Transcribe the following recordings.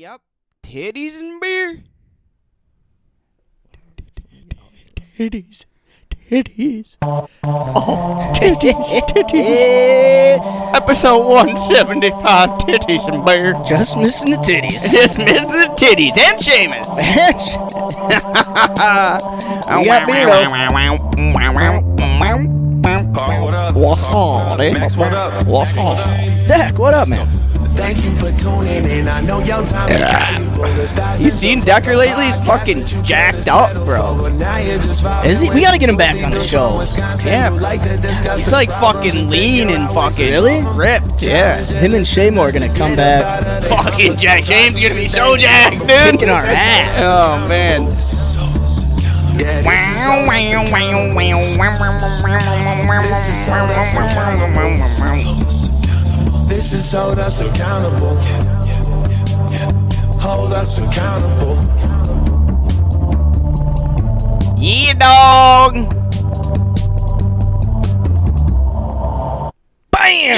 Yep. Titties and beer. Titties. Titties. Oh, titties. Episode 175, Titties and Beer. Just missing the titties. Just missing the titties. And Seamus. We got beer Carl, what up? What's up, Max, what up? What's up? Deck, what up, man? Thank you for tuning in. I know your time is valuable. You seen Decker lately? He's fucking jacked up, bro. Is he? We gotta get him back on the show. Yeah. He's like fucking lean and fucking Really? ripped. Yeah. Him and Shaymore are gonna come back Fucking Jack Shane's gonna be so jacked, dude. kicking our ass. Oh, man. This is hold us accountable. Hold us accountable. Yeah, dog. Bam!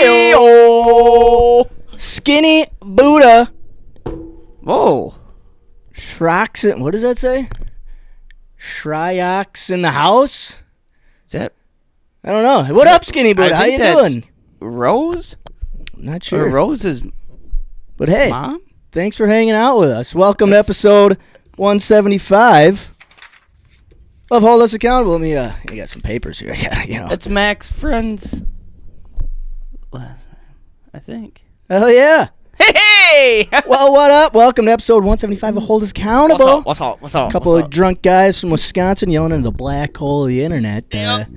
Hey-o. Skinny Buddha. Whoa. Shrox. What does that say? Shryox in the house? Is that I don't know. What up, Skinny Buddha? I How think you that's doing? Rose? Not Or sure. Rose's But hey, mom? thanks for hanging out with us. Welcome to episode 175 of Hold Us Accountable. Let me, I got some papers here. That's Mac's friend's last name, I think. Hell yeah. Hey! Well, what up? Welcome to episode 175 of Hold Us Accountable. What's up? A couple of drunk guys from Wisconsin yelling into the black hole of the internet.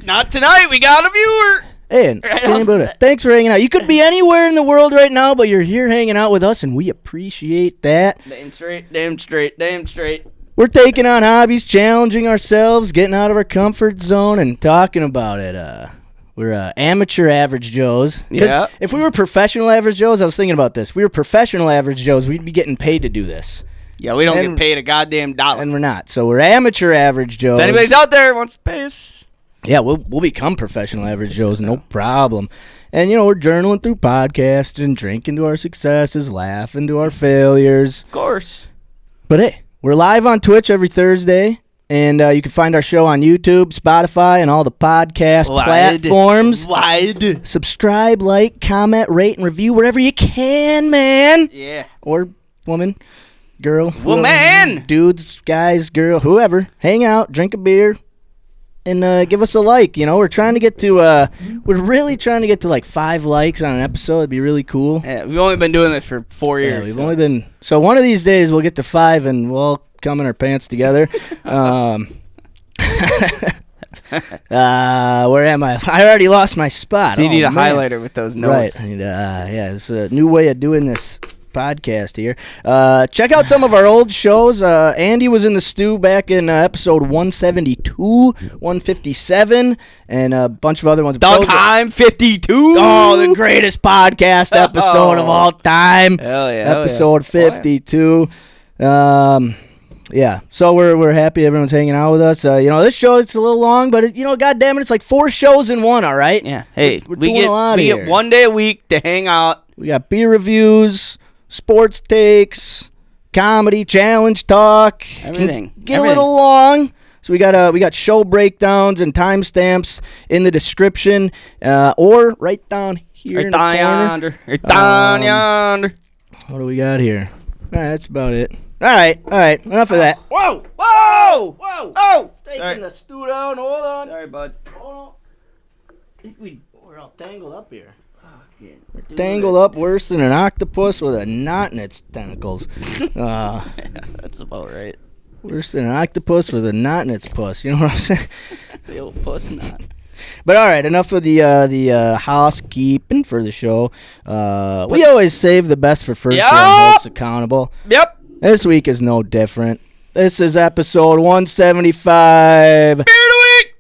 Not tonight. We got a viewer. Hey, and Skinny Buddha, thanks for hanging out. You could be anywhere in the world right now, but you're here hanging out with us, and we appreciate that. Damn straight, damn straight, damn straight. We're taking on hobbies, challenging ourselves, getting out of our comfort zone, and talking about it. We're amateur average Joes. 'Cause Yeah. If we were professional average Joes, I was thinking about this. If we were professional average Joes, we'd be getting paid to do this. Yeah, we don't And- get paid a goddamn dollar. And we're not. So we're amateur average Joes. If anybody's out there wants to pay us, Yeah, we'll become professional average Joes, no problem. And, we're journaling through podcasts and drinking to our successes, laughing to our failures. of course. But hey, we're live on Twitch every Thursday, and you can find our show on YouTube, Spotify, and all the podcast platforms. Wide. Subscribe, like, comment, rate, and review wherever you can, man. Yeah. Or woman, girl. Woman! Dudes, guys, girl, whoever. Hang out, drink a beer, and give us a like. We're trying to get to, we're really trying to get to like 5 likes on an episode. It'd be really cool. Yeah, we've only been doing this for 4 Yeah, years. we've only been, so one of these days we'll get to 5 and we'll all come in our pants together. Where am I? I already lost my spot. So you need a man. highlighter with those notes. Right. And, yeah, it's a new way of doing this podcast here. Check out some of our old shows. Andy was in the stew back in episode 172, 157, and a bunch of other ones. Doug Heim, 52. Oh, the greatest podcast episode of all time. Hell yeah. Episode 52. Yeah, so we're happy everyone's hanging out with us. This show, it's a little long, but God damn it, it's like 4 shows in one. All right. Yeah. Hey, We're we doing a lot get here. 1 day a week to hang out. We got beer reviews, sports takes, comedy, challenge talk. Everything. Can get a little long. So we got show breakdowns and timestamps in the description, or right down here in the corner. Right down yonder. What do we got here? All right, that's about it. All right. Enough of that. Whoa! Oh! Taking Sorry. the stew down. Hold on. Sorry, bud. Hold on. I think we're all tangled up here. We're Tangled up worse than an octopus with a knot in its tentacles. That's about right. Worse than an octopus with a knot in its puss. You know what I'm saying? The old puss knot. But all right, enough of the housekeeping for the show. We always save the best for first. Yup! And holds accountable. Yep. This week is no different. This is episode 175. Beer of the week.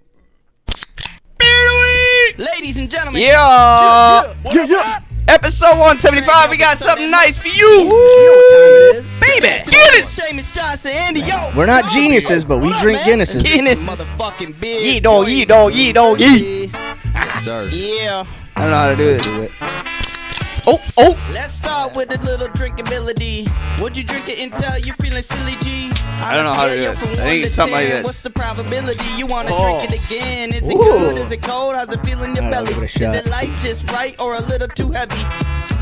Beer of the week. Ladies and gentlemen, Yeah. Yeah. Episode 175. We got something nice for you. you know what time it is. Baby, Guinness. Seamus Johnson, Andy, yo. We're not geniuses, but we drink Guinnesses. Guinness. Motherfucking beer. Yee dog, yee dog, yee dog, yee. Yes, sir. Yeah. I don't know how to do this. Oh. Let's start with a little drinkability. Would you drink it until you're feeling silly, G? I don't know how to do this. I think it's something like this. What's the probability you want to Oh. drink it again? Is it Ooh. good? Is it cold? How's it feel in your All right, I'll belly? give it a Is shot. it light, just right, or a little too heavy?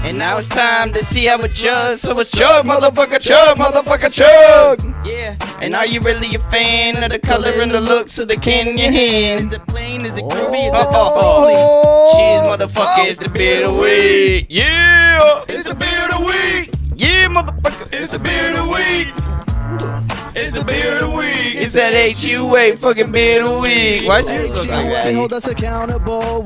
And Now it's time to see how it chug. So it's chug, motherfucker, chug. Yeah. And are you really a fan of the color and the looks of the can in your hand? Is it plain? Is it groovy? Is it Oh. Cheers, motherfucker, it's the beer of the week. Yeah, it's the beer of the week. Yeah, motherfucker, it's the beer of the week. It's the beer of the week. It's that HUA fucking beer of the week. Why'd you look like that? Hold us accountable.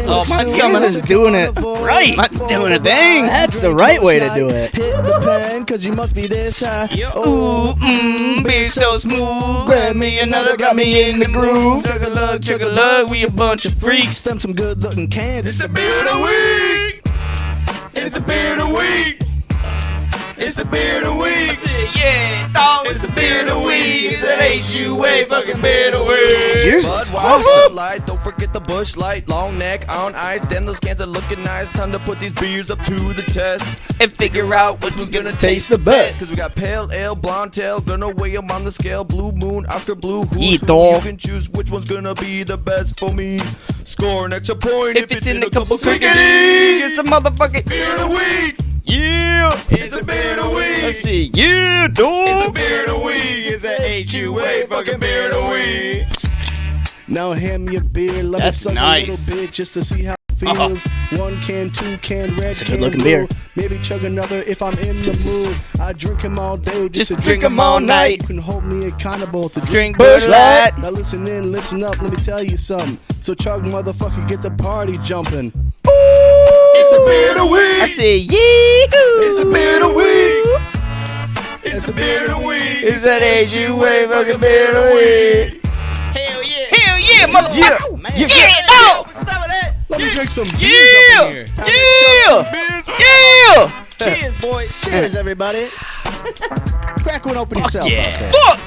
Oh, mine's coming. Yours is doing it right. Mine's doing a thing. That's the right way to do it. Hit the pen, cause you must be this high. Ooh, beer so smooth. Grab me another, got me in the groove. Chug a lug, we a bunch of freaks. Them some good looking cans. It's the beer of the week. It's the beer of the week. It's the beer of the week. I said, yeah, dog. It's the beer of the week. It's the HUA fucking beer of the week. Yours Bud, looks Wild, awesome. Light, don't forget the Bush Light, long neck on ice. Damn, those cans are looking nice. Time to put these beers up to the test. And figure out which one's gonna taste the Best, best. cause we got pale ale, blonde tail, gonna weigh 'em on the scale. Blue moon, Oscar blue, who's Eat who? all. You can choose which one's gonna be the best for me. Score an extra point If it's in a couple clickety, it's a motherfucking beer of the week. yeah. It's a beer of the week. Let's see, yeah, dog. It's a beer of the week. It's a HUA fucking beer of the week. Now hand me a beer, let That's me suck nice. a little bit just to see how it feels. 1 can, 2 can, red a can, good-looking blue. beer. Maybe chug another if I'm in the mood. I drink him all day, Just to drink 'em all night. You can hold me accountable to Drink Busch Busch Light. Now listen in, listen up, let me tell you something. So chug motherfucker, get the party jumping. It's a beer of the week. I said, yeah. It's a beer of the week. It's a beer of the week. It's that HUA fucking beer of the week. Hell yeah. Hell yeah, motherfucker. Oh, man. Yeah, dog. What's up with that? Let me drink some beers Yeah. up in here. Yeah. Cheers, boys. Cheers, everybody. Crack one open yourself. Yeah. out there. Fuck.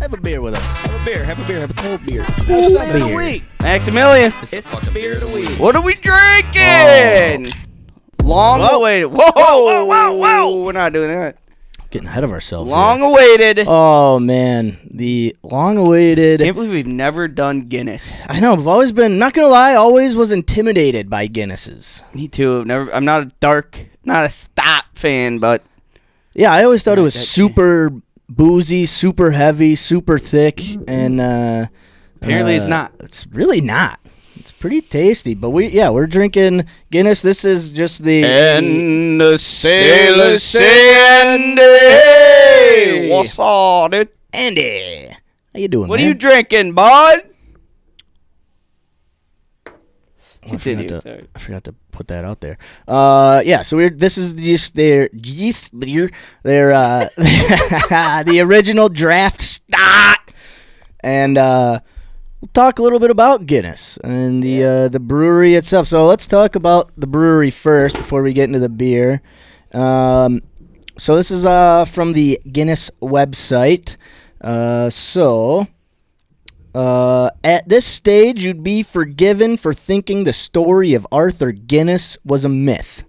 Have a beer with us. Have a beer, have a cold beer. Have some beer. beer. Maximilian, It's the beer of the week. what are we drinking? Long awaited. Whoa. We're not doing that. Getting ahead of ourselves. Long here. awaited. Oh man, the long-awaited. Can't believe we've never done Guinness. I know. I've always been, not gonna lie, always was intimidated by Guinnesses. Me too. I'm not a stout fan, but Yeah, I always thought it was that- super boozy, super heavy, super thick, and apparently it's not. It's really not. It's pretty tasty, but we're drinking Guinness. This is just the And the sailors say, Andy, what's up, dude? Andy. How you doing? What are man? you drinking, bud? I Continue. forgot to- Sorry. I forgot to put that out there. Yeah, so this is just their the original draft stock, and we'll talk a little bit about Guinness and the brewery itself. So let's talk about the brewery first before we get into the beer. So this is from the Guinness website. At this stage, you'd be forgiven for thinking the story of Arthur Guinness was a myth.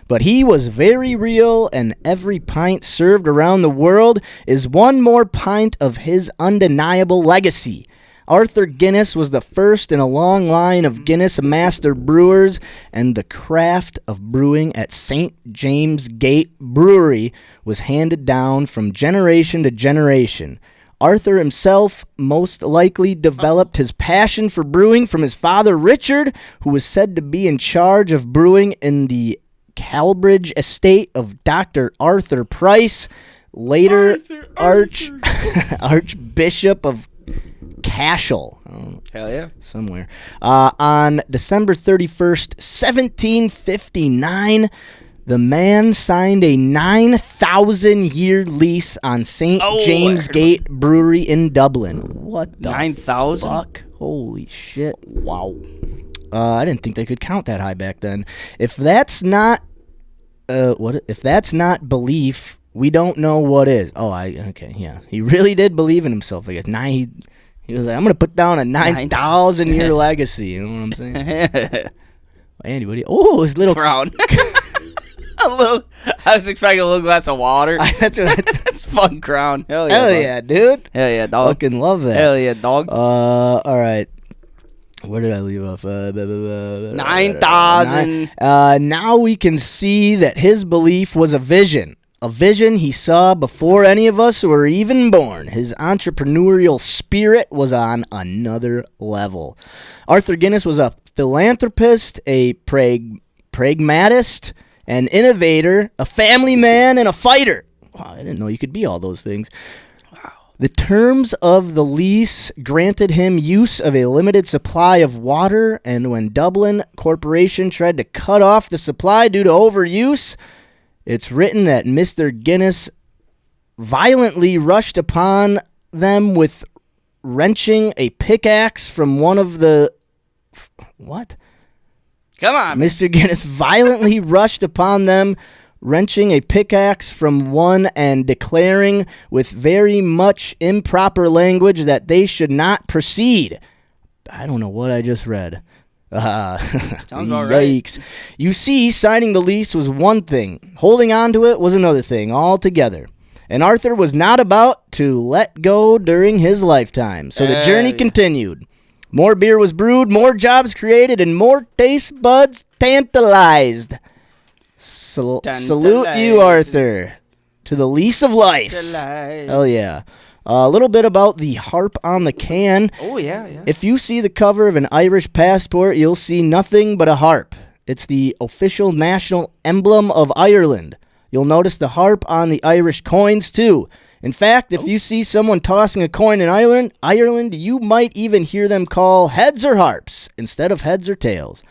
But he was very real, and every pint served around the world is one more pint of his undeniable legacy. Arthur Guinness was the first in a long line of Guinness master brewers, and the craft of brewing at St. James Gate Brewery was handed down from generation to generation. Arthur himself most likely developed his passion for brewing from his father Richard, who was said to be in charge of brewing in the Calbridge estate of Dr. Arthur Price, later Archbishop of Cashel. Hell yeah. Somewhere. On December 31st, 1759, the man signed a 9,000-year lease on St. James Gate Brewery in Dublin. What the 9,000? fuck? Holy shit. Wow. I didn't think they could count that high back then. If that's not if that's not belief, we don't know what is. Okay, yeah. He really did believe in himself, I guess. He was like, I'm going to put down a 9,000-year legacy. You know what I'm saying? Andy, his little Crown. I was expecting a little glass of water. That's what That's fun crown. Hell yeah. Hell dog. yeah, dude. Hell yeah, dog. Fucking love that. Hell yeah, dog. All right. Where did I leave off? 9,000. Now we can see that his belief was a vision. A vision he saw before any of us were even born. His entrepreneurial spirit was on another level. Arthur Guinness was a philanthropist, a pragmatist, an innovator, a family man, and a fighter. Wow, I didn't know you could be all those things. The terms of the lease granted him use of a limited supply of water, and when Dublin Corporation tried to cut off the supply due to overuse, it's written that Mr. Guinness violently rushed upon them with wrenching a pickaxe from one of the... What? Come on. Mr. Guinness violently rushed upon them, wrenching a pickaxe from one and declaring with very much improper language that they should not proceed. I don't know what I just read. Sounds about right. Yikes. You see, signing the lease was one thing. Holding on to it was another thing altogether. And Arthur was not about to let go during his lifetime. So the journey continued. More beer was brewed, more jobs created, and more taste buds tantalized. Salute you, Arthur, to the lease of life. Hell yeah. A little bit about the harp on the can. Oh, yeah. If you see the cover of an Irish passport, you'll see nothing but a harp. It's the official national emblem of Ireland. You'll notice the harp on the Irish coins, too. In fact, if you see someone tossing a coin in Ireland, you might even hear them call heads or harps instead of heads or tails.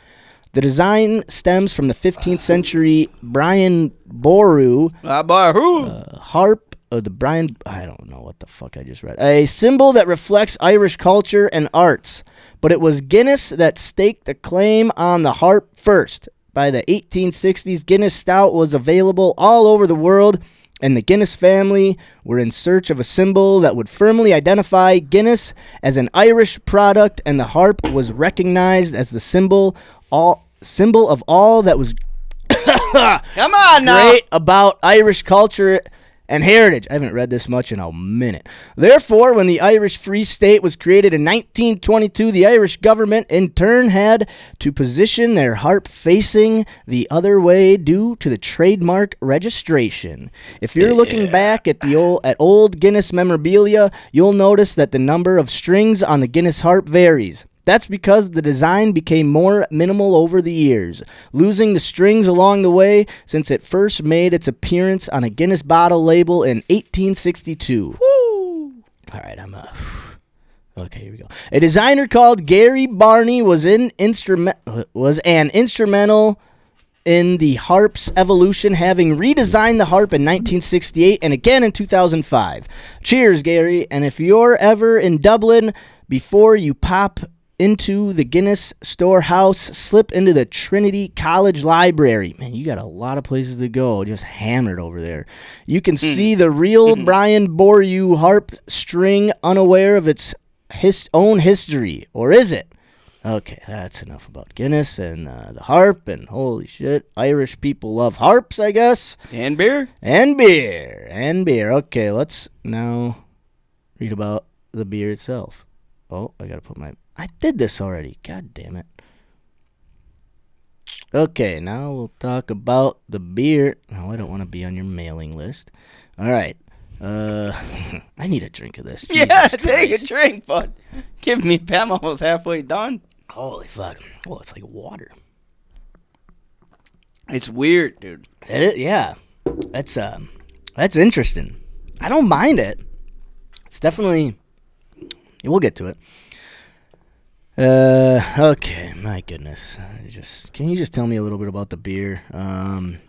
The design stems from the 15th century Brian Boru harp of the Brian. I don't know what the fuck I just read. A symbol that reflects Irish culture and arts. But it was Guinness that staked the claim on the harp first. By the 1860s, Guinness Stout was available all over the world, and the Guinness family were in search of a symbol that would firmly identify Guinness as an Irish product, and the harp was recognized as the symbol of all that was Come on now. great about Irish culture and heritage. I haven't read this much in a minute. Therefore, when the Irish Free State was created in 1922, the Irish government in turn had to position their harp facing the other way due to the trademark registration. If you're looking back at old Guinness memorabilia, you'll notice that the number of strings on the Guinness harp varies. That's because the design became more minimal over the years, losing the strings along the way since it first made its appearance on a Guinness bottle label in 1862. Woo! All right, okay, here we go. A designer called Gary Barney was an instrumental in the harp's evolution, having redesigned the harp in 1968 and again in 2005. Cheers, Gary, and if you're ever in Dublin, before you pop into the Guinness storehouse, slip into the Trinity College Library. Man, you got a lot of places to go, just hammered over there. You can see the real Brian Boru harp string, unaware of its own history. Or is it? Okay, that's enough about Guinness and the harp, and holy shit, Irish people love harps, I guess. And beer? And beer. And beer. Okay, let's now read about the beer itself. Oh, I gotta put I did this already. God damn it. Okay, now we'll talk about the beer. No, I don't want to be on your mailing list. All right. I need a drink of this. Yeah, take a drink, bud. Give me I'm almost halfway done. Holy fuck. Oh, it's like water. It's weird, dude. Yeah. That's interesting. I don't mind it. It's definitely... We'll get to it. Okay, my goodness. Can you just tell me a little bit about the beer? I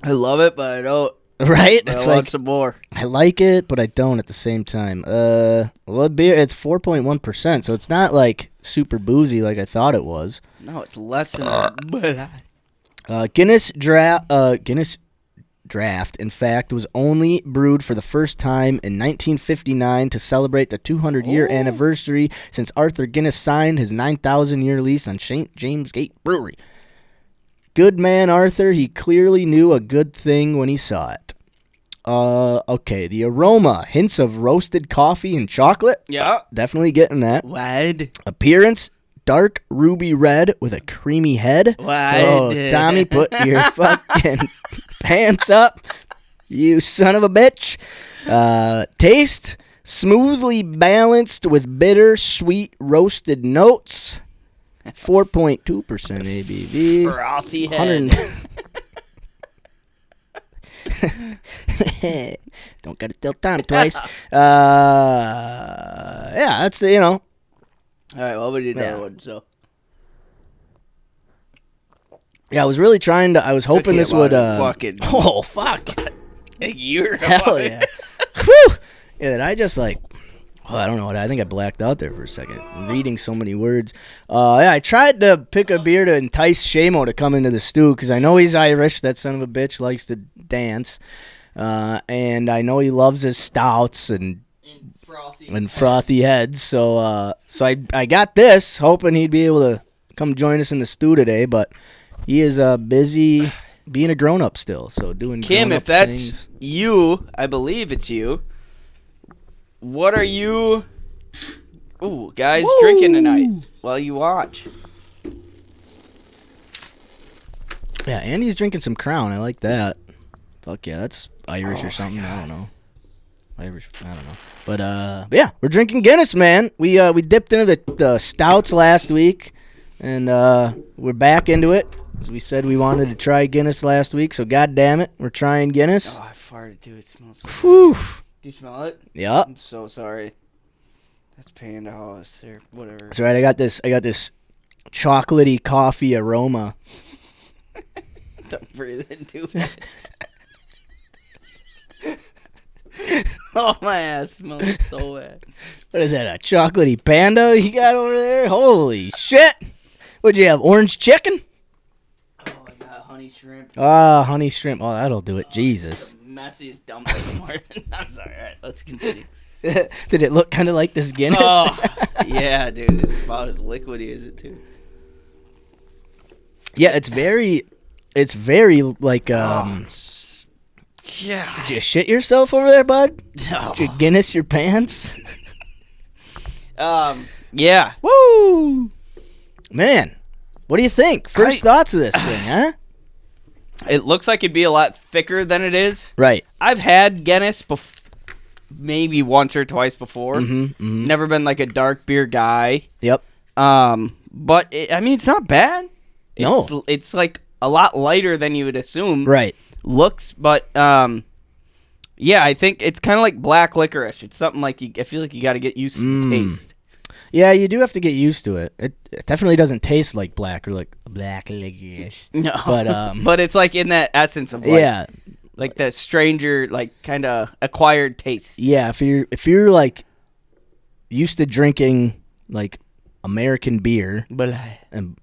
love it, but I don't. Right? I want some more. I like it, but I don't at the same time. Well, beer, it's 4.1%, so it's not like super boozy like I thought it was. No, it's less than that. Guinness Draught, in fact, was only brewed for the first time in 1959 to celebrate the 200-year anniversary since Arthur Guinness signed his 9,000-year lease on St. James Gate Brewery. Good man Arthur, he clearly knew a good thing when he saw it. Okay, the aroma, hints of roasted coffee and chocolate. Yeah. Definitely getting that. Wide. Appearance, dark ruby red with a creamy head. Wide. Oh, Tommy, put your fucking pants up, you son of a bitch. Taste, smoothly balanced with bitter, sweet, roasted notes. 4.2% ABV. Frothy head. Don't gotta tell Tom twice. Yeah, that's you know. All right, well, we did that Yeah. one, so. Yeah, I was really trying to. I was hoping me this about would. fucking- Oh fuck! A year. Hell yeah! Whew! Yeah, that I just like. Oh, I don't know what. I think I blacked out there for a second. Reading so many words. Yeah, I tried to pick a beer to entice Shamo to come into the stew because I know he's Irish. That son of a bitch likes to dance, and I know he loves his stouts and frothy heads. So, I got this, hoping he'd be able to come join us in the stew today, but he is busy being a grown up still. So doing Kim, grown-up if that's things. you, I believe it's you. What are you, guys, drinking tonight while you watch? Yeah, Andy's drinking some Crown. I like that. Fuck yeah, that's Irish or something. I don't know. Irish, I don't know. But yeah, we're drinking Guinness, man. We dipped into the stouts last week, and we're back into it. As we said, we wanted to try Guinness last week, so god damn it, we're trying Guinness. Oh, I farted, dude. It smells so Whew. Do you smell it? Yeah. I'm so sorry. That's Panda House or whatever. That's right. I got this chocolatey coffee aroma. Don't breathe into it. Oh, my ass smells so bad. What is that? A chocolatey panda you got over there? Holy shit! What'd you have? Orange chicken? Oh, I got honey shrimp. Ah, honey shrimp. Oh, that'll do it. Jesus. Messiest dumpling, Martin. I'm sorry. All right, let's continue. Did it look kind of like this Guinness? Oh, yeah, dude. It's about as liquidy as it, too. Yeah, it's very like Yeah. Did you shit yourself over there, bud? No. Did you Guinness your pants? Yeah. Woo! Man, what do you think? First thoughts of this thing, huh? It looks like it'd be a lot thicker than it is. Right. I've had Guinness maybe once or twice before. Mm-hmm. Never been like a dark beer guy. Yep. But it's not bad. No. It's like a lot lighter than you would assume. Right. Looks, but yeah, I think it's kind of like black licorice. It's something like I feel like you got to get used to the taste. Yeah, you do have to get used to it. It definitely doesn't taste like black or like black licorice. No, But but it's like in that essence of like, yeah, like that stranger like kind of acquired taste. yeah. If you're like used to drinking like American beer and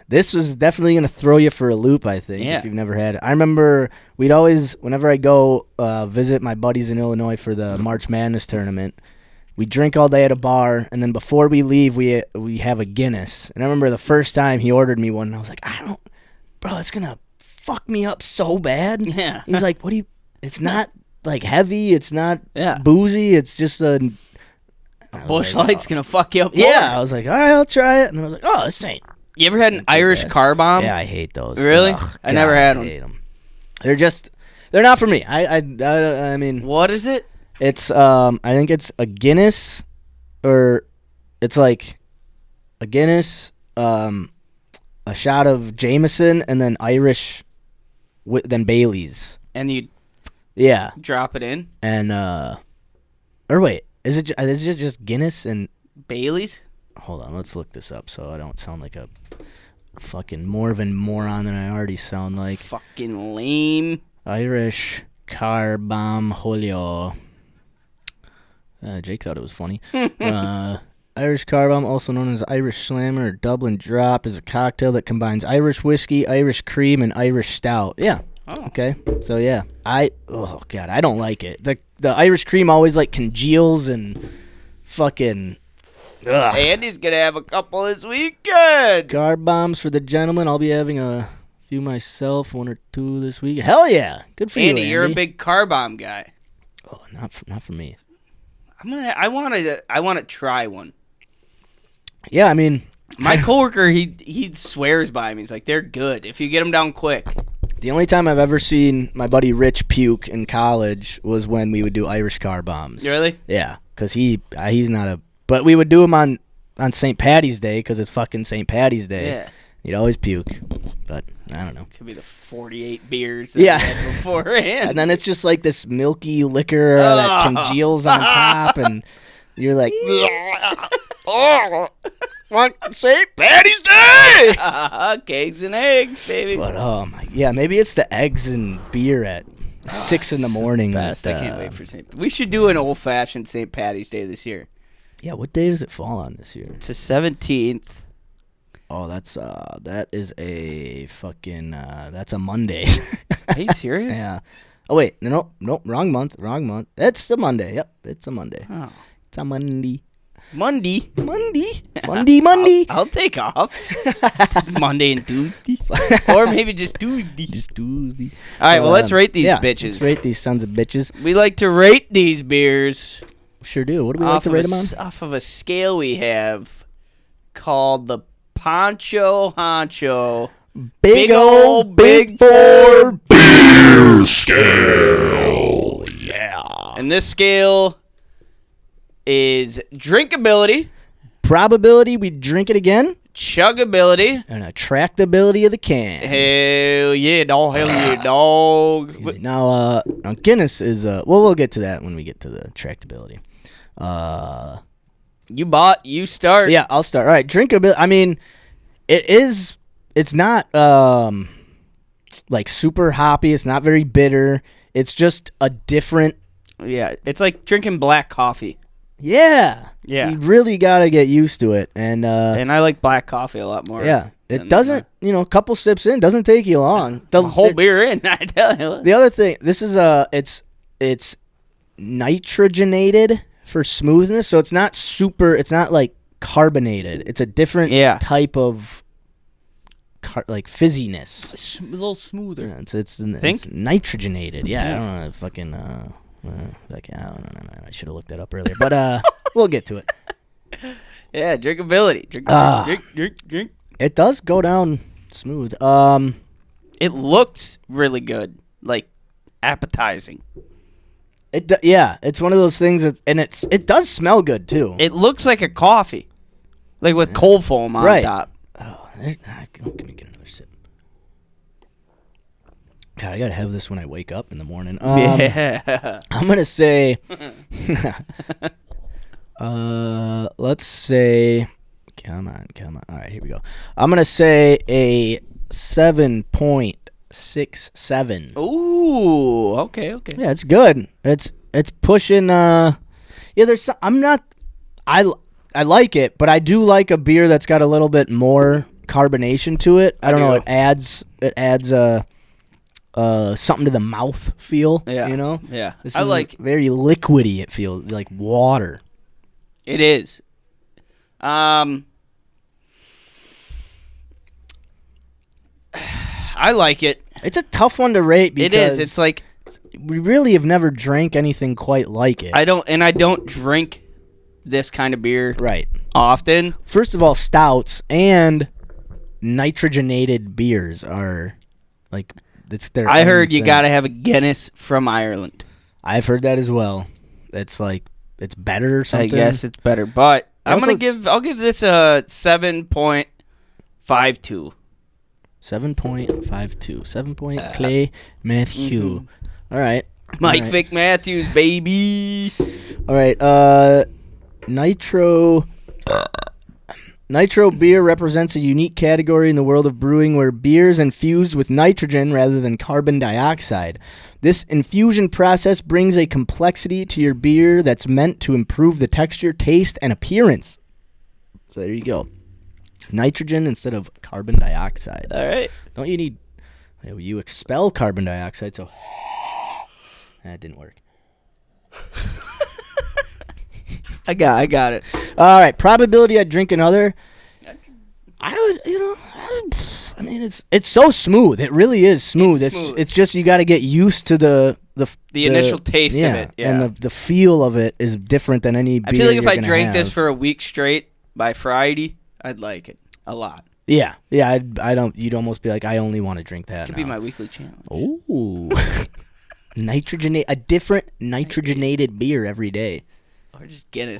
this was definitely gonna throw you for a loop, I think, Yeah. if you've never had it. I remember we'd always, whenever I go visit my buddies in Illinois for the March Madness tournament, we drink all day at a bar, and then before we leave, we have a Guinness. And I remember the first time he ordered me one, and I was like, bro, it's gonna fuck me up so bad. Yeah. He's like, what do you? It's not like heavy. It's not Yeah. boozy. It's just a. Bush Light's gonna fuck you up. Yeah, more. I was like, all right, I'll try it. And then I was like, oh, this ain't. You ever had an Irish car bomb? Yeah, I hate those. Really? Ugh, I never had I one. hate them. They're not for me. I mean, What is it? it's I think it's a Guinness, or it's like a Guinness, a shot of Jameson, and then Irish, then Bailey's. And you Yeah, drop it in and or wait, is it just Guinness and? Bailey's. Hold on, let's look this up so I don't sound like a fucking more of a moron than I already sound like. Fucking lame. Irish car bomb Julio. Jake thought it was funny. Irish car bomb, also known as Irish Slammer or Dublin Drop, is a cocktail that combines Irish whiskey, Irish cream, and Irish stout. Yeah. Oh. Okay. So yeah, oh god, I don't like it. The Irish cream always like congeals and fucking Ugh. Andy's gonna have a couple this weekend. Carb bombs for the gentlemen. I'll be having a few myself, 1 or 2 this week. Hell yeah. Good for Andy, you, Andy. you're a big car bomb guy. Oh, not for me. I want to try one. Yeah, I mean, My coworker, he swears by them. He's like, they're good if you get them down quick. the only time I've ever seen my buddy Rich puke in college was when we would do Irish car bombs. Really? Yeah, because he's not a... But we would do them on St. Patty's Day because it's fucking St. Patty's Day. Yeah. He'd always puke, but I don't know. Could be the 48 beers that Yeah. he had beforehand. And then it's just like this milky liquor that congeals on top, and you're like... St. Patty's Day! Cakes and eggs, baby. But yeah, maybe it's the eggs and beer at 6 in the morning. Best. that, I can't wait for St. We should do an old-fashioned St. Patty's Day this year. Yeah, what day does it fall on this year? It's the 17th. Oh, that is a fucking that's a Monday. Are you serious? Yeah. Oh wait, no, wrong month. It's a Monday. Yep, it's a Monday. Oh. It's a Monday. Monday. Monday. I'll take off. Monday and Tuesday. Or maybe just Tuesday. Just Tuesday. All right, well, let's rate these bitches. Let's rate these sons of bitches. We like to rate these beers Sure do. What do we like to rate them on? off of a scale we have called the Poncho Honcho Big ol' Big Four beer scale. Yeah. And this scale is drinkability, probability we drink it again, chugability, and attractability of the can. hell yeah, dogs. Now Guinness is we'll get to that when we get to the attractability. You start. Yeah, I'll start. All right, drinkability. I mean, it's not like super hoppy. It's not very bitter. It's just a different. Yeah, it's like drinking black coffee. Yeah. Yeah. You really got to get used to it. And I like black coffee a lot more. yeah, it doesn't, a couple sips in, doesn't take you long. The whole beer in, I tell you. The other thing, this is it's nitrogenated for smoothness, so it's not like carbonated. It's a different type of like fizziness. A little smoother. Yeah, it's nitrogenated. Yeah, I don't know, fucking I should have looked that up earlier, but we'll get to it. Yeah, drinkability. Drink. It does go down smooth. It looks really good, like appetizing. It's one of those things and it does smell good too. It looks like a coffee, like with cold foam on top. Oh, let me get another sip. God, I gotta have this when I wake up in the morning. Yeah. I'm gonna say, let's say, come on. All right, here we go. I'm gonna say a 7.67. Ooh, okay. Yeah, it's good. It's pushing. There's. I like it, but I do like a beer that's got a little bit more carbonation to it. I don't know. It adds something to the mouth feel. Yeah. Yeah. This I is like very liquidy. It feels like water. It is. I like it. It's a tough one to rate because it is. It's like we really have never drank anything quite like it. I don't drink this kind of beer often. First of all, stouts and nitrogenated beers are like it's their. I heard you thing. gotta have a Guinness from Ireland. I've heard that as well. It's like it's better or something. I guess it's better, but I'll give this a 7.52. 7.52. 7 point Clay Matthew. All right. Mike Vick Matthews, baby. All right. Nitro beer represents a unique category in the world of brewing where beer is infused with nitrogen rather than carbon dioxide. This infusion process brings a complexity to your beer that's meant to improve the texture, taste, and appearance. So there you go. Nitrogen instead of carbon dioxide. All right. Don't you need... You expel carbon dioxide, so... That didn't work. I got it. All right, probability I'd drink another. I would, I mean, it's so smooth. It really is smooth. It's just you got to get used to the initial taste of it. Yeah. And the feel of it is different than any beer. I feel like if I drank have. this for a week straight by Friday, I'd like it a lot. Yeah. You'd almost be like, I only want to drink that. Could be my weekly challenge. Ooh. A different nitrogenated beer every day. Or just Guinness.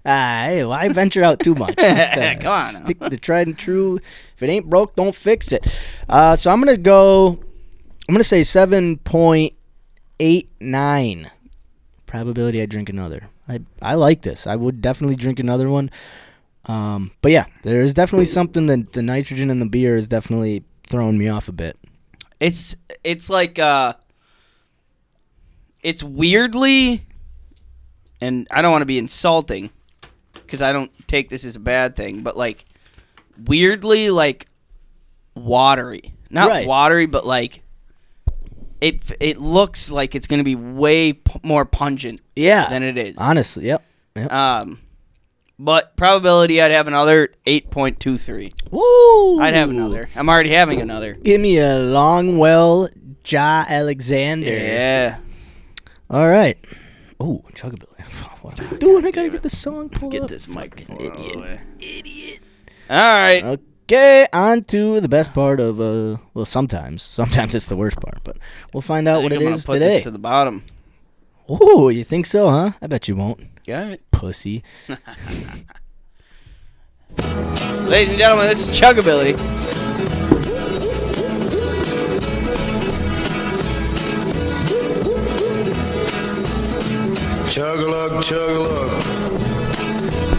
Why venture out too much? Come on. Stick to the tried and true. If it ain't broke, don't fix it. So I'm going to say 7.89 probability I drink another. I like this. I would definitely drink another one. But yeah, there is definitely something that the nitrogen in the beer is definitely throwing me off a bit. It's like it's weirdly, and I don't want to be insulting because I don't take this as a bad thing, but like weirdly like watery. Not watery, but like it looks like it's going to be way more pungent than it is. Honestly, yep. But probability I'd have another 8.23. Woo! I'd have another. I'm already having another. Give me a Longwell Ja Alexander. Yeah. All right. Oh, chugability. What am I doing? I gotta get the song pulled up. Get this microphone idiot. All right. Okay, on to the best part of well, sometimes it's the worst part, but we'll find out what it is put today. This to the bottom. Oh, you think so, huh? I bet you won't. Got it. Pussy. Ladies and gentlemen, this is Chugability. Chug-a-lug, chug-a-lug.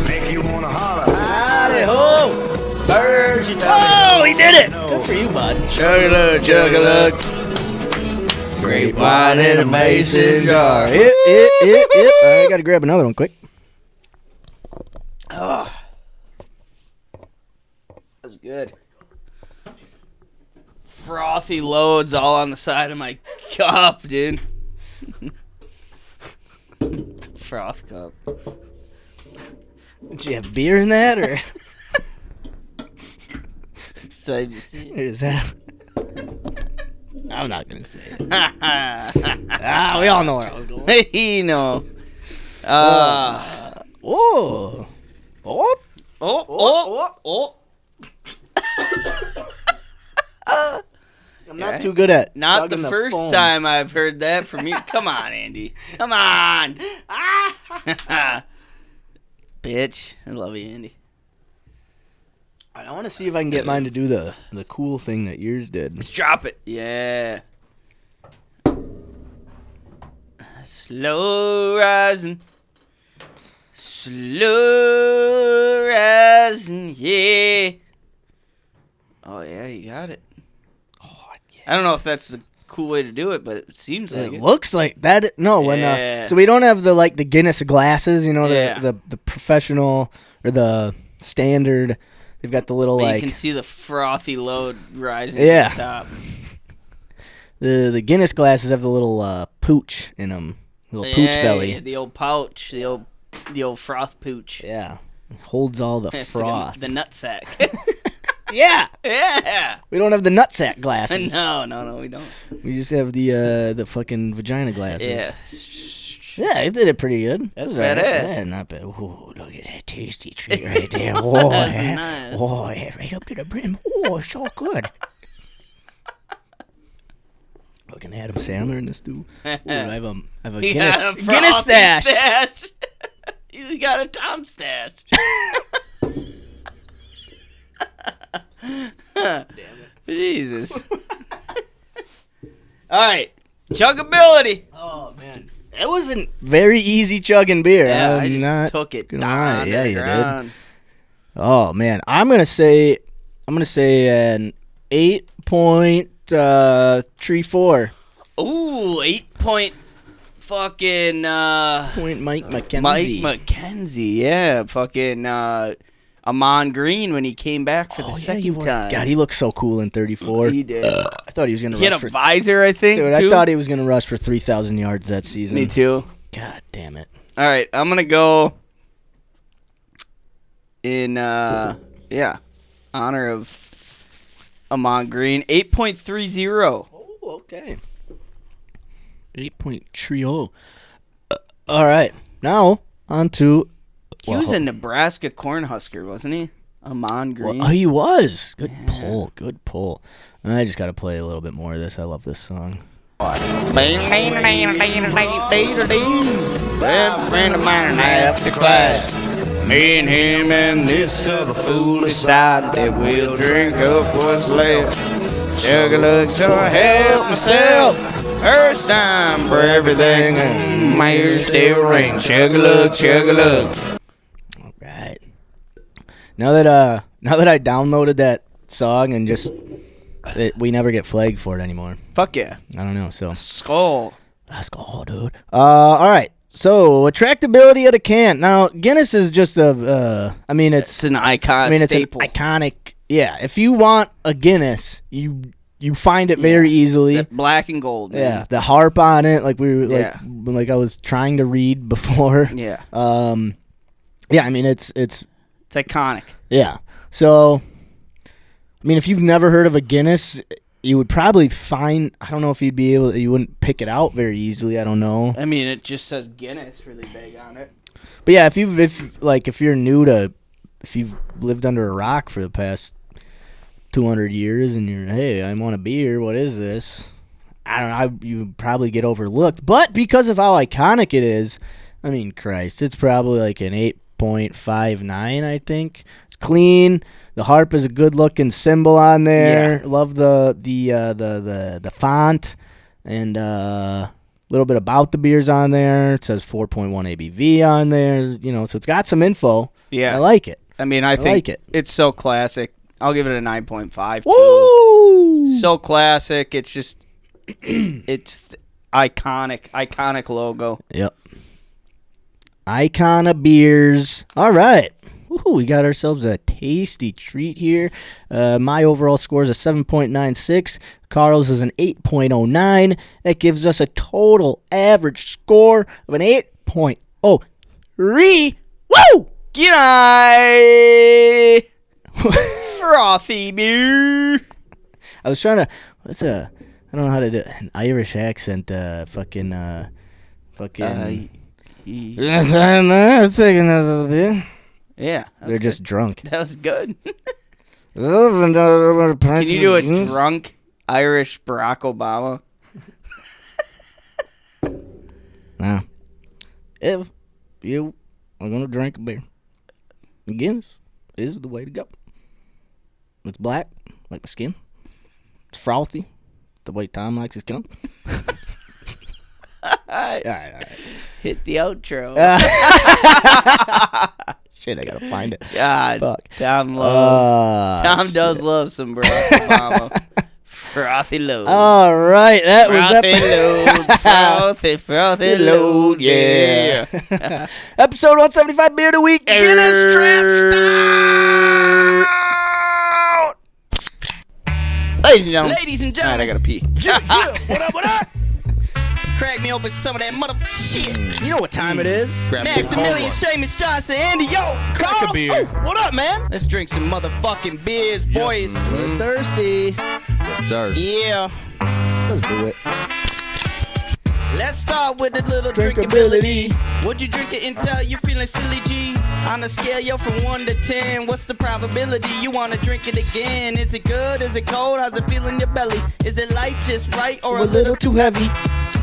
Make you wanna holler. Howdy ho! Bird, you oh, he did it! Good for you, bud. Chug-a-lug, chug-a-lug. Great wine in a mason jar. All right, gotta grab another one quick. Oh. That was good. Frothy loads all on the side of my cup, dude. Froth cup. Did you have beer in that, or? Excited to see it. Or is that? I'm not gonna say it. We all know where I was going. Hey, no. Whoa. Oh. I'm not too good at Not the chugging first foam. time I've heard that from you. Come on, Andy. Come on. Bitch. I love you, Andy. I want to see if I can get mine to do the cool thing that yours did. Let's drop it. Yeah. Slow rising. Slow rising, yeah. Oh, yeah, you got it. Oh, yeah. I don't know if that's the cool way to do it, but it seems like It looks like that. No, when so we don't have the Guinness glasses, you know, the professional or the standard. They've got the little but you can see the frothy load rising to the top. The Guinness glasses have the little pooch in them, little pooch belly. Yeah, the old pouch, the old froth pooch. Yeah, it holds all the froth. Like the nutsack. Yeah. Yeah. We don't have the nutsack glasses. No, we don't. We just have the fucking vagina glasses. Yeah. Yeah, it did it pretty good. That's right. badass. Yeah, not bad. Ooh, look at that tasty treat right there. Oh, yeah. Nice. Oh, yeah, right up to the brim. Oh, it's so good. Fucking Adam Sandler in this too. Ooh, I have a Guinness stash. You got a Tom stash. Damn it. Jesus. All right. Chugability. Oh, man. That wasn't very easy chugging beer. Yeah, I just took it down yeah, you ground. did. Oh, man. I'm gonna say an 8.34. Ooh, 8 point fucking Point Mike McKenzie. Mike McKenzie, yeah, fucking Amon Green when he came back for the second time. God, he looked so cool in 34. He did. I thought he was gonna He rush had a for visor, I think. dude. Too. I thought he was gonna rush for 3,000 yards that season. Me too. God damn it. All right, I'm gonna go in honor of Amon Green, 8.30. Oh, okay. 8.30. All right, now on to. He was a Nebraska Cornhusker, wasn't he? Amon Green. Well, he was. Good pull. Good pull. I just got to play a little bit more of this. I love this song. Well, a friend of mine after class. Me and him and this other fool decided that we'll drink up what's left. Chug-a-lug, so I help myself. First time for everything, and my ears still ring. Chug-a-lug, chug-a-lug. All right. Now that I downloaded that song and just we never get flagged for it anymore. Fuck yeah. I don't know. So Skull. let's go, dude. All right. So attractability of the can. Now Guinness is just It's an icon. Staple. It's an iconic. Yeah. If you want a Guinness, you find it very easily. That black and gold. Man. Yeah. The harp on it, like I was trying to read before. Yeah. Yeah. I mean, it's iconic. Yeah. So, I mean, if you've never heard of a Guinness, you would probably find. I don't know if you wouldn't pick it out very easily. I don't know. I mean, it just says Guinness really big on it. But yeah, if you're new to, if you've lived under a rock for the past 200 years and you're, hey, I want a beer. What is this? I don't know. You probably get overlooked. But because of how iconic it is, I mean, Christ, it's probably like an 8.59, I think. It's clean. The harp is a good-looking symbol on there. Yeah. Love the font, and a little bit about the beers on there. It says 4.1 ABV on there. So it's got some info. Yeah, I like it. I mean, I think like it. It's so classic. I'll give it a 9.5. Woo! So classic. It's just, it's iconic logo. Yep. Icon of beers. All right. Woohoo, we got ourselves a tasty treat here. My overall score is a 7.96. Carl's is an 8.09. That gives us a total average score of an 8.03. Woo! G'day! Frothy beer. I was trying to. I don't know how to do an Irish accent. Fucking. Take another beer. Yeah. They're just drunk. That was good. Can Can you do a drunk Irish Barack Obama? Now, if you are going to drink a beer, Guinness is the way to go. It's black, like my skin. It's frothy, the way Tom likes his cum. All right. Hit the outro. Shit, I gotta find it. God, Fuck. Tom does love some Barack Obama. Frothy load. All right, that Frothy frothy load, yeah. Episode 175, beer of the week, Guinness Draught Stout. Ladies and gentlemen. All right, I gotta pee. What up? Crack me open some of that motherfucking shit. You know what time it is? Maximilian, Seamus, Johnson, Andy, yo, Carl. a beer. What up, man? Let's drink some motherfucking beers, boys. We're thirsty. Yes, sir. Yeah. Let's do it. Let's start with a little drinkability. Would you drink it until you're feeling silly, G? On a scale, yo, from 1 to 10, what's the probability you want to drink it again? Is it good? Is it cold? How's it feel in your belly? Is it light, just right, or a little too heavy?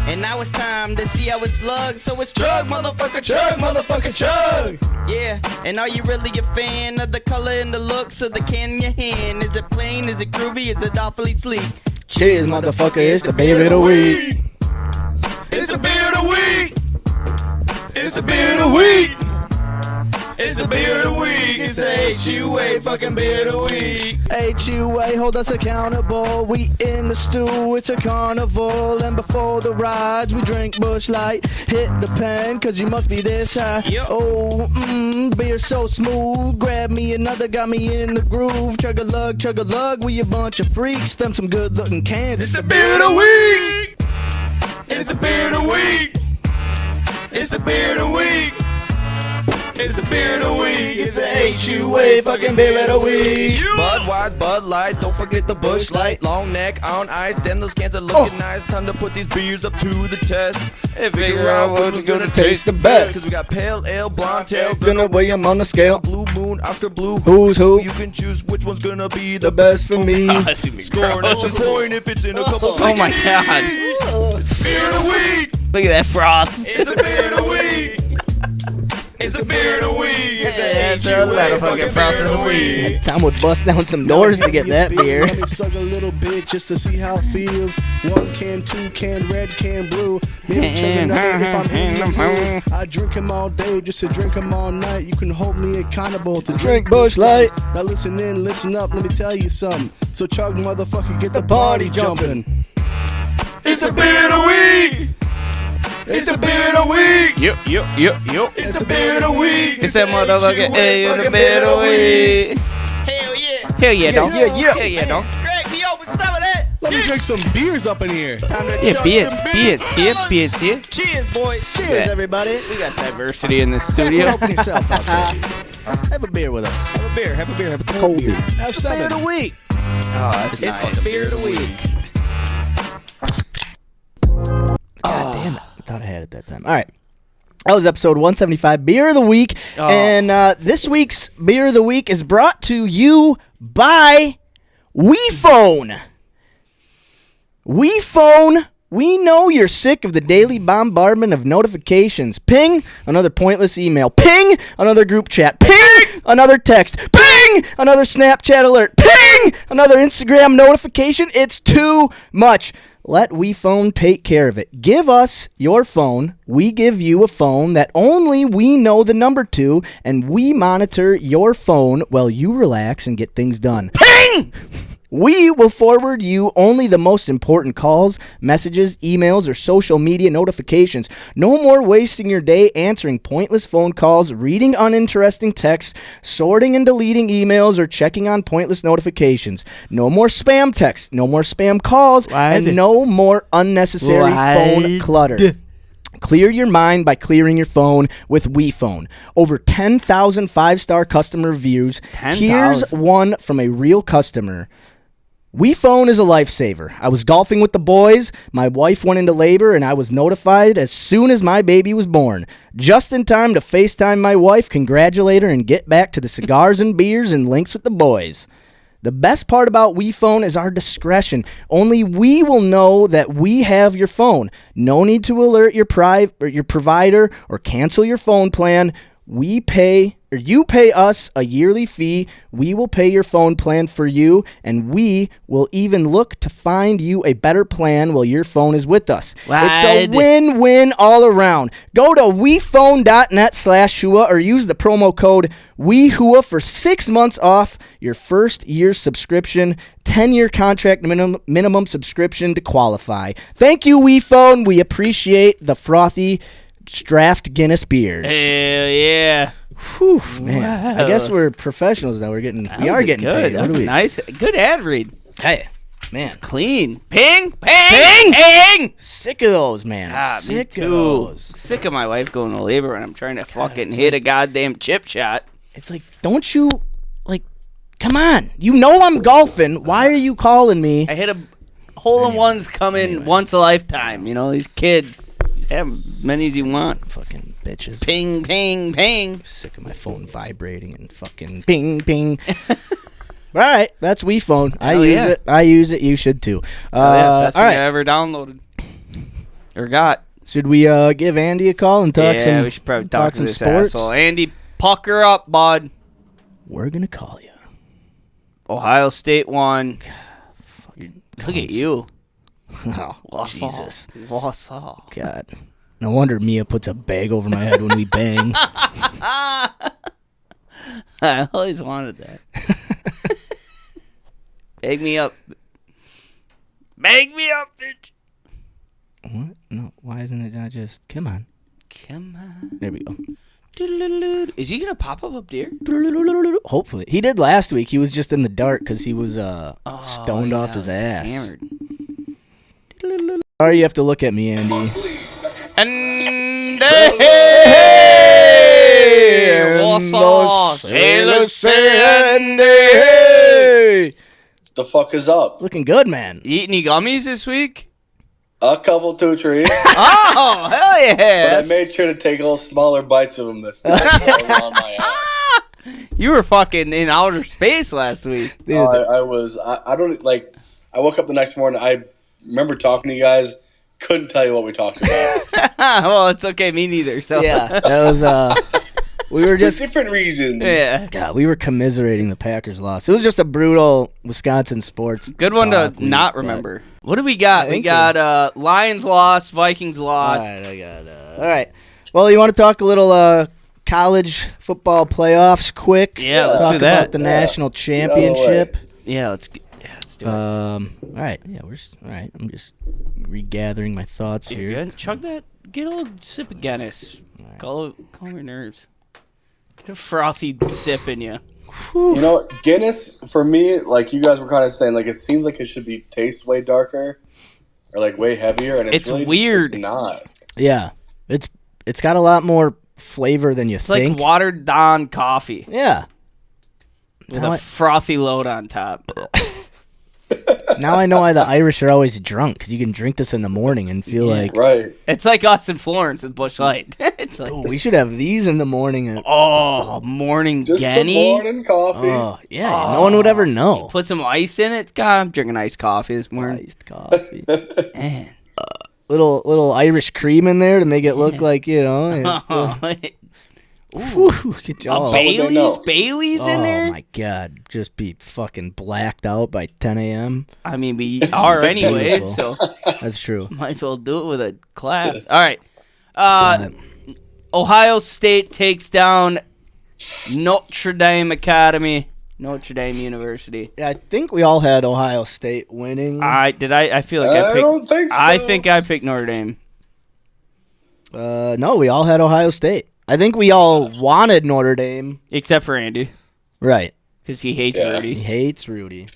And now it's time to see how it slugs. So it's chug, motherfucker, Chug, motherfucker, chug! Yeah, and are you really a fan of the color and the looks of the can in your hand? Is it plain? Is it groovy? Is it awfully sleek? Cheers, motherfucker, it's the beer of the week. It's a beer of the week! It's a beer of the week! It's a beer of the week! It's a HUA fucking beer of the week! HUA, hold us accountable. We in the stew, it's a carnival. And before the rides, we drink Busch Light. Hit the pen, cause you must be this high. Yep. Oh, beer so smooth. Grab me another, got me in the groove. Chug a lug, we a bunch of freaks. Them some good looking cans. It's the beer of the week! It's a beer of the week! It's a beer of the week. It's a beer of the week. It's a HUA fucking beer of the week. Budweiser, Bud Light, don't forget the Busch Light. Long neck on ice, damn those cans are looking nice. Time to put these beers up to the test. And figure out which one's gonna taste the best. Cause we got pale ale, blonde tail, Gonna weigh 'em on the scale. Blue Moon, Oscar Blue. Who's who? You can choose which one's gonna be the Best for me. That's gonna be Score gross. an extra point if it's in a couple. Oh my god. It's a beer of the week. Look at that froth. It's a beer of the week. It's a beer of the week. It's a It's a HUA fucking froth of the week. Tom would bust down some doors to get that beer. Let me suck a little bit just to see how it feels. 1 can, 2 can, red can, blue. Maybe chug another if I'm in the mood. I drink 'em all day just to drink 'em all night. You can hold me accountable to Drink Busch Light. Now listen in, listen up, let me tell you something. So chug, motherfucker, get the party jumping. It's a beer of the week. It's a beer of the week. Yup. It's a beer of the week. It's that motherfucker. Hey, it's a beer of the week. Hell yeah. Hell yeah, dog. Yeah. Hell yeah, dog. Crack me open some of that. Let me drink some beers up in here. Yeah, beers here. Cheers, boys. Cheers, everybody. We got diversity in this Studio. studio. Open yourself up, baby. Have a beer with us. Have a beer. Have a Cold beer. Have It's the beer of the 7. week. Oh, that's It's nice. the beer of the week. God damn it. I thought I had it that time. All right. That was episode 175, Beer of the Week. Oh. And this week's Beer of the Week is brought to you by WePhone. WePhone. We know you're sick of the daily bombardment of notifications. Ping, another pointless email. Ping, another group chat. Ping, another text. Ping, another Snapchat alert. Ping, another Instagram notification. It's too much. Let WePhone take care of it. Give us your phone. We give you a phone that only we know the number to, and we monitor your phone while you relax and get things done. Ping! We will forward you only the most important calls, messages, emails, or social media notifications. No more wasting your day answering pointless phone calls, reading uninteresting texts, sorting and deleting emails, or checking on pointless notifications. No more spam texts, no more spam calls, and no more unnecessary phone clutter. Clear your mind by clearing your phone with WePhone. Over 10,000 five-star customer reviews. 10,000? Here's one from a real customer. WePhone is a lifesaver. I was golfing with the boys, my wife went into labor, and I was notified as soon as my baby was born. Just in time to FaceTime my wife, congratulate her, and get back to the cigars and beers and links with the boys. The best part about WePhone is our discretion. Only we will know that we have your phone. No need to alert your provider or cancel your phone plan. You pay us a yearly fee. We will pay your phone plan for you, and we will even look to find you a better plan while your phone is with us. It's a win-win all around. Go to wephone.net/HUA or use the promo code WeHUA for 6 months off your first year's subscription, 10-year contract minimum subscription to qualify. Thank you, WePhone. We appreciate the frothy draft Guinness beers. Hell yeah. Whew, man. Wow. I guess we're professionals now. We are getting paid. That's nice. Good ad read. Hey, man. Clean. Ping. Ping. Sick of those, man. Ah, me Sick too. of those. Sick of my wife going to labor and I'm trying to fucking hit a goddamn chip shot. It's like, don't you, come on. You know I'm golfing. Why are you calling me? I hit a hole-in-ones coming once a lifetime. You know, these kids. Have as many as you want. Fucking bitches. Ping, ping, ping. Sick of my phone vibrating and fucking ping, ping. All right, that's WePhone. I use it. You should too. Best all thing right. I ever downloaded or got. Should we give Andy a call and talk some? Yeah, we should probably talk to some this sports. asshole. Andy, pucker up, bud. We're gonna call you. Ohio State won. Look at you. Oh, Jesus. What's up? God. No wonder Mia puts a bag over my head when we bang. I always wanted that. Bag me up. Bag me up, bitch. What? No, why isn't it not just, come on. Come on. There we go. Is he going to pop up deer? Hopefully. He did last week. He was just in the dark because he was stoned off his ass. Hammered. Or you have to look at me, Andy. And Hey, what's up? Sailors saying, hey. The fuck is up? Looking good, man. You eat any gummies this week? A couple, 2 trees. Oh, hell yeah. But I made sure to take a little smaller bites of them this time. On my ass. You were fucking in outer space last week. I was. I don't like. I woke up the next morning. I remember talking to you guys. Couldn't tell you what we talked about. Well, it's okay. Me neither. So Yeah, that was we were For just different reasons. yeah. God, we were commiserating the Packers loss. It was just a brutal Wisconsin sports. Good one to talk. not remember. What do we got? We think got Lions lost, Vikings All lost. right, I got. All right. Well, you want to talk a little college football playoffs quick? Yeah, let's talk do that. about the national championship. Yeah, let's do it. All right. Yeah, all right. I'm just regathering my thoughts You're here. good. Chug that. Get a little sip of Guinness. Calm your nerves. Get a frothy sip in you. You know, Guinness for me, like you guys were kind of saying, like it seems like it should be taste way darker or like way heavier, and It's really weird. It's not. Yeah, it's got a lot more flavor than you It's think. like watered down coffee Yeah. with Now a I- frothy load on top. Now I know why the Irish are always drunk, because you can drink this in the morning and feel like, Right. It's like us in Florence with Busch Light. It's like, oh, we should have these in the morning. And, morning Just some Genny. morning coffee. oh, yeah, no one would ever know. Put some ice in it. God, I'm drinking iced coffee this morning. Iced coffee. Man. little Irish cream in there to make it look like, you know. Whew, get y'all. would they know? Bailey's in there? Oh my God, just be fucking blacked out by 10 a.m. I mean, we are anyway, so That's true. might as well do it with a class. All right. Ohio State takes down Notre Dame University. I think we all had Ohio State winning. I feel like I I picked. don't think so. I think I picked Notre Dame. No, we all had Ohio State. I think we all wanted Notre Dame. Except for Andy, Right. because he hates Yeah. He Rudy. hates Rudy.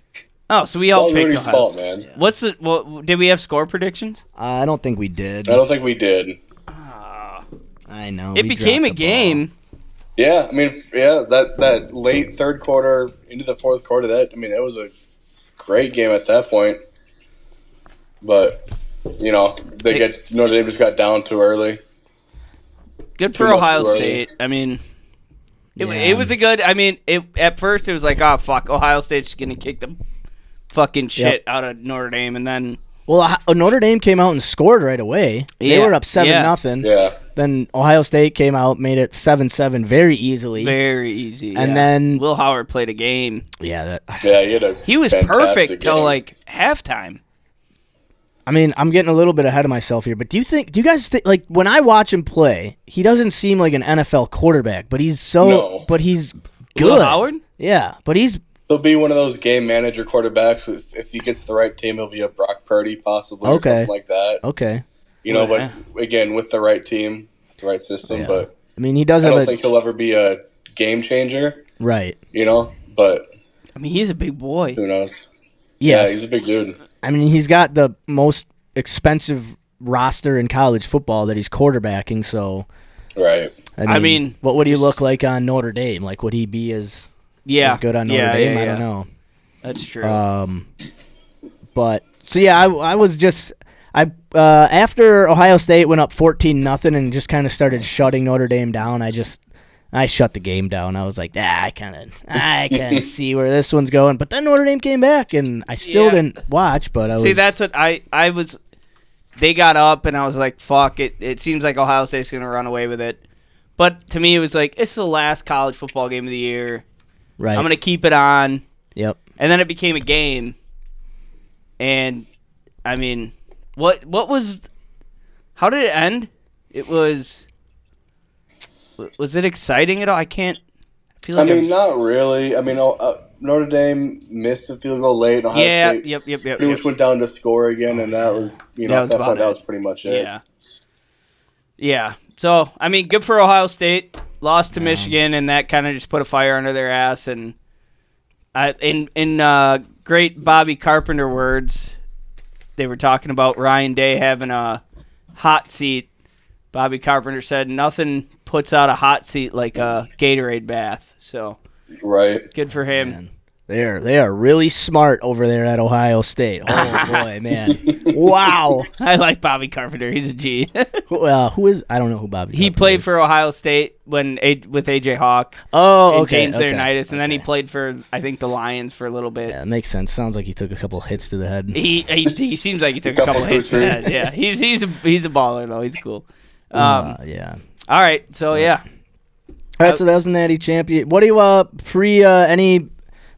Oh, so we It's all all picked Rudy's Ohio fault, State. man. What's the? What did we have score predictions? I don't think we did. I don't think we did. I know. It we became a dropped the ball. game. Yeah, I mean, yeah, that late third quarter into the fourth quarter, that was a great game at that point. But you know, Notre Dame just got down too early. Good for Too much Ohio too early. State. I mean, Yeah. it was a good. I mean, at first it was like, oh fuck, Ohio State's gonna kick the fucking shit out of Notre Dame, and then Well, Notre Dame came out and scored right away. They Yeah. were up 7-0. Yeah, Then Ohio State came out, made it 7-7 very easily. very easy. And yeah. then- Will Howard played a game. Yeah, He was fantastic perfect till game. like halftime. I mean, I'm getting a little bit ahead of myself here, but do you guys think, like, when I watch him play, he doesn't seem like an NFL quarterback, but he's but he's good. Will Howard? Yeah, but he's He'll be one of those game manager quarterbacks. If he gets the right team, he'll be a Brock Purdy possibly or Okay. something like that. okay. You know, Yeah. but again, with the right team, the right system. Yeah. But I mean, he does I have don't a think he'll ever be a game changer. right. You know, but I mean, he's a big boy. who knows? Yeah, He's a big dude. I mean, he's got the most expensive roster in college football that he's quarterbacking. So, Right. I mean, what would he look like on Notre Dame? Like, would he be as good on Notre Dame? I don't know. That's true. But so yeah, I was just after Ohio State went up 14-0 and just kind of started shutting Notre Dame down. I shut the game down. I was like, I can see where this one's going. But then Notre Dame came back, and I still didn't watch. But See, that's what I was. They got up, and I was like, fuck it. It seems like Ohio State's gonna run away with it. But to me, it was like, it's the last college football game of the year. right. I'm gonna keep it on. Yep. And then it became a game. And I mean, what was? How did it end? It was. Was it exciting at all? I feel like Not really. I mean, Notre Dame missed a field goal late. And Ohio State yep. pretty much went down to score again, and that was, That was at that about point, it. that was pretty much it. Yeah. So, I mean, good for Ohio State. Lost to Michigan, and that kind of just put a fire under their ass. And in great Bobby Carpenter words, they were talking about Ryan Day having a hot seat Bobby Carpenter said nothing puts out a hot seat like a Gatorade bath. So Right. good for him. Man. They are really smart over there at Ohio State. Oh boy, man! Wow. I like Bobby Carpenter. He's a G. Who is? I don't know who Bobby. He Carpenter played is. for Ohio State with AJ Hawk. Oh, and okay. James okay, Leonidas, and then he okay. played for I think the Lions for a little bit. Yeah, it makes sense. Sounds like he took a couple hits to the head. He seems like he took a couple hits to the head. Yeah, he's a baller though. He's cool. Yeah. All right, so yeah. All right, so that was the Natty Champion. What do you any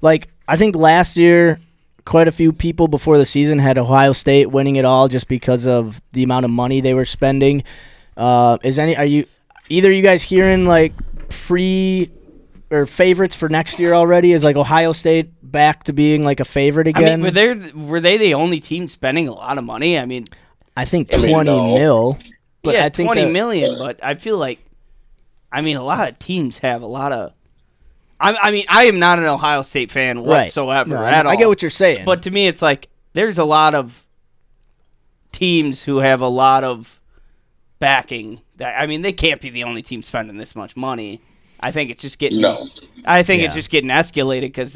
like? I think last year, quite a few people before the season had Ohio State winning it all just because of the amount of money they were spending. Are you either you guys hearing like or favorites for next year already? Is like Ohio State back to being like a favorite again? I mean, were they the only team spending a lot of money? I mean, I think 20 mil. But yeah, I think 20 million. But I feel like, a lot of teams have a lot of. I am not an Ohio State fan whatsoever at all. I get what you're saying. But to me, it's like there's a lot of teams who have a lot of backing. They can't be the only team spending this much money. I think it's just getting. No. I think it's just getting escalated because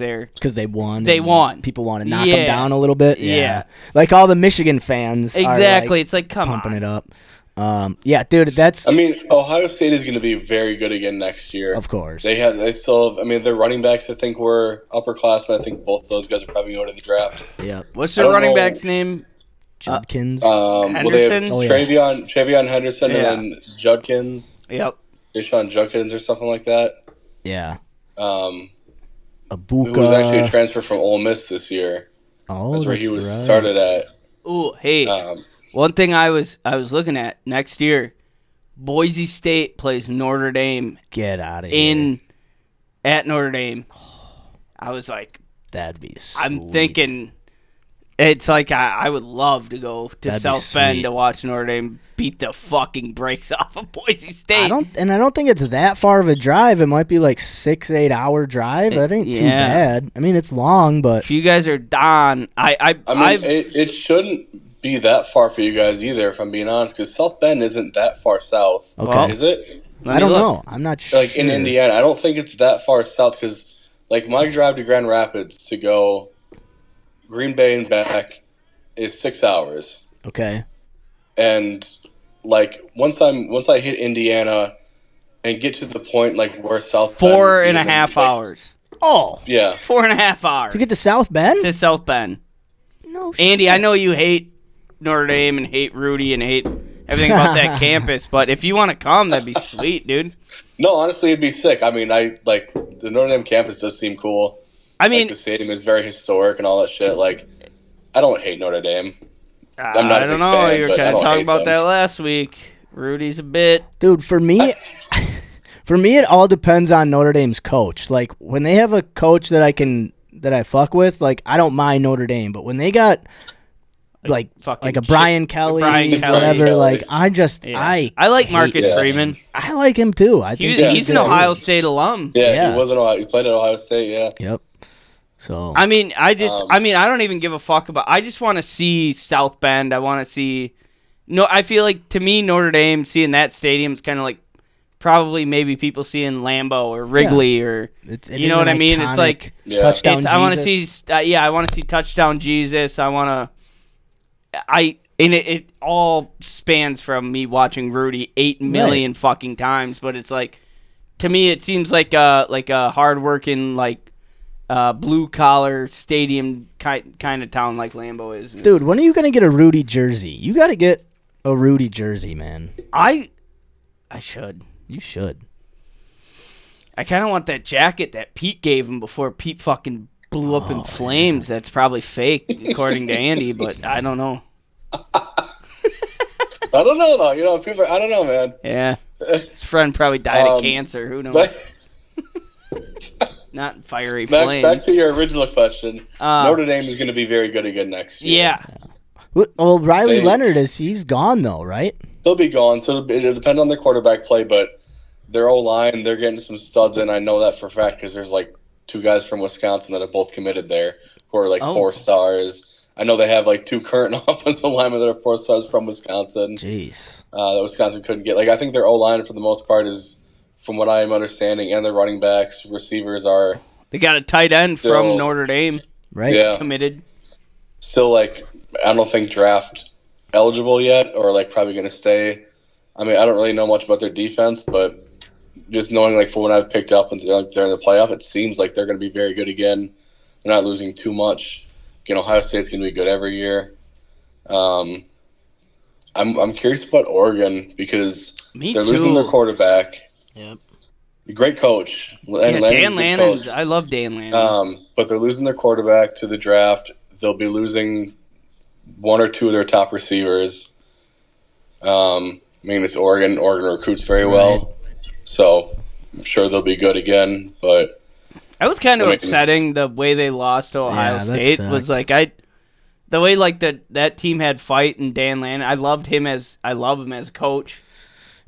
they won. They won. People want to knock them down a little bit. Yeah. Like all the Michigan fans. Exactly. Are it's like come pumping on. it up. Yeah, dude, that's. I mean, Ohio State is going to be very good again next year. Of course. They still have, their running backs, I think, were upperclassmen. I think both of those guys are probably going to the draft. Yeah. What's their running back's name? Judkins. Well, they have Henderson? Travion Henderson and then Judkins. Yep. Deshaun Judkins or something like that. Yeah. Abuka. Who was actually a transfer from Ole Miss this year. Oh, that's where he was right. started at. Ooh, hey. One thing I was looking at next year, Boise State plays Notre Dame. Get out of here. At Notre Dame. I was like, that'd be sweet. I'm thinking it's like I would love to go to That'd South Bend to watch Notre Dame beat the fucking brakes off of Boise State. I don't think it's that far of a drive. It might be like 6-8 hour drive. That ain't too bad. It's long, but if you guys are down, it shouldn't be that far for you guys either, if I'm being honest, because South Bend isn't that far south. Okay. Is it? I don't know. I'm not sure. Like in Indiana, I don't think it's that far south because, like, my drive to Grand Rapids to go Green Bay and back is 6 hours. Okay. And like once I hit Indiana and get to the point like where South Bend 4.5 hours. Oh. Yeah. 4.5 hours. To get to South Bend? To South Bend. No Andy, shit. I know you hate Notre Dame and hate Rudy and hate everything about that campus, but if you want to come, that'd be sweet, dude. No, honestly, it'd be sick. I like the Notre Dame campus does seem cool. The stadium is very historic and all that shit. Like, I don't hate Notre Dame. I'm not. I don't know. Fan, you were kind of talking about that last week. Rudy's a bit. Dude, for me, it all depends on Notre Dame's coach. Like when they have a coach that I fuck with, like I don't mind Notre Dame, but when they got like a Brian Kelly, whatever, like I like Marcus Freeman. I like him too. I think he's an Ohio State alum. Yeah, he was an Ohio. He played at Ohio State. Yeah. Yep. So I don't even give a fuck about. I just want to see South Bend. I want to see. No, I feel like to me Notre Dame seeing that stadium is kind of like probably maybe people seeing Lambeau or Wrigley or you know what I mean. It's like touchdown. I want to see. I want to see touchdown Jesus. I want to. It all spans from me watching Rudy 8 million fucking times, but it's like to me it seems like a hardworking blue collar stadium kind of town like Lambeau is. Dude, when are you gonna get a Rudy jersey? You got to get a Rudy jersey, man. I should. You should. I kind of want that jacket that Pete gave him before Pete fucking blew up in flames. That's probably fake, according to Andy, but I don't know. I don't know though. People. I don't know, man. Yeah, his friend probably died of cancer. Who knows? Not fiery flames. Back to your original question. Notre Dame is going to be very good again next year. Yeah. Well, Riley Leonard he's gone though, right? He'll be gone, so it'll depend on their quarterback play, but their O-line, they're getting some studs in. I know that for a fact because there's 2 guys from Wisconsin that have both committed there who are 4 stars. I know they have like 2 current offensive linemen that are 4-stars from Wisconsin. Jeez. That Wisconsin couldn't get. Like I think their O-line for the most part is, from what I am understanding, and their running backs, receivers are. They got a tight end still, from Notre Dame. Right. Yeah. Committed. Still, like, I don't think draft eligible yet, or like probably going to stay. I mean, I don't really know much about their defense, but just knowing like from what I've picked up and they're in the playoff, it seems like they're going to be very good again. They're not losing too much. Ohio State's going to be good every year. I'm curious about Oregon because they're losing their quarterback. Yep. Great coach. Yeah, Dan Lannon. I love Dan Lannon. But they're losing their quarterback to the draft. They'll be losing 1 or 2 of their top receivers. I mean, it's Oregon. Oregon recruits very well. So I'm sure they'll be good again. But I was kind of upsetting the way they lost to Ohio State. Was like the way like that team had fight and Dan Lannon. I love him as a coach.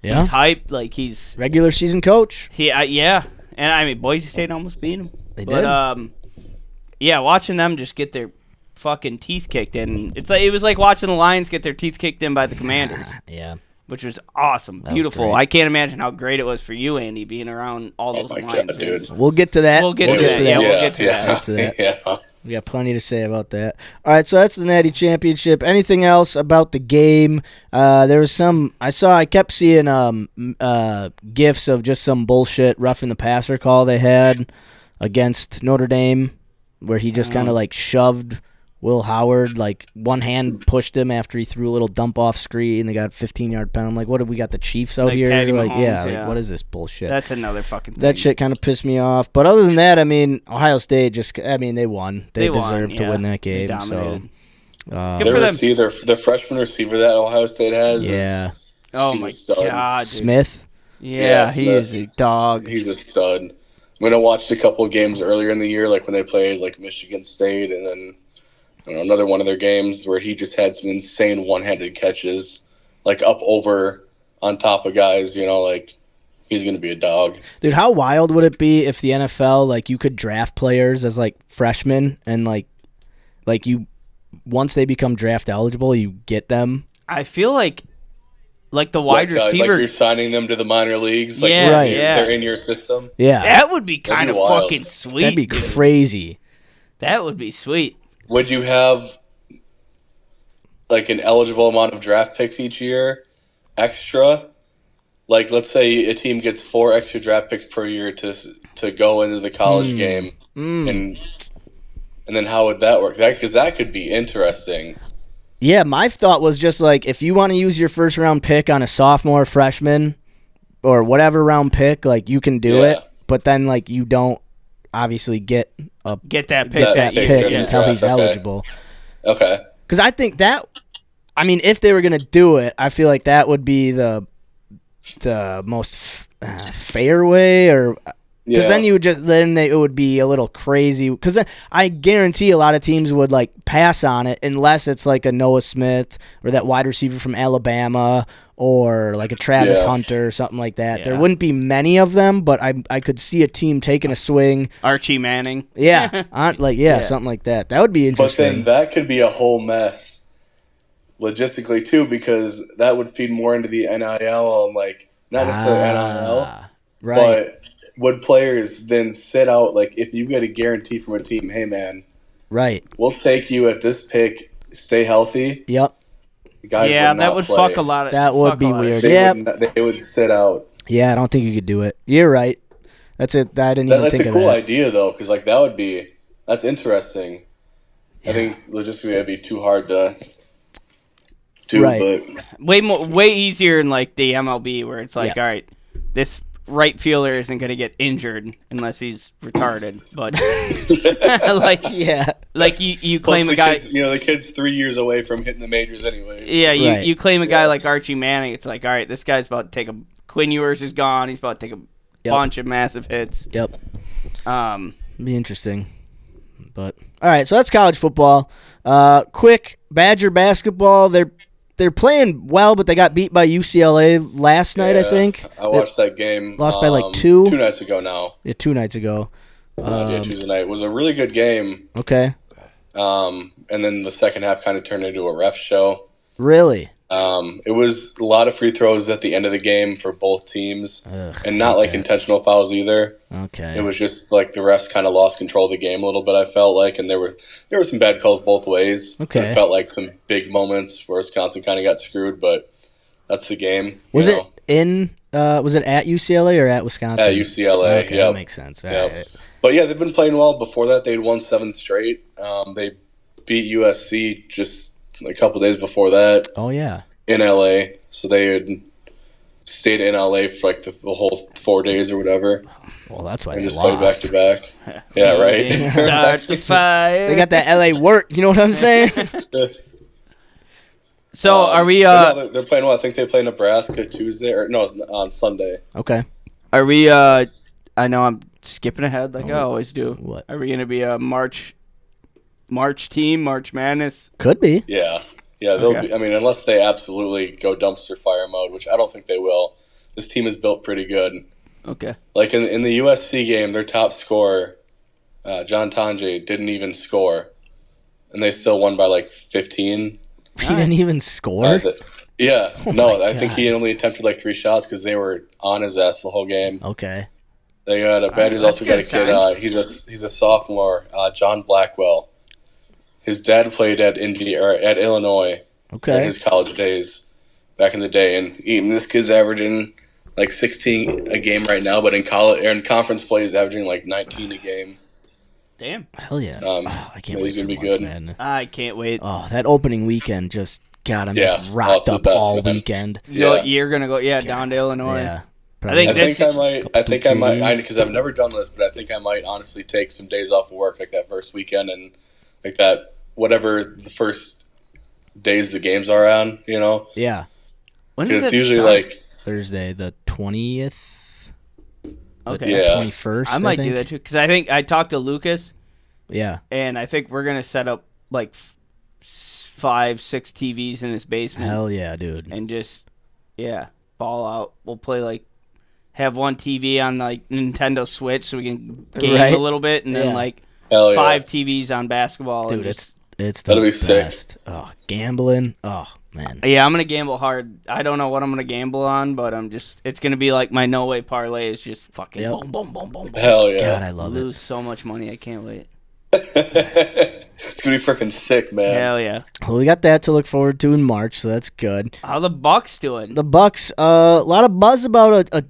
Yeah. He's hyped. Like he's regular season coach. Yeah. And I mean, Boise State almost beat him. They did. Yeah, watching them just get their fucking teeth kicked in. It was like watching the Lions get their teeth kicked in by the Commanders. Yeah. Which was awesome. Beautiful. I can't imagine how great it was for you, Andy, being around all those Lions fans. We'll get to that. We'll get to that. Yeah, we'll get to that. Yeah. We got plenty to say about that. All right, so that's the Natty Championship. Anything else about the game? There was I kept seeing gifs of just some bullshit roughing the passer call they had against Notre Dame, where he just kind of like shoved Will Howard, like one hand pushed him after he threw a little dump off screen. They got 15-yard penalty. I'm like, what, do we got the Chiefs out here? Patty like, Mahomes, like, what is this bullshit? That's another fucking thing. That shit kind of pissed me off. But other than that, I mean, Ohio State they won. They deserved to win that game. So good for them. The freshman receiver that Ohio State has. Yeah. Oh my God, dude. Smith. Yeah, he is a dog. He's a stud. I'm gonna watch a couple of games earlier in the year, like when they played like Michigan State, and then another one of their games where he just had some insane one-handed catches, like up over on top of guys. Like he's gonna be a dog. Dude, how wild would it be if the NFL, like, you could draft players as like freshmen and like you, once they become draft eligible, you get them. I feel like the wide receiver, like you're signing them to the minor leagues. Like they're in your system. Yeah, that would be kind of fucking sweet. That'd be crazy. That would be sweet. Would you have like an eligible amount of draft picks each year extra? Like, let's say a team gets 4 extra draft picks per year to go into the college game, and then how would that work? Because that could be interesting. Yeah, my thought was just like, if you want to use your first round pick on a sophomore, freshman, or whatever round pick, like you can do it, but then like you don't obviously get that pick until he's eligible. Okay. Because I think that, I mean, if they were gonna do it, I feel like that would be the most fair way, or because then it would be a little crazy. Because I guarantee a lot of teams would like pass on it unless it's like a Noah Smith or that wide receiver from Alabama or like a Travis Hunter or something like that. Yeah. There wouldn't be many of them, but I could see a team taking a swing. Archie Manning. Yeah, something like that. That would be interesting. But then that could be a whole mess logistically too, because that would feed more into the NIL and like not necessarily NIL, right? But would players then sit out, like if you get a guarantee from a team, hey man, right, we'll take you at this pick, stay healthy. Yep. Guys that would fuck a lot of. That would be weird. They would sit out. Yeah, I don't think you could do it. You're right. That's it. I didn't even think of that. That's a cool idea though, because like that's interesting. Yeah. I think logistically that'd be too hard to do, right. But way easier in like the MLB where it's like, all right, this right fielder isn't going to get injured unless he's retarded, but like you claim plus a guy, kids, the kid's 3 years away from hitting the majors anyway. Yeah, you claim a guy like Archie Manning. It's like, all right, this guy's about to take Quinn Ewers is gone. He's about to take a bunch of massive hits. Yep. Be interesting. But all right, so that's college football. Quick Badger basketball. They're playing well, but they got beat by UCLA last night, I think. I watched that game. Lost by like 2. 2 nights ago now. Yeah, 2 nights ago. Tuesday night. It was a really good game. Okay. and then the second half kind of turned into a ref show. Really? It was a lot of free throws at the end of the game for both teams, and not like intentional fouls either. Okay. It was just like the refs kind of lost control of the game a little bit, I felt like, and there were some bad calls both ways. Okay. It felt like some big moments where Wisconsin kind of got screwed, but that's the game. Was it at UCLA or at Wisconsin? At UCLA, okay, yeah. That makes sense. All right. But yeah, they've been playing well. Before that, they'd won 7 straight. They beat USC just a couple days before that. Oh, yeah. In LA. So they had stayed in LA for like the whole 4 days or whatever. Well, that's why and they just played lost. back to back. Yeah, right. Start the fire. They got that LA work. You know what I'm saying? So are we? No, they're playing well. I think they play Nebraska Tuesday it's on Sunday. Okay. Are we? I know I'm skipping ahead like I always do. What? Are we going to be a March team, March Madness? Could be. Yeah, they'll be. I mean, unless they absolutely go dumpster fire mode, which I don't think they will. This team is built pretty good. Okay. Like in the USC game, their top scorer, John Tonje, didn't even score, and they still won by like 15. He didn't even score? Yeah. Oh No, I think he only attempted like 3 shots because they were on his ass the whole game. Okay. They got a Badgers also got a kid. He's a sophomore, John Blackwell. His dad played at Illinois in his college days back in the day, and this kid's averaging like 16 a game right now, but in college or in conference play he's averaging like 19 a game. Damn. Hell yeah. I can't wait. He's gonna be March good. Madness. I can't wait. Oh, that opening weekend just I'm Yeah. just rocked the up best, all man. weekend. You're gonna go down to Illinois. Yeah. I think I think I might because I've never done this, but I think I might honestly take some days off of work like that first weekend and like that whatever the first days the games are on, you know. Yeah. When does It's it usually start? like Thursday the 20th. Okay. Yeah. 21st. I might do think. that too because I think I talked to Lucas. Yeah. And I think we're gonna set up like 5, 6 TVs in his basement. Hell yeah, dude. And just ball out. We'll play have one TV on like Nintendo Switch so we can game a little bit, and then like Hell 5 TVs on basketball. Dude, and just, it's the That'll be best. Oh, gambling. Oh man. yeah, I'm gonna gamble hard. I don't know what I'm gonna gamble on, but it's gonna be like my no way parlay is just fucking boom, boom, boom, boom, boom. hell yeah. God, I love Lose so much money. I can't wait. It's gonna be freaking sick, man. Hell yeah. Well, we got that to look forward to in March, so that's good. How the Bucks doing? The Bucks, a lot of buzz about a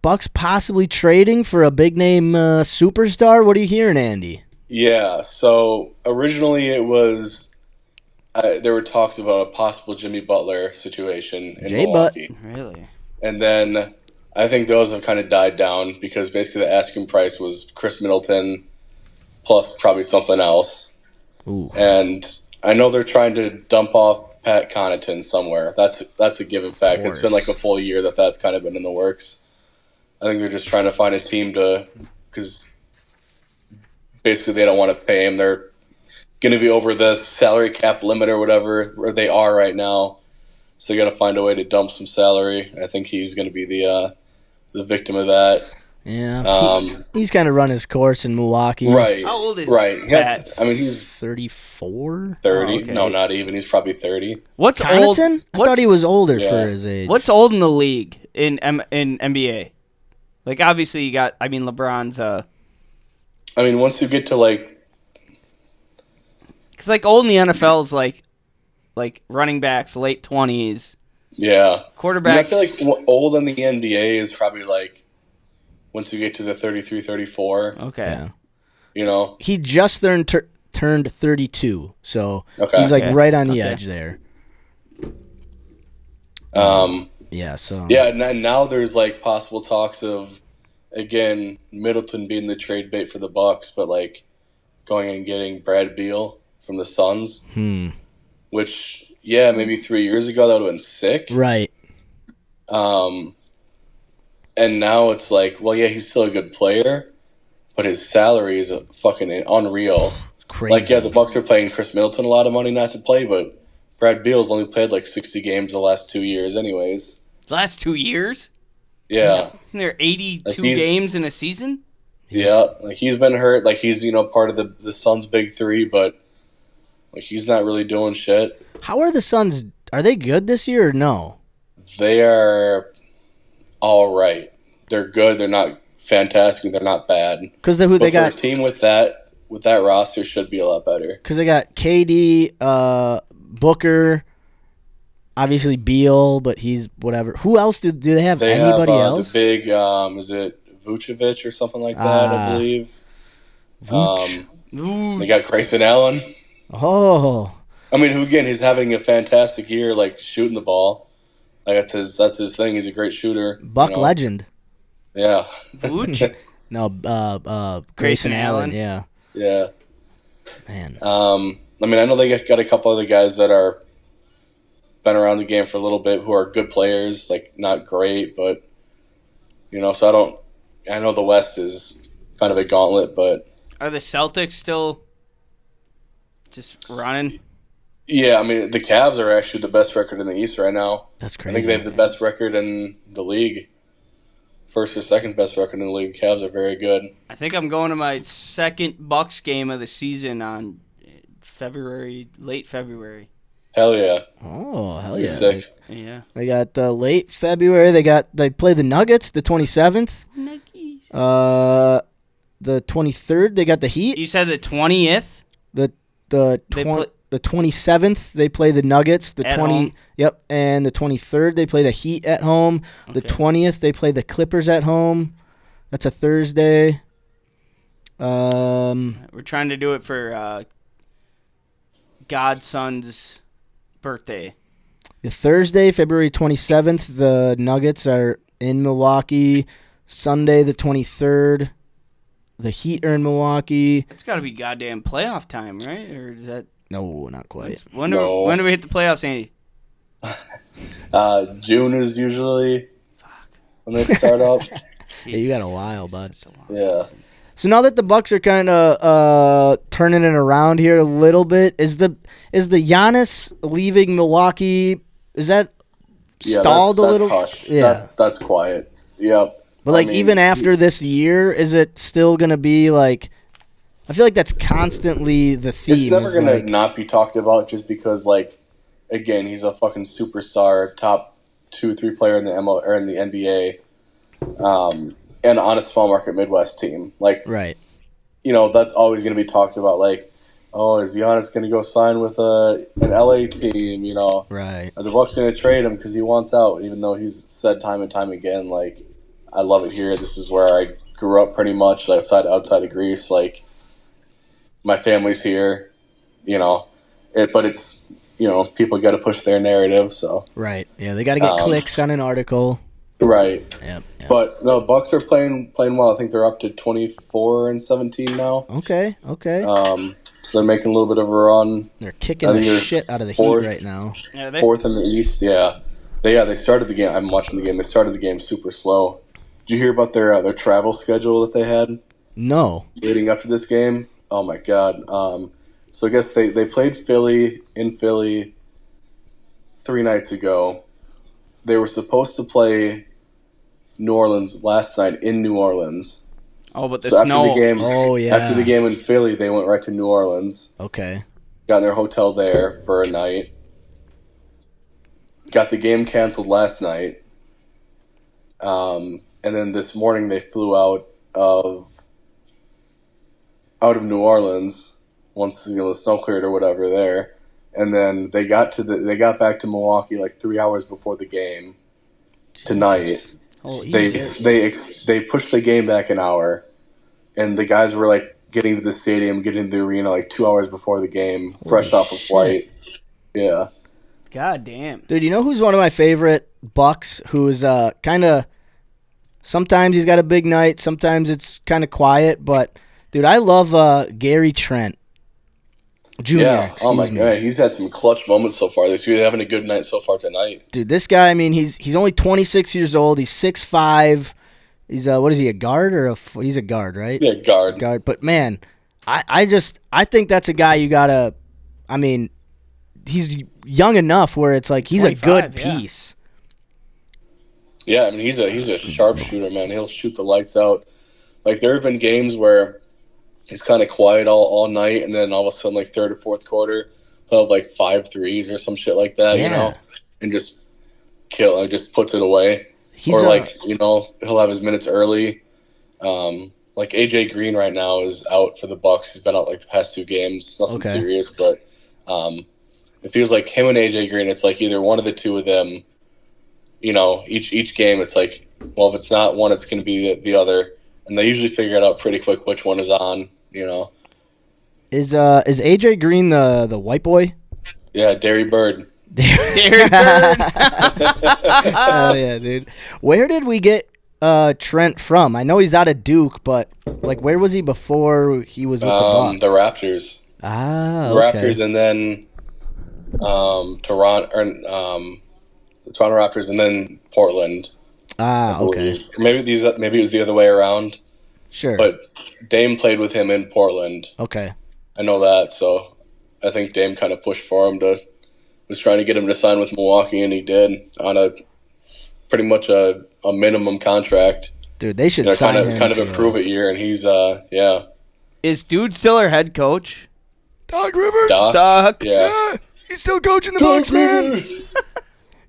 Bucks possibly trading for a big name superstar. What are you hearing, Andy? Yeah, so originally it was there were talks about a possible Jimmy Butler situation in Milwaukee. Really? And then I think those have kind of died down because basically the asking price was Chris Middleton plus probably something else. Ooh. And I know they're trying to dump off Pat Connaughton somewhere. That's a given fact. It's been like a full year that's kind of been in the works. I think they're just trying to find a team because basically they don't want to pay him. They're going to be over the salary cap limit or whatever where they are right now. So they got to find a way to dump some salary. I think he's going to be the victim of that. Yeah. He's kind of run his course in Milwaukee. Right. How old is Pat? I mean, he's 34? 30. Oh, okay. No, not even. He's probably 30. What's old? Connaughton? I thought he was older for his age. What's old in the league in NBA? Like obviously you got. I mean LeBron's. I mean, once you get to because old in the NFL is like running backs late 20s. Yeah. Quarterbacks. I feel like old in the NBA is probably once you get to the 33, 34. Okay. Yeah. You know? He just turned 32, so he's right on the edge there. Yeah, so... Yeah, and now there's possible talks of, again, Middleton being the trade bait for the Bucks, but going and getting Brad Beal from the Suns. Which, yeah, maybe 3 years ago that would have been sick. Right. And now it's well, yeah, he's still a good player, but his salary is fucking unreal. Crazy. The Bucks are paying Chris Middleton a lot of money not to play, but Brad Beal's only played 60 games the last 2 years anyways. Last 2 years? Yeah. Isn't there 82 games in a season? Yeah. He's been hurt. He's, part of the Suns' big three, but Like, he's not really doing shit. How are the Suns? Are they good this year or no? They are all right. They're good. They're not fantastic. They're not bad. Because who they got? A team with that roster should be a lot better. Because they got KD, Booker, obviously Beal, but he's whatever. Who else do they have? Anybody else? The big, is it Vucevic or something like that? I believe. They got Grayson Allen. Oh. I mean, who again? He's having a fantastic year, like shooting the ball. Like that's his thing. He's a great shooter. Buck legend. Yeah. Vooch? No, Grayson Allen. Yeah. Yeah. Man. I mean, I know they got a couple other guys that are been around the game for a little bit who are good players, like not great, but so I know the West is kind of a gauntlet, but are the Celtics still just running? Yeah, I mean, the Cavs are actually the best record in the East right now. That's crazy. I think they have the best record in the league. First or second best record in the league. The Cavs are very good. I think I'm going to my second Bucks game of the season on late February. Hell yeah. Oh, hell yeah. Sick. Yeah. They got late February. They play the Nuggets the 27th. Nuggies. The 23rd, they got the Heat. You said the 20th? The 27th, they play the Nuggets. The at 20, home? Yep, and the 23rd, they play the Heat at home. The 20th, they play the Clippers at home. That's a Thursday. We're trying to do it for Godson's birthday. The Thursday, February 27th, the Nuggets are in Milwaukee. Sunday, the 23rd, the Heat are in Milwaukee. It's got to be goddamn playoff time, right? Or is that? No, not quite. When do we hit the playoffs, Andy? June is usually when they start up. Yeah, you got a while, bud. Yeah. So now that the Bucks are kind of turning it around here a little bit, is the Giannis leaving Milwaukee? Is that stalled that's a little? Hush. Yeah, that's quiet. Yep. But even after this year, is it still gonna be like? I feel like that's constantly the theme. It's never going to not be talked about just because, again, he's a fucking superstar, top 2-3 player in the NBA, and on a small market Midwest team. Right. That's always going to be talked about. Is Giannis going to go sign with an LA team? Right. Are the Bucks going to trade him because he wants out? Even though he's said time and time again, I love it here. This is where I grew up pretty much, outside of Greece, my family's here, but it's, people got to push their narrative, so. Right. Yeah, they got to get clicks on an article. Right. Yep. But no, Bucks are playing well. I think they're up to 24-17 now. Okay. So they're making a little bit of a run. They're kicking the shit out of the Heat right now. Yeah, fourth in the East, yeah. They started the game. I'm watching the game. They started the game super slow. Did you hear about their travel schedule that they had? No. Leading up to this game? Oh my God! So I guess they played Philly 3 nights ago. They were supposed to play New Orleans last night in New Orleans. Oh, but the snow. After the game in Philly, they went right to New Orleans. Okay. Got in their hotel there for a night. Got the game canceled last night. And then this morning they flew out of New Orleans once the snow cleared or whatever there, and then they got back to Milwaukee 3 hours before the game tonight. They pushed the game back an hour, and the guys were getting to the stadium, getting to the arena 2 hours before the game, fresh off a flight. Yeah. God damn. Dude, you know who's one of my favorite Bucks? Who's kind of sometimes he's got a big night, sometimes it's kind of quiet, but. Dude, I love Gary Trent Jr. Yeah, oh my God. He's had some clutch moments so far. He's having a good night so far tonight. Dude, this guy, he's only 26 years old. He's 6'5". He's, what is he, a guard or he's a guard, right? Yeah, guard. Guard. But, man, I think that's a guy you got to, he's young enough where it's he's a good piece. Yeah, he's a sharpshooter, man. He'll shoot the lights out. There have been games where he's kind of quiet all night, and then all of a sudden, third or fourth quarter, he'll have like 5 threes or some shit like that, you know, and just just puts it away. Or he'll have his minutes early. Like AJ Green right now is out for the Bucks. He's been out like the past 2 games. Nothing serious, but it feels like him and AJ Green. It's like either one of the two of them. Each game, it's like, well, if it's not one, it's going to be the other, and they usually figure it out pretty quick which one is on. Is AJ Green the white boy? Yeah, Derry Bird. Derry Bird. Oh yeah, dude. Where did we get Trent from? I know he's out of Duke, but like, where was he before he was with the Bucks? The Raptors. Ah, okay. Raptors, and then Toronto Raptors, and then Portland. Ah, okay. Maybe it was the other way around. Sure. But Dame played with him in Portland. Okay. I know that, so I think Dame kind of pushed for him was trying to get him to sign with Milwaukee, and he did on a pretty much a minimum contract. Dude, they should sign him. Kind of improve it year, and he's Is dude still our head coach? Doug Rivers? Doc? Yeah. He's still coaching the Bucks, man.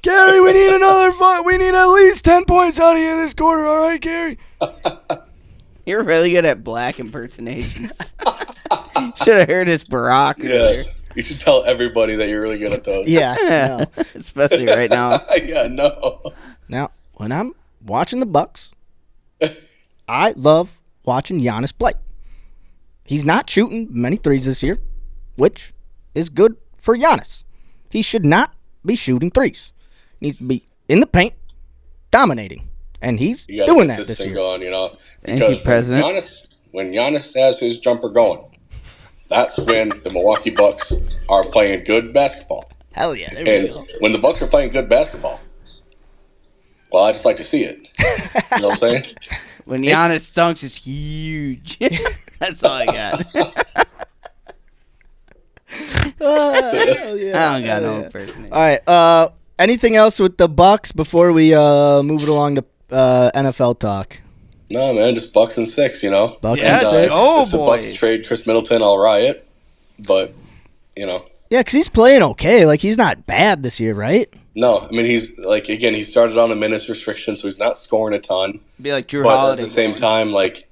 Gary, we need another fight. We need at least 10 points out of you this quarter, all right, Gary? You're really good at black impersonations. Should have heard his Barack. Yeah. You should tell everybody that you're really good at those. Yeah. Especially right now. Yeah, no. Now, when I'm watching the Bucks, I love watching Giannis play. He's not shooting many threes this year, which is good for Giannis. He should not be shooting threes. He needs to be in the paint, dominating. And he's doing that this year. Going, Thank you, President. When Giannis has his jumper going, that's when the Milwaukee Bucks are playing good basketball. Hell yeah. There we go. When the Bucks are playing good basketball, well, I just like to see it. You know what I'm saying? When Giannis dunks, it's huge. That's all I got. I don't got no impersonation. All right. Anything else with the Bucks before we move it along to NFL talk? No, man, just Bucks and 6, Bucks and 6. If the Bucks trade Chris Middleton, I'll riot. But, Yeah, because he's playing okay. Like, he's not bad this year, right? No, I mean, he's, like, again, he started on a minutes restriction, so he's not scoring a ton. Be like Drew But Holiday. at the same time, like,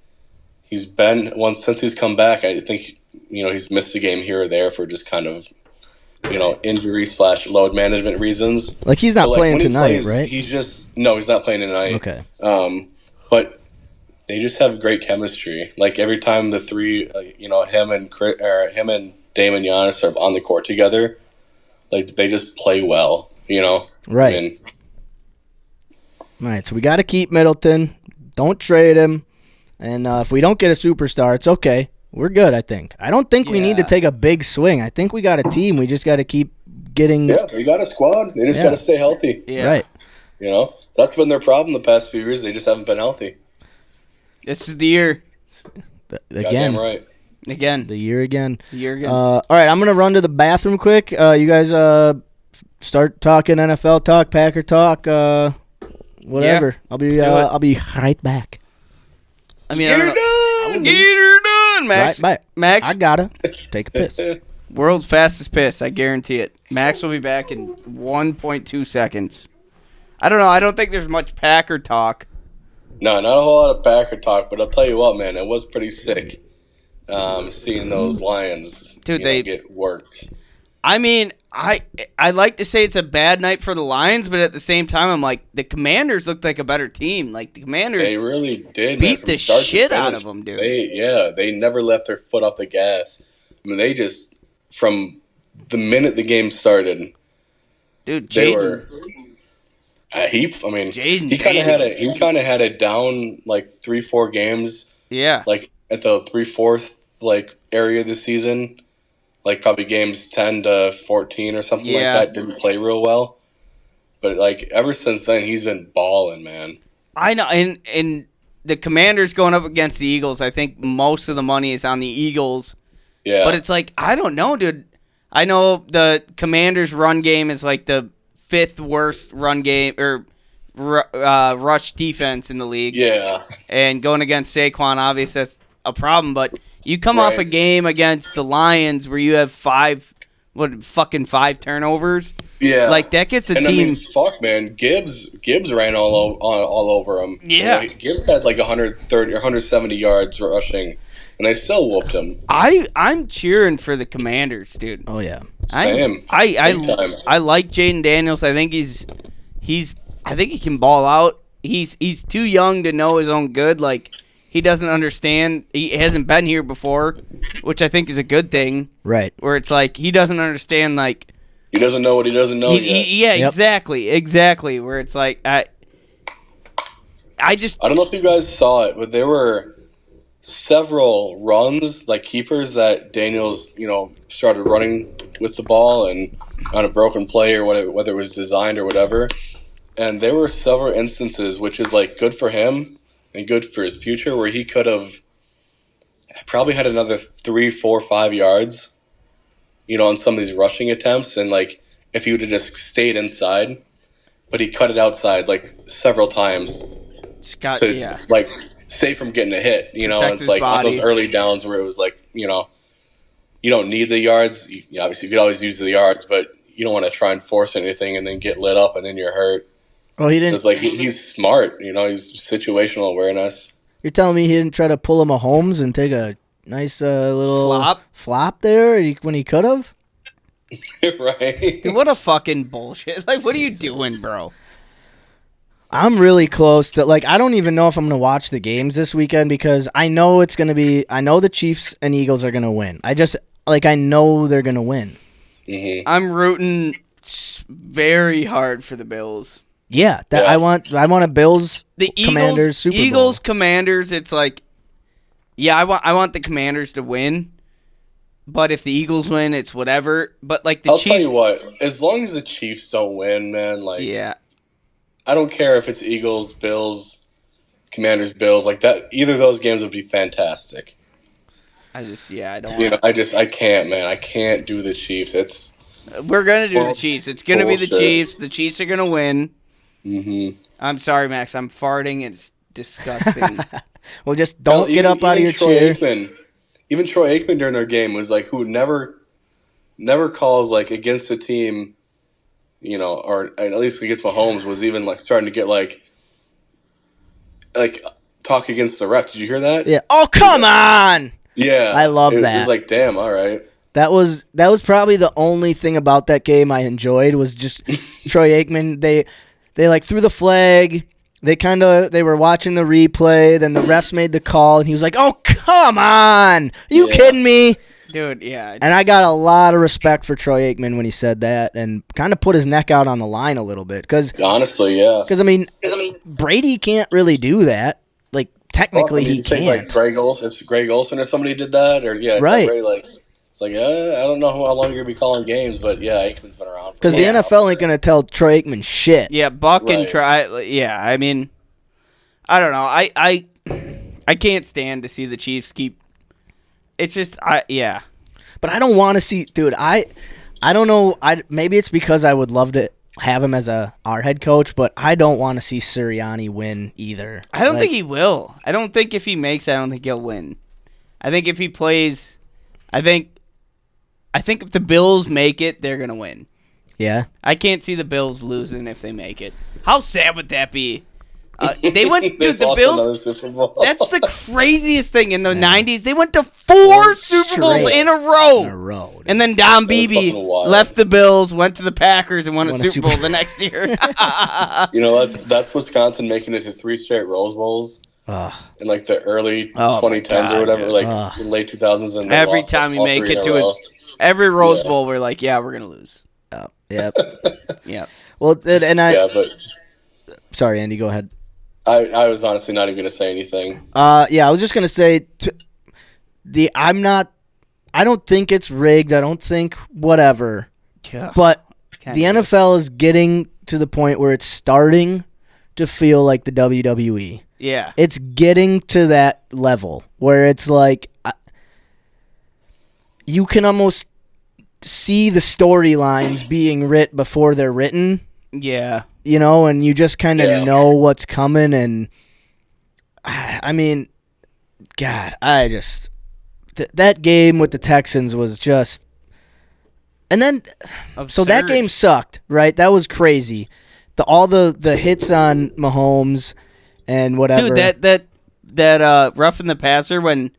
he's been, since he's come back, I think, he's missed a game here or there for just kind of, injury / load management reasons. Like, he's not playing tonight, right? No, he's not playing tonight. Okay. But they just have great chemistry. Like, every time the three, him and Dame and Giannis are on the court together, like, they just play well, Right. All right, so we got to keep Middleton. Don't trade him. And if we don't get a superstar, it's okay. We're good, I think. I don't think we need to take a big swing. I think we got a team. We just got to keep getting... Yeah, we got a squad. They just got to stay healthy. Yeah. Right. That's been their problem the past few years. They just haven't been healthy. This is the year. Again. Goddamn right. Again. The year again. All right, I'm going to run to the bathroom quick. You guys start talking NFL talk, Packer talk, whatever. Yeah. I'll be right back. I mean, Get her done, Max. Right back. Max. I gotta take a piss. World's fastest piss. I guarantee it. Max will be back in 1.2 seconds. I don't know. I don't think there's much Packer talk. No, not a whole lot of Packer talk, but I'll tell you what, man, it was pretty sick seeing those Lions they get worked. I mean, I like to say it's a bad night for the Lions, but at the same time, I'm like, the Commanders looked like a better team. Like, the Commanders they really did beat the shit out of them, dude. They never left their foot off the gas. I mean, they just, from the minute the game started, dude, they were... he kind of had a down like 3-4 games. Yeah. Like at the 3/4 like area of the season, like probably games 10 to 14 or something like that. Didn't play real well, but like ever since then he's been balling, man. I know, and the Commanders going up against the Eagles. I think most of the money is on the Eagles. Yeah. But it's like, I don't know, dude. I know the Commanders' run game is like the 5th worst run game or rush defense in the league. Yeah. And going against Saquon, obviously that's a problem. But you come off a game against the Lions where you have 5 fucking 5 turnovers. Yeah, Like that gets a and team. I mean, fuck, man, Gibbs ran all over him. Yeah. You know, Gibbs had like 130 or 170 yards rushing, and they still whooped him. I'm cheering for the Commanders, dude. Oh yeah. Same. I like Jaden Daniels. I think I think he can ball out. He's too young to know his own good. Like he doesn't understand. He hasn't been here before, which I think is a good thing. Right. Where it's like he doesn't understand. Like he doesn't know what he doesn't know yet. Yeah, yep. Exactly. Where it's like I don't know if you guys saw it, but there were several runs, like keepers, that Daniels, started running with the ball and on a broken play or whether it was designed or whatever. And there were several instances, which is like good for him and good for his future, where he could have probably had another 3, 4, 5 yards, on some of these rushing attempts. And like if he would have just stayed inside, but he cut it outside like several times to like save from getting a hit. Protect it's like on those early downs where it was like, you don't need the yards. Obviously, you could always use the yards, but you don't want to try and force anything and then get lit up and then you're hurt. Oh, he didn't. It's like he's smart, he's situational awareness. You're telling me he didn't try to pull a Mahomes and take a nice little flop there when he could have? Right. Dude, what a fucking bullshit. Like, what are you doing, bro? I'm really close to, like, I don't even know if I'm going to watch the games this weekend because I know I know the Chiefs and Eagles are going to win. I know they're going to win. Mm-hmm. I'm rooting very hard for the Bills. Yeah, I want a Bills Commanders Super Bowl. Eagles Commanders. It's like, yeah, I want the Commanders to win, but if the Eagles win, it's whatever. But like the Chiefs, I'll tell you what, as long as the Chiefs don't win, man, like I don't care if it's Eagles, Bills, Commanders, Bills, like that. Either of those games would be fantastic. I don't. I can't, man. I can't do the Chiefs. We're gonna do the Chiefs. It's gonna be the Chiefs. The Chiefs are gonna win. Mm-hmm. I'm sorry, Max. I'm farting. It's disgusting. Well, just don't get up out of your chair. Even Troy Aikman during their game was like, who never calls like against a team, or at least against Mahomes, was even like starting to get like talk against the ref. Did you hear that? Yeah. Oh, come on. Yeah. I love that. It was like, damn, all right. That was probably the only thing about that game I enjoyed was just Troy Aikman. They like threw the flag. They were watching the replay. Then the refs made the call, and he was like, "Oh, come on! Are you kidding me?" Dude, yeah. And I got a lot of respect for Troy Aikman when he said that and kind of put his neck out on the line a little bit. Honestly, yeah. Because, I mean, Brady can't really do that. Like, technically, he can't. Like Greg Olsen or somebody did that? Or, right. Brady, it's like, I don't know how long you're going to be calling games, but, yeah, Aikman's been around. Because the NFL ain't going to tell Troy Aikman shit. Yeah, Buck and Troy. Yeah, I mean, I don't know. I can't stand to see the Chiefs keep. It's just, yeah. But I don't want to see, dude. I don't know. Maybe it's because I would love to have him as our head coach, but I don't want to see Sirianni win either. I don't think he will. I don't think if he makes, I don't think he'll win. I think if he plays, I think if the Bills make it, they're gonna win. Yeah. I can't see the Bills losing if they make it. How sad would that be? They went, dude. The Bills. That's the craziest thing in the '90s. They went to 4 Super Bowls in a row. And then Don Beebe left the Bills, went to the Packers, and won a Super Bowl the next year. That's Wisconsin making it to 3 straight Rose Bowls in like the early 2010s or whatever, like the late 2000s. And every time you make it to every Rose Bowl, we're like, yeah, we're gonna lose. Yep. Yeah. Well, and I. Yeah, but. Sorry, Andy. Go ahead. I was honestly not even going to say anything. Yeah, I was just going to say I don't think it's rigged. I don't think whatever. Yeah. But the NFL is getting to the point where it's starting to feel like the WWE. Yeah. It's getting to that level where it's like you can almost see the storylines being writ before they're written. Yeah. And you just kind of know what's coming. And, I mean, God, that game with the Texans was just And then, so that Absurd. game sucked, right? That was crazy. All the hits on Mahomes and whatever. Dude, that roughing the passer when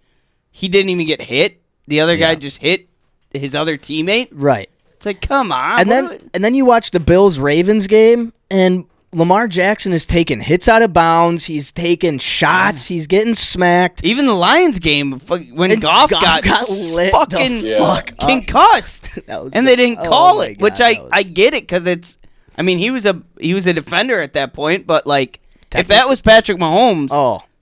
he didn't even get hit. The other guy just hit his other teammate. Right. It's like, come on. And then you watch the Bills-Ravens game, and Lamar Jackson is taking hits out of bounds. He's taking shots. He's getting smacked. Even the Lions game, when Goff got lit fucking the fuck up. concussed, and they didn't call it, which I get it because it's. I mean, he was a defender at that point, but like, if that was Patrick Mahomes,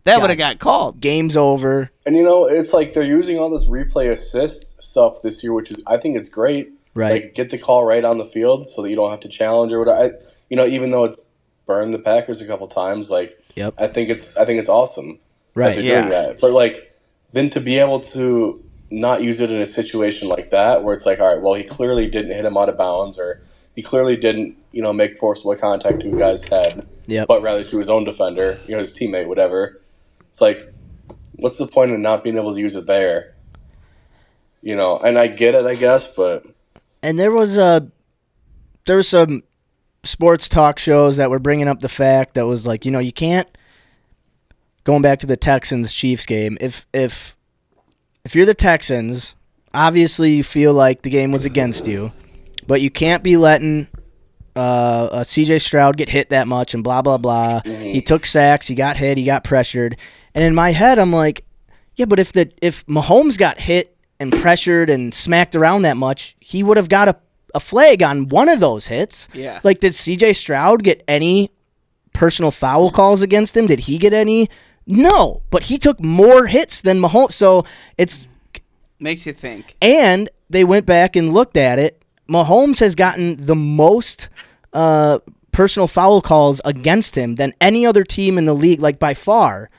that would have got called. Game's over. And it's like they're using all this replay assist stuff this year, which is I think it's great. Right. Like, get the call right on the field so that you don't have to challenge or whatever. Even though it's burned the Packers a couple times, like, I think it's awesome that they're doing that. But like, then to be able to not use it in a situation like that, where it's like, all right, well, he clearly didn't hit him out of bounds, or he clearly didn't, make forcible contact to a guy's head, but rather to his own defender, his teammate, whatever. It's like, what's the point of not being able to use it there? And I get it, I guess, but. And there was some sports talk shows that were bringing up the fact that was like, you can't, going back to the Texans-Chiefs game, if you're the Texans, obviously you feel like the game was against you, but you can't be letting C.J. Stroud get hit that much and blah, blah, blah. Mm-hmm. He took sacks, he got hit, he got pressured. And in my head, I'm like, yeah, but if Mahomes got hit and pressured and smacked around that much, he would have got a flag on one of those hits. Yeah. Like, did C.J. Stroud get any personal foul calls against him? Did he get any? No, but he took more hits than Mahomes. So it's... Makes you think. And they went back and looked at it. Mahomes has gotten the most personal foul calls against him than any other team in the league, like by far.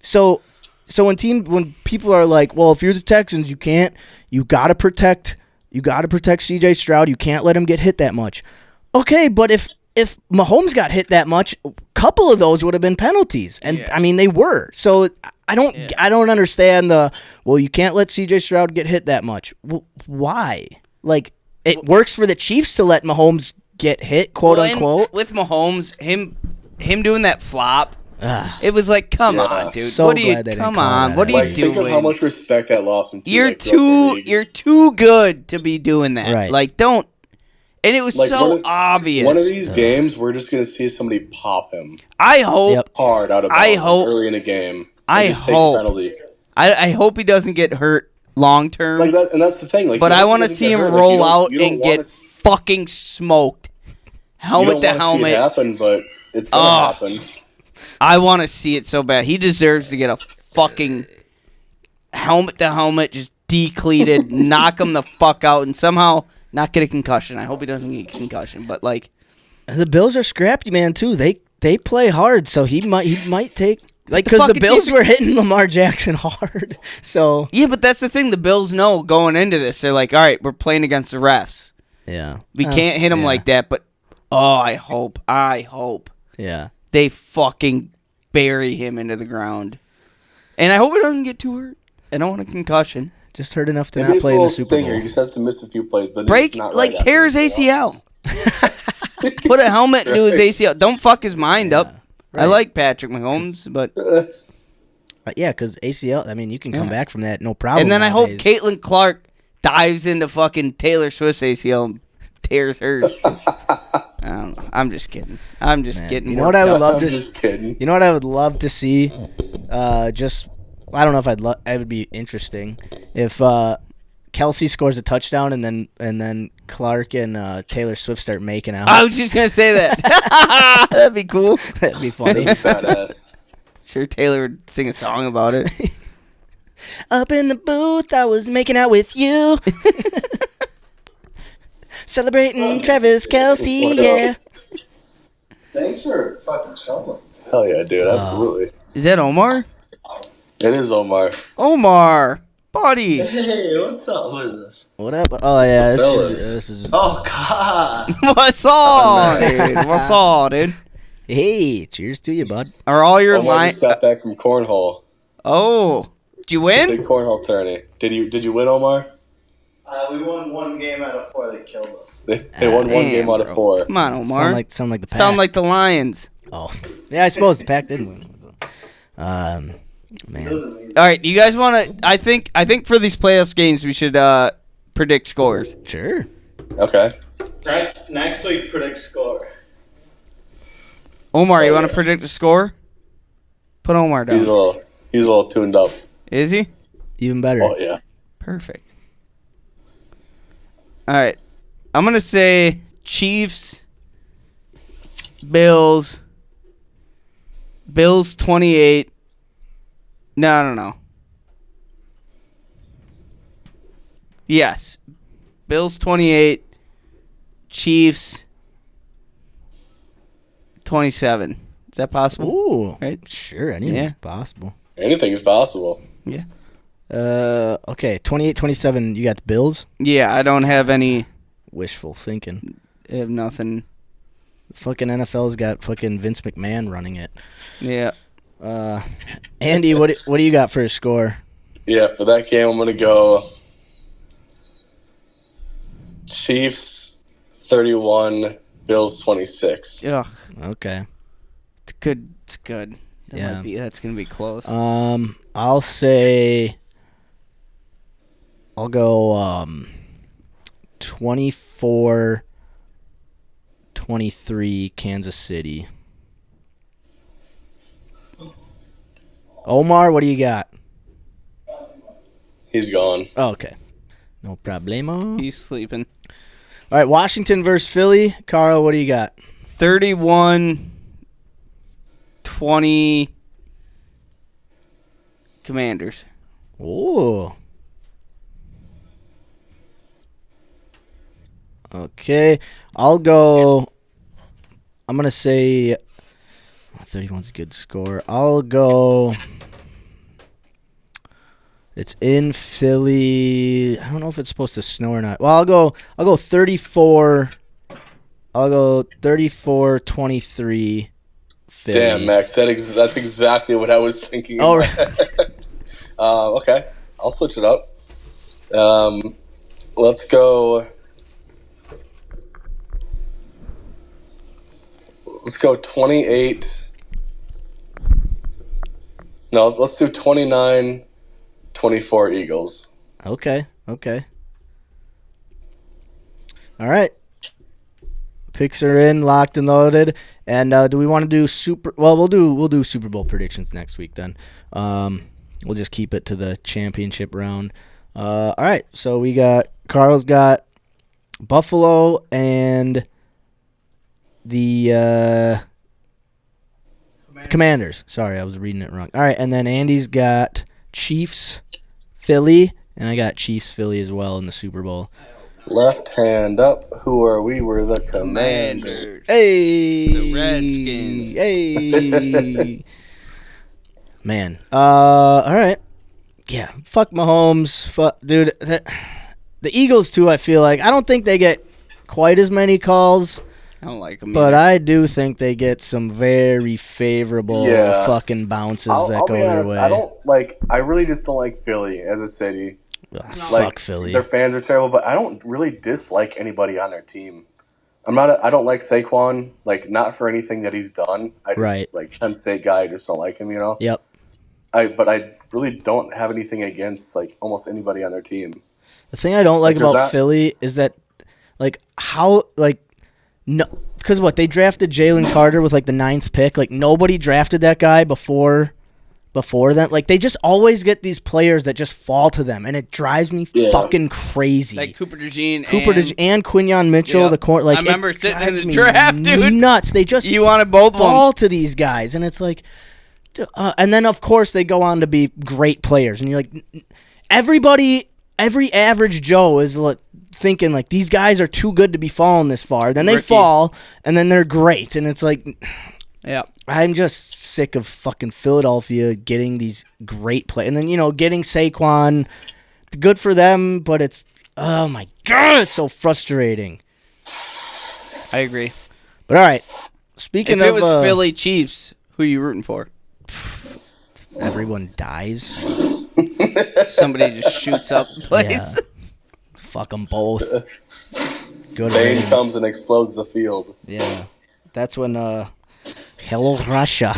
So when people are like, well, if you're the Texans, you gotta protect C.J. Stroud. You can't let him get hit that much. Okay, but if Mahomes got hit that much, a couple of those would have been penalties, and I mean they were. So I don't understand you can't let C.J. Stroud get hit that much. Well, why? Like, it works for the Chiefs to let Mahomes get hit, quote unquote. With Mahomes, him doing that flop. It was like, come on, dude. So what are you? glad they didn't Come call on, that. what are you Think doing? of how much respect that lost. You're too good to be doing that. Right. Like, don't. And it was so obvious. One of these games, we're just gonna see somebody pop him. I hope hard out of bounds early in a game. I hope he doesn't get hurt long term. Like that, and that's the thing. Like, but I want to see him roll out and get fucking smoked. Helmet to helmet. See it happen, but it's gonna happen. I want to see it so bad. He deserves to get a fucking helmet to helmet, just decleated, knock him the fuck out, and somehow not get a concussion. I hope he doesn't get a concussion. But like, the Bills are scrappy, man. Too. They play hard, so he might take. Like, because the Bills were hitting Lamar Jackson hard. So yeah, but that's the thing. The Bills know going into this. They're like, all right, we're playing against the refs. Yeah. We can't hit them like that. But, I hope. Yeah. They fucking bury him into the ground. And I hope he doesn't get too hurt. I don't want a concussion. Just hurt enough to not play in the Super Bowl. He just has to miss a few plays. But tear his ACL. Put a helmet into his ACL. Don't fuck his mind up. Right. I like Patrick Mahomes, but yeah, because ACL. I mean, you can come back from that, no problem. And then nowadays. I hope Caitlin Clark dives into fucking Taylor Swift's ACL and tears hers. I don't know. I'm just kidding. I'm just kidding. You know what I would love to? Just kidding. You know what I would love to see? I don't know if it would be interesting if Kelsey scores a touchdown and then Clark and Taylor Swift start making out. I was just gonna say that. That'd be cool. That'd be funny. Badass. Sure, Taylor would sing a song about it. Up in the booth, I was making out with you. Celebrating Travis Kelce, yeah. Thanks for fucking showing. Hell yeah, dude, absolutely. Is that Omar? It is Omar. Omar, buddy. Hey, what's up? Who is this? What up? Oh yeah, This is. Oh God. What's up, dude? What's up, dude? Hey, cheers to you, bud. Are all your Omar just got back from cornhole. Oh, did you win? Big cornhole tourney. Did you win, Omar? We won 1 game out of 4. They killed us. They won 1 game out of 4. Come on, Omar. Sound like the Pack. Sound like the Lions. Oh, yeah. I suppose the Pack did win. Man. All right, you guys want to? I think for these playoffs games we should predict scores. Sure. Okay. Next week, predict score. Omar, you want to predict a score? Put Omar down. He's a little tuned up. Is he? Even better. Oh yeah. Perfect. All right, I'm gonna say Chiefs, Bills 28. No. Yes. Bills 28. Chiefs 27. Is that possible? Ooh. Right? Sure. Anything's possible. Anything is possible. Yeah. Okay. 28-27. You got the Bills? Yeah, I don't have any. Wishful thinking. I have nothing. Fucking NFL's got fucking Vince McMahon running it. Yeah. Andy, what do you got for a score? Yeah, for that game, I'm going to go Chiefs 31, Bills 26. Ugh. Okay. It's good. It's good. Yeah. That's going to be close. I'll say I'll go 24-23 Kansas City. Omar, what do you got? He's gone. Oh, okay. No problemo. He's sleeping. All right, Washington versus Philly. Carl, what do you got? 31-20 Commanders. Ooh. Okay. I'm going to say 31's a good score. I'll go. It's in Philly. I don't know if it's supposed to snow or not. Well, I'll go 34. I'll go 34-23 Philly. Damn, Max, that's exactly what I was thinking. Oh, okay. I'll switch it up. Let's go. Let's go 28. No, let's do 29-24 Eagles. Okay. All right. Picks are in, locked and loaded. And do we want to do we'll do Super Bowl predictions next week then. We'll just keep it to the championship round. All right. So Carl's got Buffalo and the Commanders. Sorry, I was reading it wrong. All right, and then Andy's got Chiefs, Philly, and I got Chiefs, Philly as well in the Super Bowl. Left hand up. Who are we? We're the Commanders. Hey, The Redskins. Hey, man. All right. Yeah. Fuck Mahomes. Fuck, dude. The Eagles too. I feel like I don't think they get quite as many calls. I don't like them. But I do think they get some very favorable fucking bounces I'll go be their honest, way. I really just don't like Philly as a city. Fuck Philly. Their fans are terrible, but I don't really dislike anybody on their team. I don't like Saquon, not for anything that he's done. I just, Penn State guy, I just don't like him, you know? Yep. But I really don't have anything against, almost anybody on their team. The thing I don't like about Philly is that, no, because they drafted Jalen Carter with the 9th pick. Nobody drafted that guy before them. They just always get these players that just fall to them, and it drives me fucking crazy. Like Cooper DeJean and Quinyon Mitchell. Yep. The I remember sitting in the draft, dude. Nuts. They just wanted both fall to these guys, and it's and then of course they go on to be great players, and you're like, every average Joe is thinking these guys are too good to be falling this far. Then they fall, and then they're great, and it's yeah. I'm just sick of fucking Philadelphia getting these great play, and then getting Saquon. Good for them, but it's oh my god, it's so frustrating. I agree. But all right, speaking if it was Philly Chiefs, who are you rooting for? Everyone dies. Somebody just shoots up the place. Yeah. Fuck them both. Good Bane riddance. comes and explodes the field. Yeah. That's when, hello, Russia.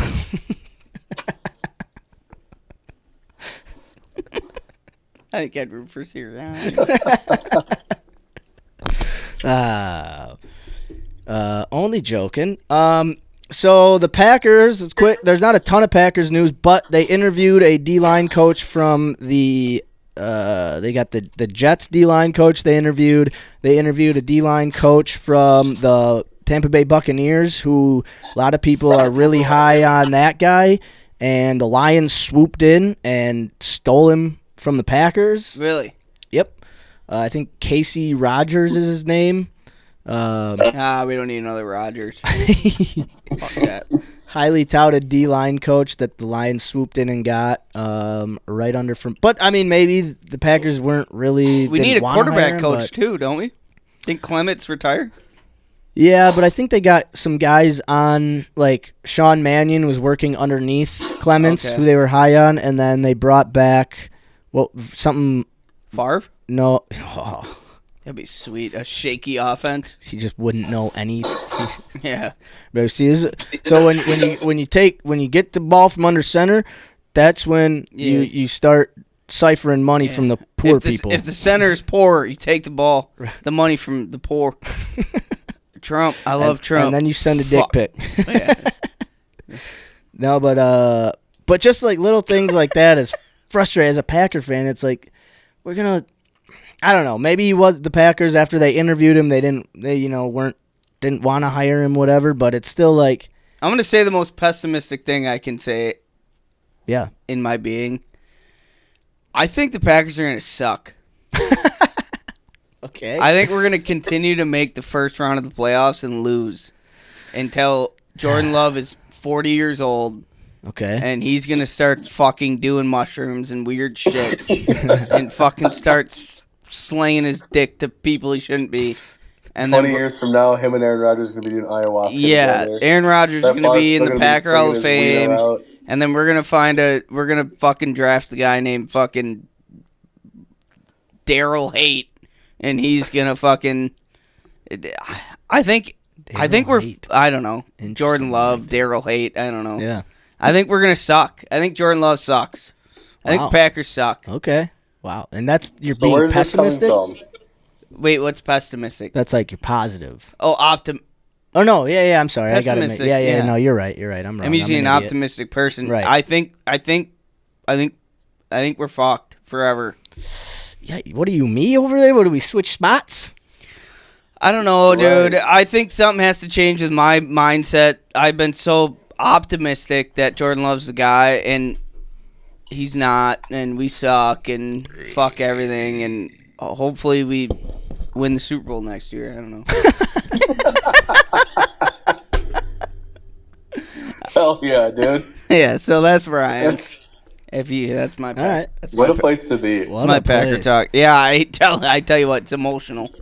I think I'd root for Syria. Only joking. So the Packers, it's quick. There's not a ton of Packers news, but they interviewed a D-line coach from the. They got the Jets D-line coach. They interviewed a D-line coach from the Tampa Bay Buccaneers, who a lot of people are really high on that guy. And the Lions swooped in and stole him from the Packers. Really? Yep. I think Casey Rogers is his name. We don't need another Rodgers. Fuck that. Highly touted D-line coach that the Lions swooped in and got right under from. But, I mean, maybe the Packers weren't really. We need a quarterback coach, too, don't we? Think Clement's retired? Yeah, but I think they got some guys on, like Sean Mannion was working underneath Clements, who they were high on, and then they brought back, something. Favre? No. Oh. That'd be sweet. A shaky offense. He just wouldn't know any. Yeah. But see, so when you get the ball from under center, that's when you start ciphering money from the poor people. If the center is poor, you take the money from the poor. Trump. I love Trump. And then you send a dick pic. Yeah. No, but just like little things like that is frustrating. As a Packer fan, it's like we're gonna. I don't know. Maybe he was the Packers after they interviewed him. They didn't want to hire him, whatever. But it's still like I'm gonna say the most pessimistic thing I can say. Yeah. In my being, I think the Packers are gonna suck. Okay. I think we're gonna continue to make the first round of the playoffs and lose until Jordan Love is 40 years old. Okay. And he's gonna start fucking doing mushrooms and weird shit, and fucking start slinging his dick to people he shouldn't be. And 20 years from now, him and Aaron Rodgers are gonna be doing ayahuasca. Yeah, together. Aaron Rodgers is gonna be in the Packer Hall of Fame, out. and then we're gonna fucking draft the guy named fucking Daryl Haight, and he's gonna fucking. I think we're. I don't know. Jordan Love, Daryl Haight. I don't know. Yeah. I think we're gonna suck. I think Jordan Love sucks. I think the Packers suck. Okay. Wow. And that's you're So being where's pessimistic? this coming from? Wait, what's pessimistic? That's like you're positive. Oh, Oh no, yeah, I'm sorry. I got it. Pessimistic, Yeah, yeah. no, you're right. I'm wrong. I'm usually an idiot. optimistic person. Right. I think we're fucked forever. Yeah, what are you, me over there? What do we switch spots? I don't know, dude. Right. I think something has to change with my mindset. I've been so optimistic that Jordan Love's the guy, and he's not, and we suck, and fuck everything, and hopefully we win the Super Bowl next year. I don't know. Hell yeah, dude. Yeah, so that's where I am. That's my All right. That's What my a place to be. What my a Packer place. talk. Yeah, I tell you what, it's emotional.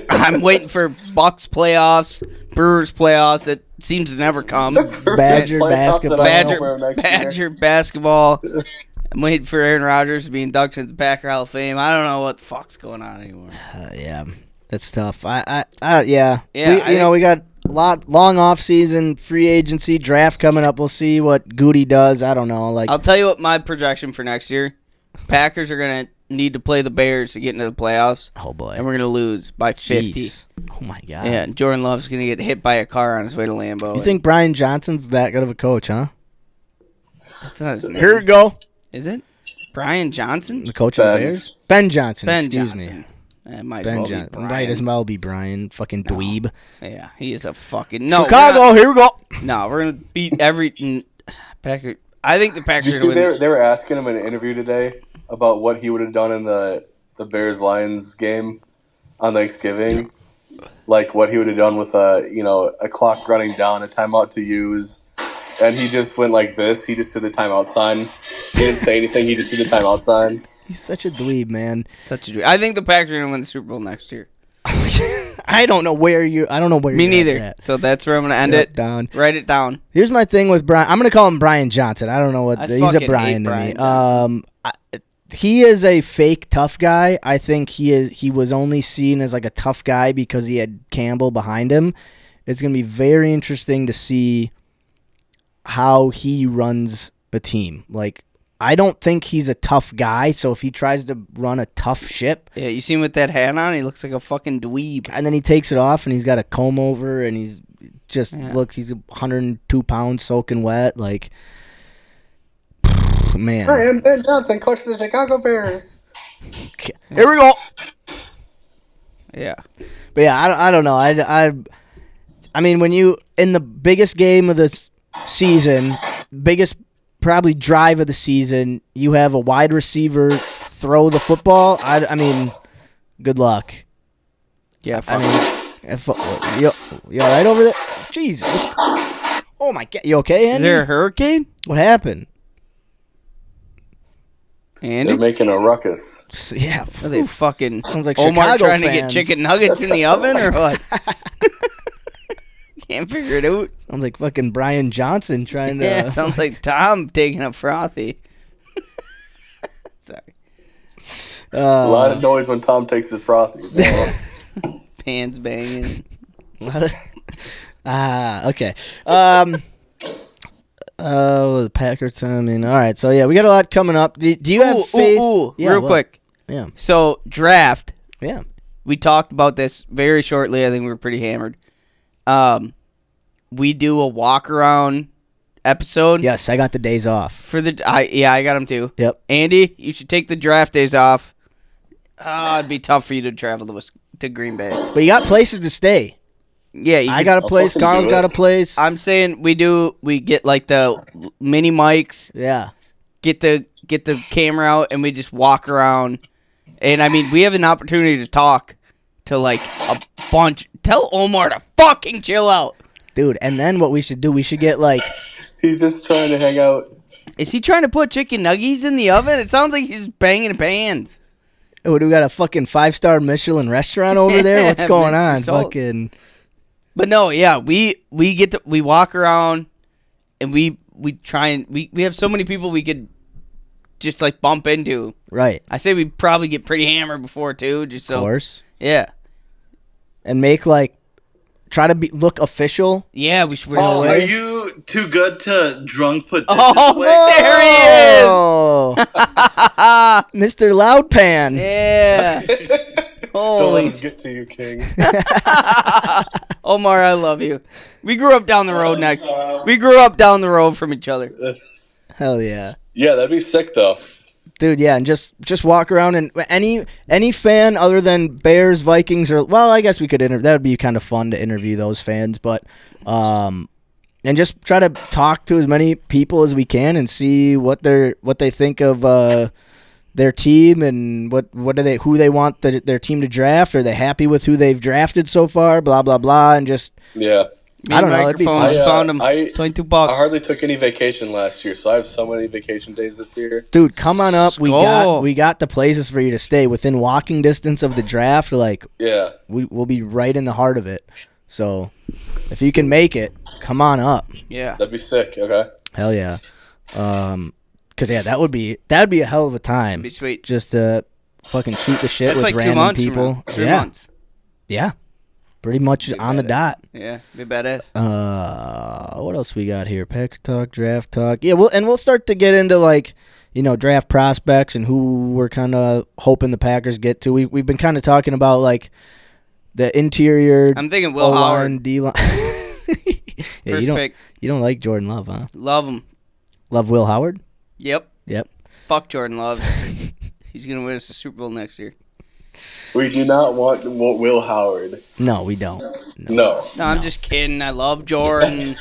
I'm waiting for Bucks playoffs, Brewers playoffs. That seems to never come. Badger Playoffs that I don't know where next Badger year. basketball. I'm waiting for Aaron Rodgers to be inducted into the Packer Hall of Fame. I don't know what the fuck's going on anymore. Yeah, that's tough. Yeah. Yeah, We got a long off season, free agency, draft coming up. We'll see what Goody does. I don't know. I'll tell you what my projection for next year. Packers are gonna need to play the Bears to get into the playoffs. Oh boy. And we're gonna lose by 50. Jeez. Oh my god. Yeah, and Jordan Love's gonna get hit by a car on his way to Lambeau. You think Brian Johnson's that good of a coach, huh? That's not his name. Here we go. Is it? Brian Johnson? The coach of the Bears? Ben Johnson. Ben excuse Johnson. me. It might Ben as well be Johnson. Brian. Might as well be Brian. Fucking dweeb. Yeah, he is a fucking no. Chicago, here we go. No, we're gonna beat every Packer. I think the Packers Did are you gonna see win. they were asking him in an interview today about what he would have done in the Bears-Lions game on Thanksgiving, like what he would have done with a clock running down, a timeout to use, and he just went like this. He just did the timeout sign. He didn't say anything. He just did the timeout sign. He's such a dweeb, man. I think the Packers are gonna win the Super Bowl next year. I don't know where you. I don't know where. Me you're neither. At. So that's where I'm gonna end Yep, it. down. Write it down. Here's my thing with Brian. I'm gonna call him Brian Johnson. I don't know what I he's a fucking Brian hate to me. Brian he is a fake tough guy. I think he was only seen as like a tough guy because he had Campbell behind him. It's going to be very interesting to see how he runs a team. Like, I don't think he's a tough guy, so if he tries to run a tough ship... Yeah, you see him with that hat on? He looks like a fucking dweeb. And then he takes it off, and he's got a comb over, and he's just... Looks, he's 102 pounds soaking wet. Like, man. Hi, I'm Ben Johnson, coach of the Chicago Bears. Here we go. Yeah. But yeah, I don't know. I mean, when you... In the biggest game of the season, biggest... probably drive of the season, you have a wide receiver throw the football. I mean, good luck. Yeah, I mean, you all right over there? Jeez. Oh, my God. You okay, Andy? Is there a hurricane? What happened? Andy? They're making a ruckus. Yeah. Are they fucking Sounds like Omar Chicago trying to get fans. chicken nuggets in the oven or what? Can't figure it out. Sounds like fucking Brian Johnson trying to... Yeah, sounds like Tom taking a frothy. Sorry. A lot of noise when Tom takes his frothies. So. Pans banging. Okay. The Packers. I mean, all right. So yeah, we got a lot coming up. Do you have faith? Yeah, real what? quick. Yeah. So draft. Yeah. We talked about this very shortly. I think we were pretty hammered. We do a walk around episode. Yes, I got the days off. For the I got them too. Yep. Andy, you should take the draft days off. It'd be tough for you to travel to Green Bay. But you got places to stay. Yeah, I got a place. Carl's got a place. I'm saying we get like the mini mics. Yeah. Get the camera out and we just walk around. And I mean, we have an opportunity to talk to like a bunch. Tell Omar to fucking chill out. Dude, and then what we should do, we should get like... He's just trying to hang out. Is he trying to put chicken nuggies in the oven? It sounds like he's banging pans. Oh, do we got a fucking 5-star Michelin restaurant over there? What's going Mr. on? Salt. Fucking... But no, yeah, we walk around and we try and we have so many people we could just like bump into. Right. I say we probably get pretty hammered before too, just so. Of course. Yeah. And make like... Try to look official. Yeah, we should. Oh, are you too good to drunk put dishes Oh, away? there he is! Oh, Mr. Loudpan. Yeah. Don't let Holy. us get to you, King. Omar, I love you. We grew up down the road We grew up down the road from each other. Hell yeah. Yeah, that'd be sick, though. Dude, yeah, and just walk around and any fan other than Bears, Vikings, or I guess we could that would be kind of fun to interview those fans, but and just try to talk to as many people as we can and see what they think of their team and who they want their team to draft. Are they happy with who they've drafted so far? Blah blah blah, and just Yeah. I don't know. It'd be fun. Found them. I $22. I hardly took any vacation last year, so I have so many vacation days this year. Dude, come on up. We Skull. got the places for you to stay within walking distance of the draft. Like Yeah. we'll be right in the heart of it. So if you can make it, come on up. Yeah. That'd be sick, okay? Hell yeah. 'Cause yeah, that'd be a hell of a time. It'd be sweet. Just to fucking shoot the shit That's with like 2 random months people. from now. 3 Yeah. months. Yeah. Pretty much on the dot. Yeah, be badass. What else we got here? Packer talk, draft talk. Yeah, we'll start to get into like, draft prospects and who we're kind of hoping the Packers get to. We've been kind of talking about like the interior. I'm thinking Will O-line, Howard. D-line. Yeah, First pick. You don't like Jordan Love, huh? Love him. Love Will Howard? Yep. Yep. Fuck Jordan Love. He's going to win us the Super Bowl next year. We do not want Will Howard. No, we don't. No. No, I'm just kidding. I love Jordan.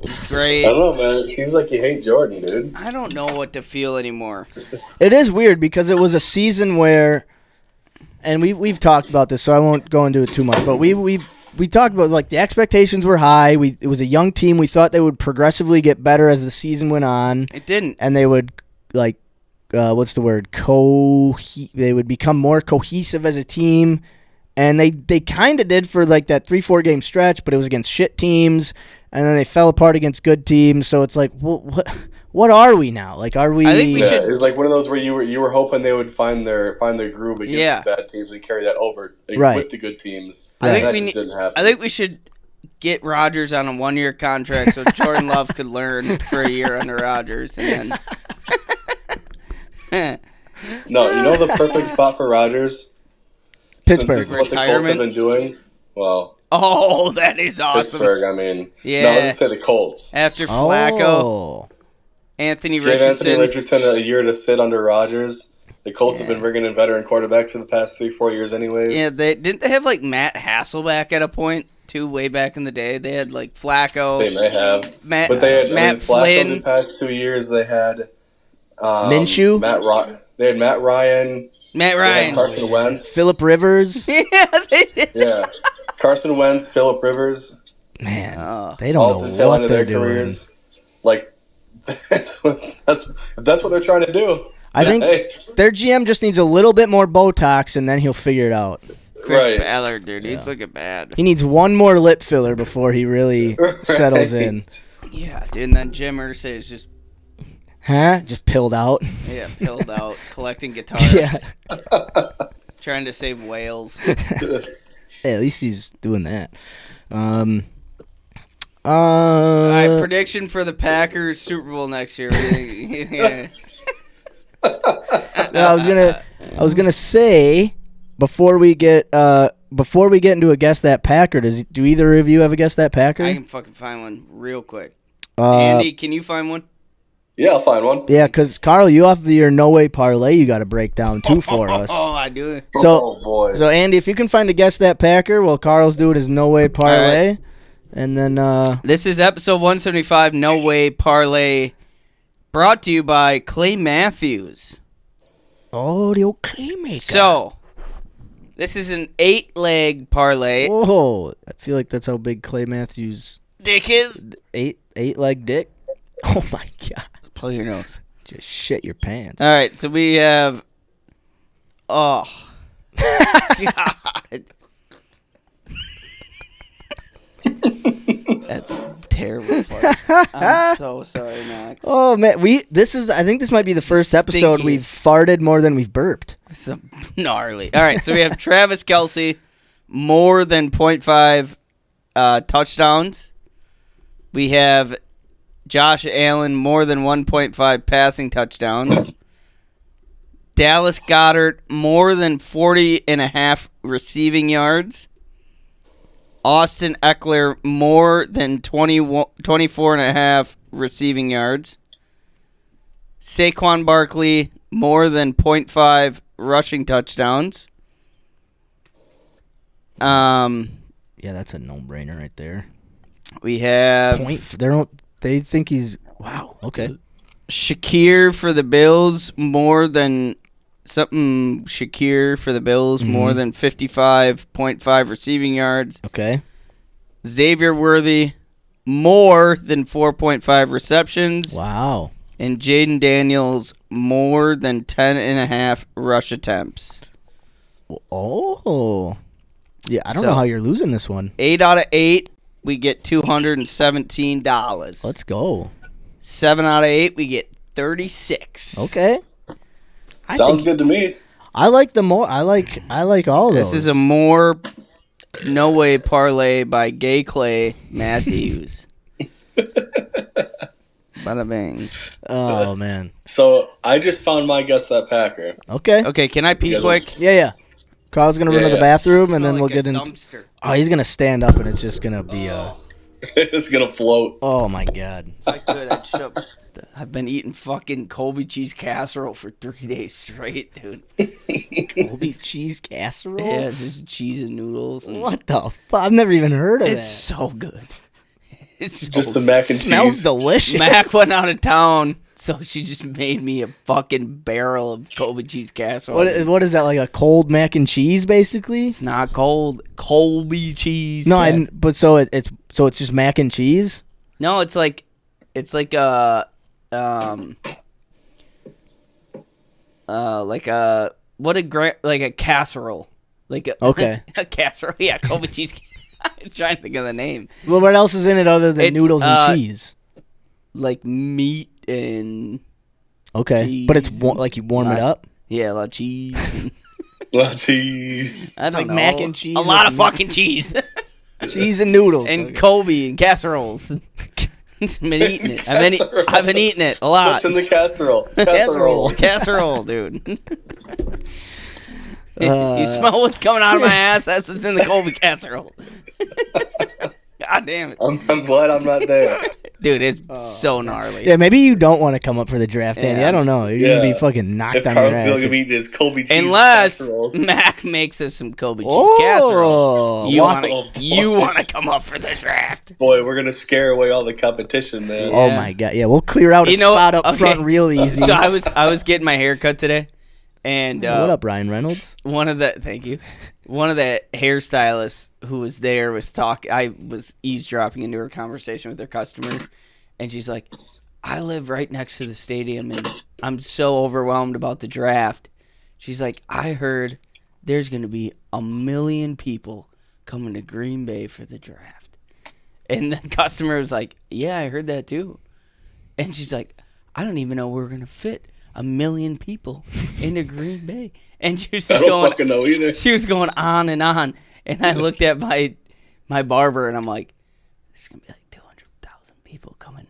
He's I great. don't know, man. It seems like you hate Jordan, dude. I don't know what to feel anymore. It is weird because it was a season where, and we've talked about this, so I won't go into it too much, but we talked about like the expectations were high. It was a young team. We thought they would progressively get better as the season went on. It didn't. And they would like, what's the word? They would become more cohesive as a team. And they kind of did for like that 3-4 game stretch, but it was against shit teams. And then they fell apart against good teams. So it's like, well, what are we now? Like, are we? I think we should. It was like one of those where you were hoping they would find their groove against the bad teams and carry that over with the good teams. I think that just didn't happen. I think we should get Rodgers on a 1-year contract so Jordan Love could learn for a year under Rodgers, and then. No, you know the perfect spot for Rodgers? Pittsburgh. This is what the Colts have been doing. Well, oh, that is awesome. Pittsburgh, I mean. Yeah. No, let's say the Colts. After Flacco, Anthony Richardson a year to sit under Rodgers. The Colts have been bringing in veteran quarterbacks for the past 3-4 years anyways. Yeah, didn't they have like Matt Hasselbeck at a point too, way back in the day? They had like Flacco. They may have. But they had Matt Flynn. Flacco the past 2 years they had Minshew. They had Matt Ryan. Carson Wentz. Phillip Rivers. Yeah, they did. Yeah. Carson Wentz, Phillip Rivers. Man, they don't know what they're doing. Careers. Like, that's what they're trying to do. I think their GM just needs a little bit more Botox, and then he'll figure it out. Chris Ballard, dude, he's looking bad. He needs one more lip filler before he really settles in. Yeah, dude, and then Jim Irsay is just... Just pilled out? Yeah, pilled out, collecting guitars. Yeah. Trying to save whales. Hey, at least he's doing that. All right, prediction for the Packers Super Bowl next year. Yeah. I was gonna say before we get into a guess that Packer, do either of you have a guess that Packer? I can fucking find one real quick. Andy, can you find one? Yeah, I'll find one. Yeah, because Carl, you off your no way parlay, you got to break down too for us. Oh, I do. So Andy, if you can find a guess that Packer, while Carl's doing his no way parlay, right. And then this is episode 175, No Way Parlay, brought to you by Clay Matthews. Oh, the old Clay maker. So this is an 8-leg parlay. Oh, I feel like that's how big Clay Matthews' dick is. 8-leg dick. Oh my god. Pull your nose. Just shit your pants. All right, so we have... Oh. God. That's a terrible part. I'm so sorry, Max. Oh man, I think this might be the first episode we've farted more than we've burped. It's gnarly. All right, so we have Travis Kelce, more than 0.5 touchdowns. We have Josh Allen, more than 1.5 passing touchdowns. Dallas Goedert, more than 40.5 receiving yards. Austin Eckler, more than 24.5 receiving yards. Saquon Barkley, more than 0.5 rushing touchdowns. Yeah, that's a no-brainer right there. We have... They think he's... Wow, okay. Shakir for the Bills, more than... Shakir for the Bills, more than 55.5 receiving yards. Okay. Xavier Worthy, more than 4.5 receptions. Wow. And Jaden Daniels, more than 10.5 rush attempts. Oh. Yeah, I don't know how you're losing this one. 8 out of 8, we get $217. Let's go. 7 out of 8, we get $36. Okay. Sounds good to me. I like I like all of those. This is a more no way parlay by Gay Clay Matthews. Bada bang. Oh man. So I just found my guess that Packer. Okay, can I pee quick? Yeah. Carl's gonna run to the bathroom and then we'll get in. Dumpster. Oh, he's gonna stand up and it's just gonna be It's gonna float. Oh my god. If I could, I'd shove. I've been eating fucking Colby cheese casserole for 3 days straight, dude. Colby cheese casserole? Yeah, just cheese and noodles. And what the fuck? I've never even heard of it. It's so good. It's just the mac and cheese. Smells delicious. Mac went out of town, so she just made me a fucking barrel of Colby cheese casserole. What is that, like a cold mac and cheese, basically? It's not cold. Colby cheese. No, but so it's just mac and cheese? No, it's like a casserole, like a okay a casserole. Yeah, Colby cheese. I'm trying to think of the name. Well, what else is in it other than noodles and cheese? Like meat and Okay, cheese but it's like you warm it up. Yeah, a lot of cheese. A lot of cheese. I don't like know. mac and cheese A lot with of fucking cheese. Cheese and noodles. And Kobe and casseroles. I've been eating it. I've been eating it a lot. What's in the casserole? Casserole, dude. You smell what's coming out of my ass? That's what's in the Kobe casserole. God damn it. I'm glad I'm not there. Dude, it's so gnarly. Yeah, maybe you don't want to come up for the draft, Andy. Yeah. I don't know. You're gonna be fucking knocked if on your Carl's ass. gonna eat his Kobe cheese Unless casseroles. Mac makes us some Kobe cheese Oh, casserole. walk- You want to come up for the draft. Boy, we're gonna scare away all the competition, man. Oh my god! Yeah, we'll clear out a spot up front real easy. So I was getting my hair cut today, and what up, Ryan Reynolds? Thank you. One of the hairstylists who was there was talking. I was eavesdropping into her conversation with her customer, and she's like, "I live right next to the stadium, and I'm so overwhelmed about the draft." She's like, "I heard there's going to be 1 million people coming to Green Bay for the draft," and the customer was like, "Yeah, I heard that too," and she's like, "I don't even know we're going to fit 1 million people into Green Bay." And she was I don't fucking know either. She was going on, and I looked at my barber, and I'm like, "There's gonna be like 200,000 people coming."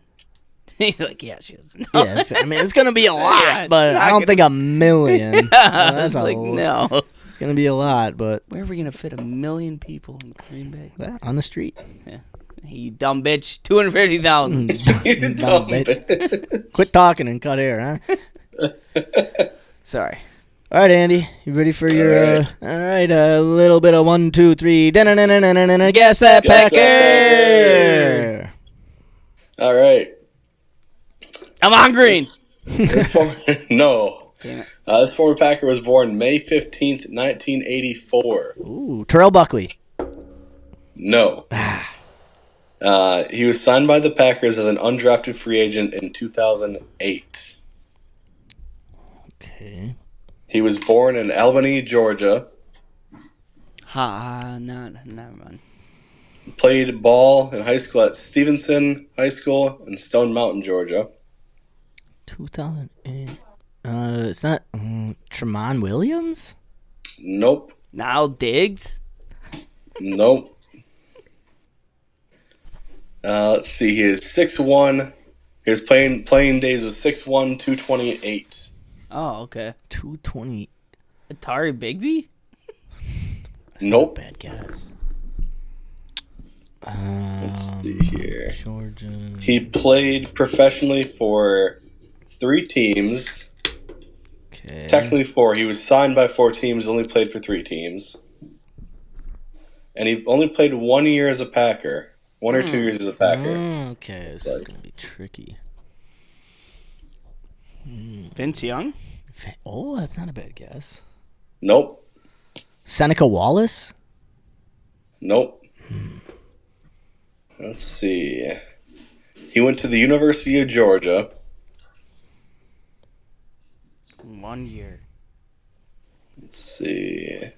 He's like, "Yeah, she doesn't know." Yeah, I mean it's gonna be a lot, Yeah, but I don't think 1 million. I That's was like, lot. "No, It's gonna be a lot, but where are we gonna fit 1 million people in Green Bay?" well, on the street. Yeah, you dumb bitch, 250,000. Dumb bitch. Quit talking and cut hair, huh? Sorry. All right, Andy, you ready for your? All right, a little bit of 1, 2, 3. Guess that Packer. All right. I'm on green. No. Damn it. This former Packer was born May 15th, 1984. Ooh, Terrell Buckley. No. He was signed by the Packers as an undrafted free agent in 2008. Okay. He was born in Albany, Georgia. Never mind. Played ball in high school at Stevenson High School in Stone Mountain, Georgia. 2008. It's not Tremont Williams? Nope. Now Diggs. Nope. Let's see. He is 6'1". His playing days was 6'1", 228. Oh, okay. 220. Atari Bigby? Nope. Bad guys. Let's see here. Georgia. He played professionally for 3 teams. Okay. Technically 4. He was signed by 4 teams, only played for 3 teams. And he only played 1 year as a Packer. 1 or 2 years as a Packer. Okay, this is going to be tricky. Vince Young? Oh, that's not a bad guess. Nope. Seneca Wallace? Nope. Let's see. He went to the University of Georgia. 1 year. Let's see.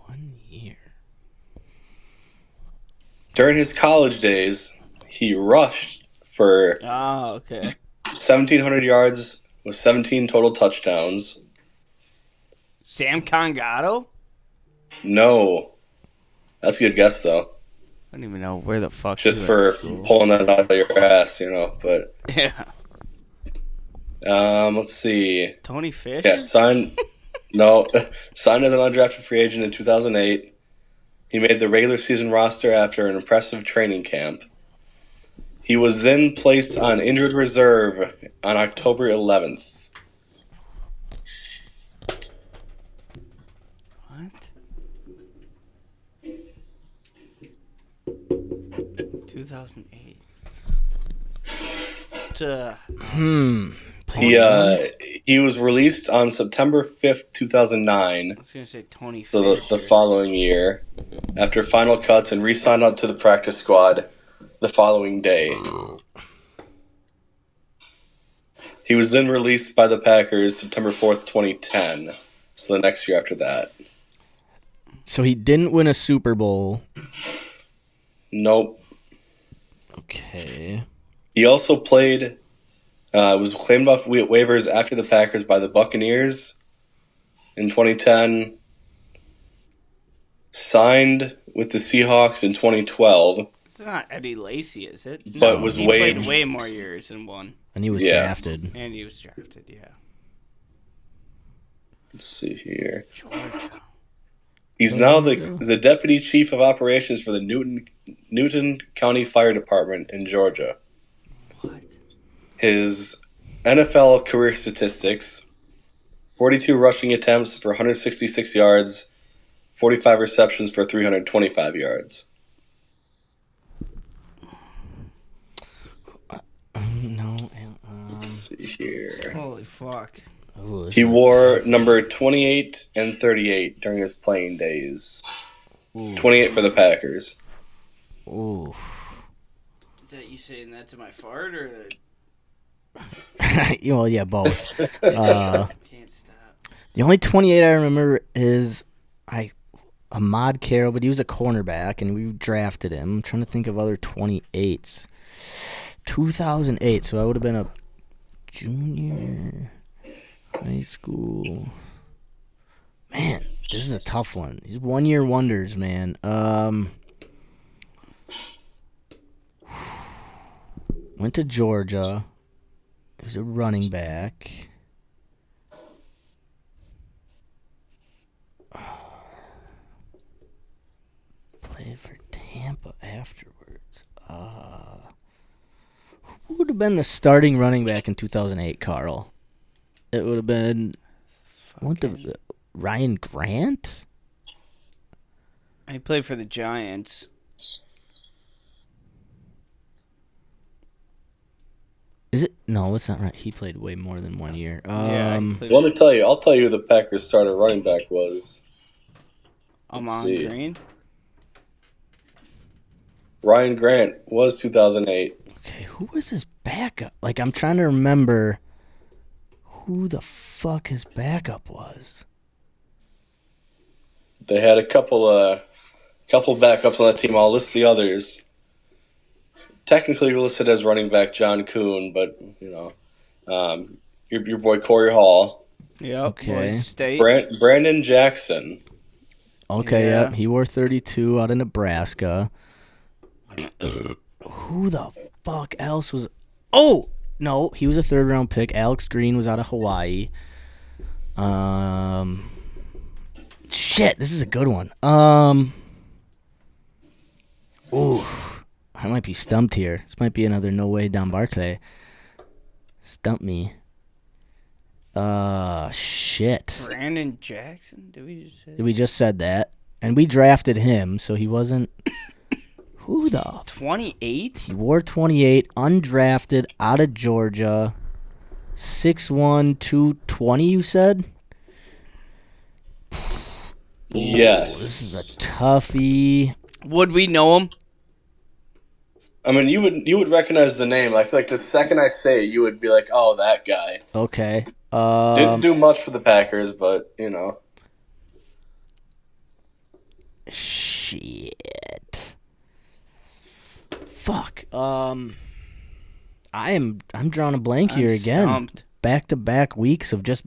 1 year. During his college days, he rushed for Oh, okay. 1,700 yards with 17 total touchdowns. Sam Congato? No. That's a good guess, though. I don't even know where the fuck Just he for went to school. pulling that out of your ass, But Yeah. let's see. Tony Fish? Yeah, signed as an undrafted free agent in 2008. He made the regular season roster after an impressive training camp. He was then placed on injured reserve on October 11th. What? 2008. He was released on September 5th, 2009. I was going to say Tony Fish. So the following year, after final cuts, and re-signed up to the practice squad the following day. He was then released by the Packers September 4th, 2010. So the next year after that. So he didn't win a Super Bowl. Nope. Okay. He also played, was claimed off waivers after the Packers by the Buccaneers in 2010. Signed with the Seahawks in 2012. It's not Eddie Lacy, is it? But was he waived. played way more years than one. And he was drafted. And he was drafted, yeah. Let's see here. Georgia. He's now the Deputy Chief of Operations for the Newton County Fire Department in Georgia. What? His NFL career statistics: 42 rushing attempts for 166 yards, 45 receptions for 325 yards. Let's see here. Holy fuck. Ooh, he wore number 28 and 38 during his playing days. Ooh. 28 for the Packers. Ooh. Is that you saying that to my fart or? Well, yeah, both. Can't stop. The only 28 I remember is Ahmad Carroll, but he was a cornerback, and we drafted him. I'm trying to think of other 28s. 2008, so I would have been a junior high school. Man, this is a tough one. These one-year wonders, man. Went to Georgia. He was a running back. Played for Tampa afterwards. Who would have been the starting running back in 2008, Carl? It would have been Ryan Grant? He played for the Giants. Is it? No, it's not right. He played way more than 1 year. Let me tell you. I'll tell you who the Packers' starter running back was. Amon Green? Ryan Grant was 2008. Okay, who was his backup? Like, I'm trying to remember who the fuck his backup was. They had a couple backups on that team. I'll list the others. Technically listed as running back John Kuhn, but your boy Corey Hall. Yep. Okay. State. Brandon Jackson. Okay, yeah. He wore 32 out of Nebraska. Who the fuck else was? Oh no, he was a third-round pick. Alex Green was out of Hawaii. Shit, this is a good one. Ooh, I might be stumped here. This might be another No Way Down Barclay. Stump me. Shit. Brandon Jackson? Did we just say? We just said that, and we drafted him, so he wasn't. Who the? 28? He wore 28, undrafted, out of Georgia. 6'1", 220, you said? Yes. Ooh, this is a toughie. Would we know him? I mean, you would recognize the name. I feel like the second I say it, you would be like, oh, that guy. Okay. Didn't do much for the Packers, but, Shit. Fuck. I'm drawing a blank here again. Stumped. Back-to-back weeks of just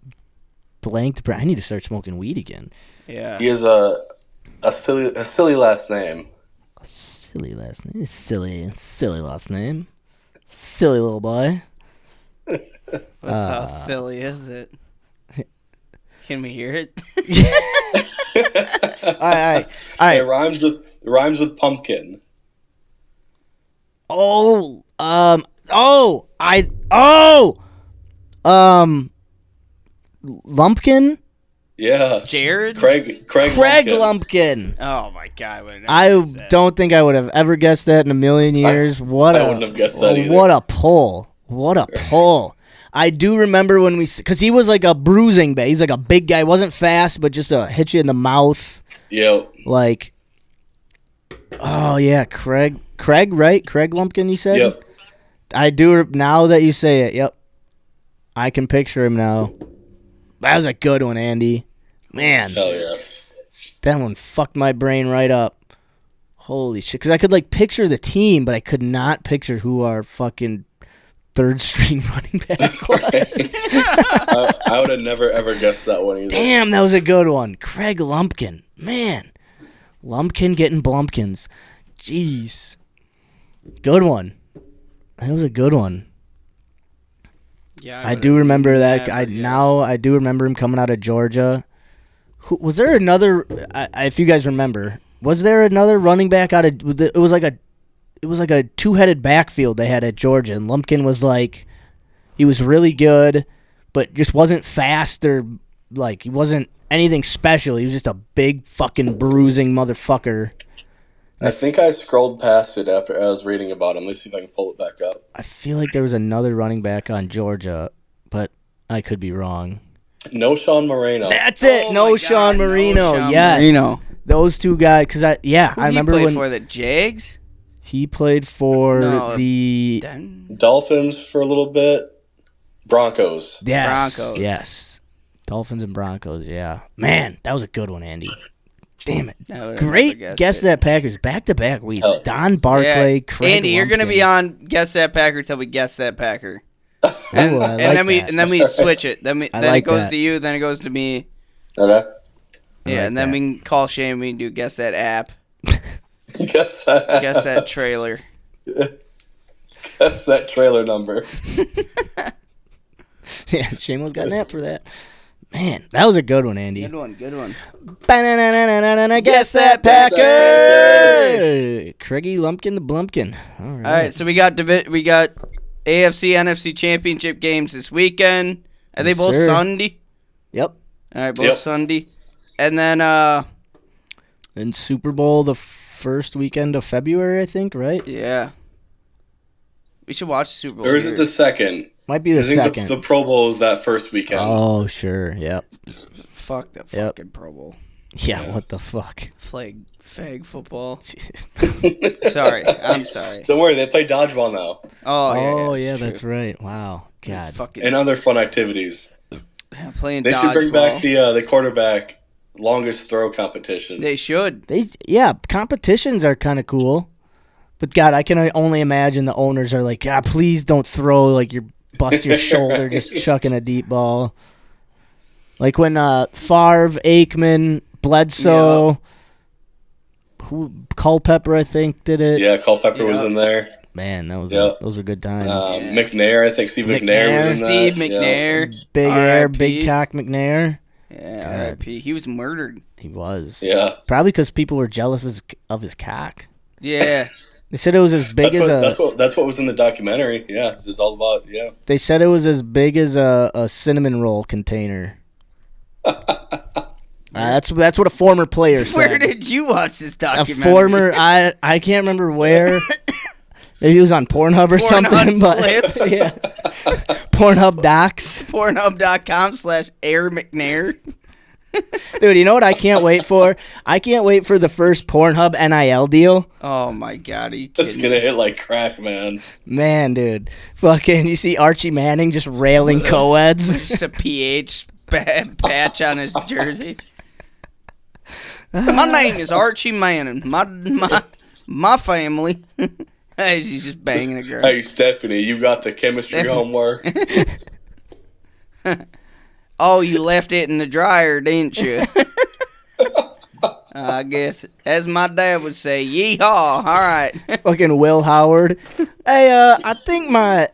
blanked. I need to start smoking weed again. Yeah. He has a silly last name. A silly last name. Silly last name. Silly little boy. How silly is it? Can we hear it? All right. It rhymes with pumpkin. Lumpkin? Yeah. Jared? Craig Lumpkin. Oh my god. I don't think I would have ever guessed that in a million years. I wouldn't have guessed that either. What a pull. I do remember when because he was like a bruising bag. He's like a big guy. Wasn't fast, but just hit you in the mouth. Yep. Like, oh yeah, Craig, right? Craig Lumpkin, you said? Yep. I do, now that you say it, yep. I can picture him now. That was a good one, Andy. Man. Hell yeah. That one fucked my brain right up. Holy shit. Because I could, picture the team, but I could not picture who our fucking third string running back was. I would have never ever guessed that one either. Damn, that was a good one. Craig Lumpkin. Man. Lumpkin getting Blumpkins. Jeez. Good one. That was a good one. Yeah, I do remember that. never I do remember him coming out of Georgia. Was there another? If you guys remember, was there another running back out of? It was like a two-headed backfield they had at Georgia, and Lumpkin was like, he was really good, but just wasn't fast or like he wasn't anything special. He was just a big fucking bruising motherfucker. I think I scrolled past it after I was reading about him. Let's see if I can pull it back up. I feel like there was another running back on Georgia, but I could be wrong. No Sean Moreno. That's it. No Sean Marino. Sean Yes. Marino. Those two guys. Because I remember he played when for the Jags. he played for the Dolphins for a little bit. Broncos. Broncos. Yes. Dolphins and Broncos. Yeah. Man, that was a good one, Andy. Damn it. I Great guess that Packers. Back-to-back weeks. Oh. Don Barclay, Yeah. Craig Andy, you're gonna Lumpkin. be on Guess That Packer till we guess that Packer. Ooh, I like then we switch it. Then I it like goes that. to you. Then it goes to me. Okay. Yeah, like and then that. we can call Shane. We can do Guess That app. Guess that. Guess That trailer. Guess that trailer number. Yeah, Shameless got an app for that. Man, that was a good one, Andy. Good one. Good one. Guess that Packer. Craigie Lumpkin the Blumpkin. All right. All right, so we got AFC NFC championship games this weekend. Are they Yes, both sir. Sunday? Yep. All right, both Yep. Sunday. And then And Super Bowl the first weekend of February, I think, right? yeah. We should watch the Super Bowl. Or is it the second? Might be the I think second. the Pro Bowl is that first weekend. Oh, sure. Yep. Fuck that Yep. fucking Pro Bowl. Yeah, what the fuck? Fag football. Sorry, I'm sorry. Don't worry, they play dodgeball now. Oh, yeah, true. that's right. Wow. God. It's fucking And other fun activities. playing They dodgeball. should bring back the quarterback longest throw competition. They should. Competitions are kind of cool. But God, I can only imagine the owners are like, God, please don't throw like you bust your shoulder just chucking a deep ball. Like when Favre, Aikman, Bledsoe, Culpepper, I think, did it. Yeah, Culpepper was in there. Man, those were good times. McNair, I think Steve McNair was in that. Steve McNair. Big Air, R.I.P. Big Cock McNair. Yeah, R.I.P. He was murdered. He was. Yeah. Probably because people were jealous of his cock. Yeah. They said it was as big That's what was in the documentary. Yeah, it's just all about They said it was as big as a cinnamon roll container. That's what a former player said. Where did you watch this A documentary? former, I can't remember where. Maybe it was on Pornhub or something. But clips. yeah, Pornhub docs. Pornhub.com/Air McNair. Dude, you know what I can't wait for? I can't wait for the first Pornhub NIL deal. Oh my God, are you It's kidding gonna me? hit like crack, man. Man, dude. Fucking, you see Archie Manning just railing co-eds? Just a PH patch on his jersey. My name is Archie Manning. My family. He's just banging the girl. Hey, Stephanie, you got the chemistry homework. Oh, you left it in the dryer, didn't you? I guess, as my dad would say, yeehaw. All right. Fucking Will Howard. Hey, I think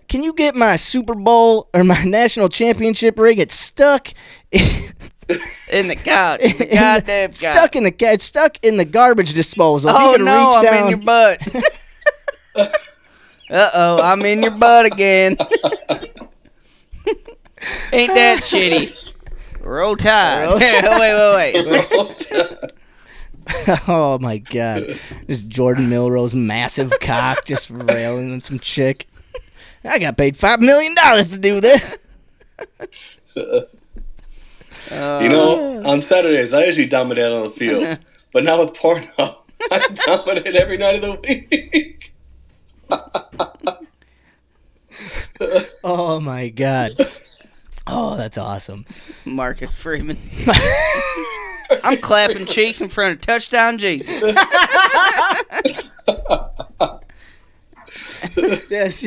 can you get my Super Bowl or my national championship ring? It's stuck In the couch. In the goddamn couch. it's stuck in the garbage disposal. If Oh, you can no, reach I'm down, in your butt. Uh-oh, I'm in your butt again. Ain't that shitty? Roll Tide. Wait. Oh my God. Just Jordan Milrose's massive cock just railing on some chick. I got paid $5 million to do this. On Saturdays, I usually dominate on the field. But now with Pornhub, I dominate every night of the week. Oh my God. Oh, that's awesome. Marcus Freeman. I'm clapping cheeks in front of touchdown Jesus. Yes.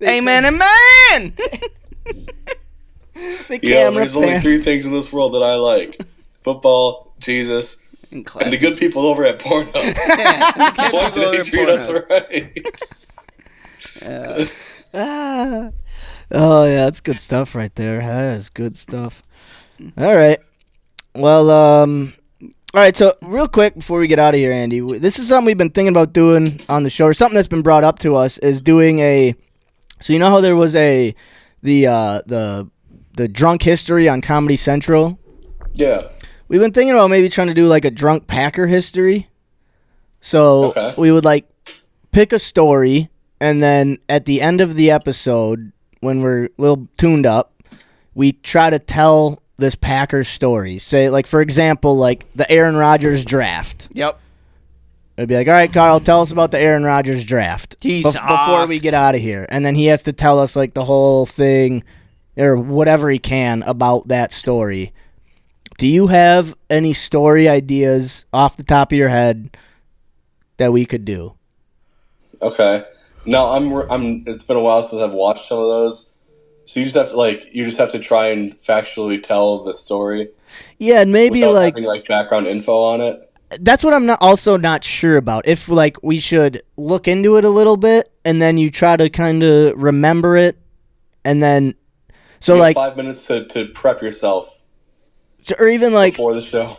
Amen and man. The You know, camera there's only pans. 3 things in this world that I like: football, Jesus, and the good people over at Pornhub. Why do they treat us right? Oh yeah, that's good stuff right there. That is good stuff. All right. Well, all right. So real quick before we get out of here, Andy, this is something we've been thinking about doing on the show, or something that's been brought up to us is doing a. So you know how there was the drunk history on Comedy Central. Yeah. We've been thinking about maybe trying to do like a drunk Packer history. So we would like pick a story, and then at the end of the episode, when we're a little tuned up, we try to tell this Packers story. Say, like, for example, like the Aaron Rodgers draft. Yep. It'd be like, all right, Carl, tell us about the Aaron Rodgers draft before we get out of here. And then he has to tell us like the whole thing or whatever he can about that story. Do you have any story ideas off the top of your head that we could do? Okay. No, I'm. It's been a while since I've watched some of those. So you just have to try and factually tell the story. Yeah, and maybe without like having, background info on it. That's what I'm not sure about. If like we should look into it a little bit, and then you try to kind of remember it, and then you have 5 minutes to prep yourself, or even like before the show,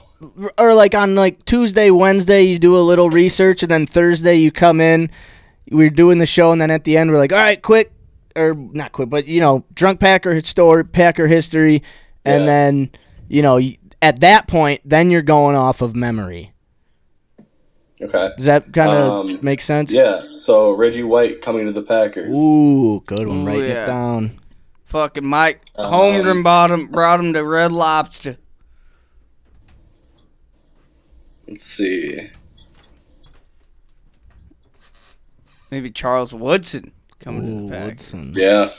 or like on like Tuesday, Wednesday, you do a little research, and then Thursday you come in, we're doing the show, and then at the end we're like, all right, quick, or not quick, but drunk Packer story, Packer history, and then at that point, then you're going off of memory. Okay. Does that kind of make sense? Yeah. So Reggie White coming to the Packers. Ooh, good one. Writing it down. Fucking Mike Holmgren brought him to Red Lobster. Let's see. Maybe Charles Woodson coming to the Packers. Yeah.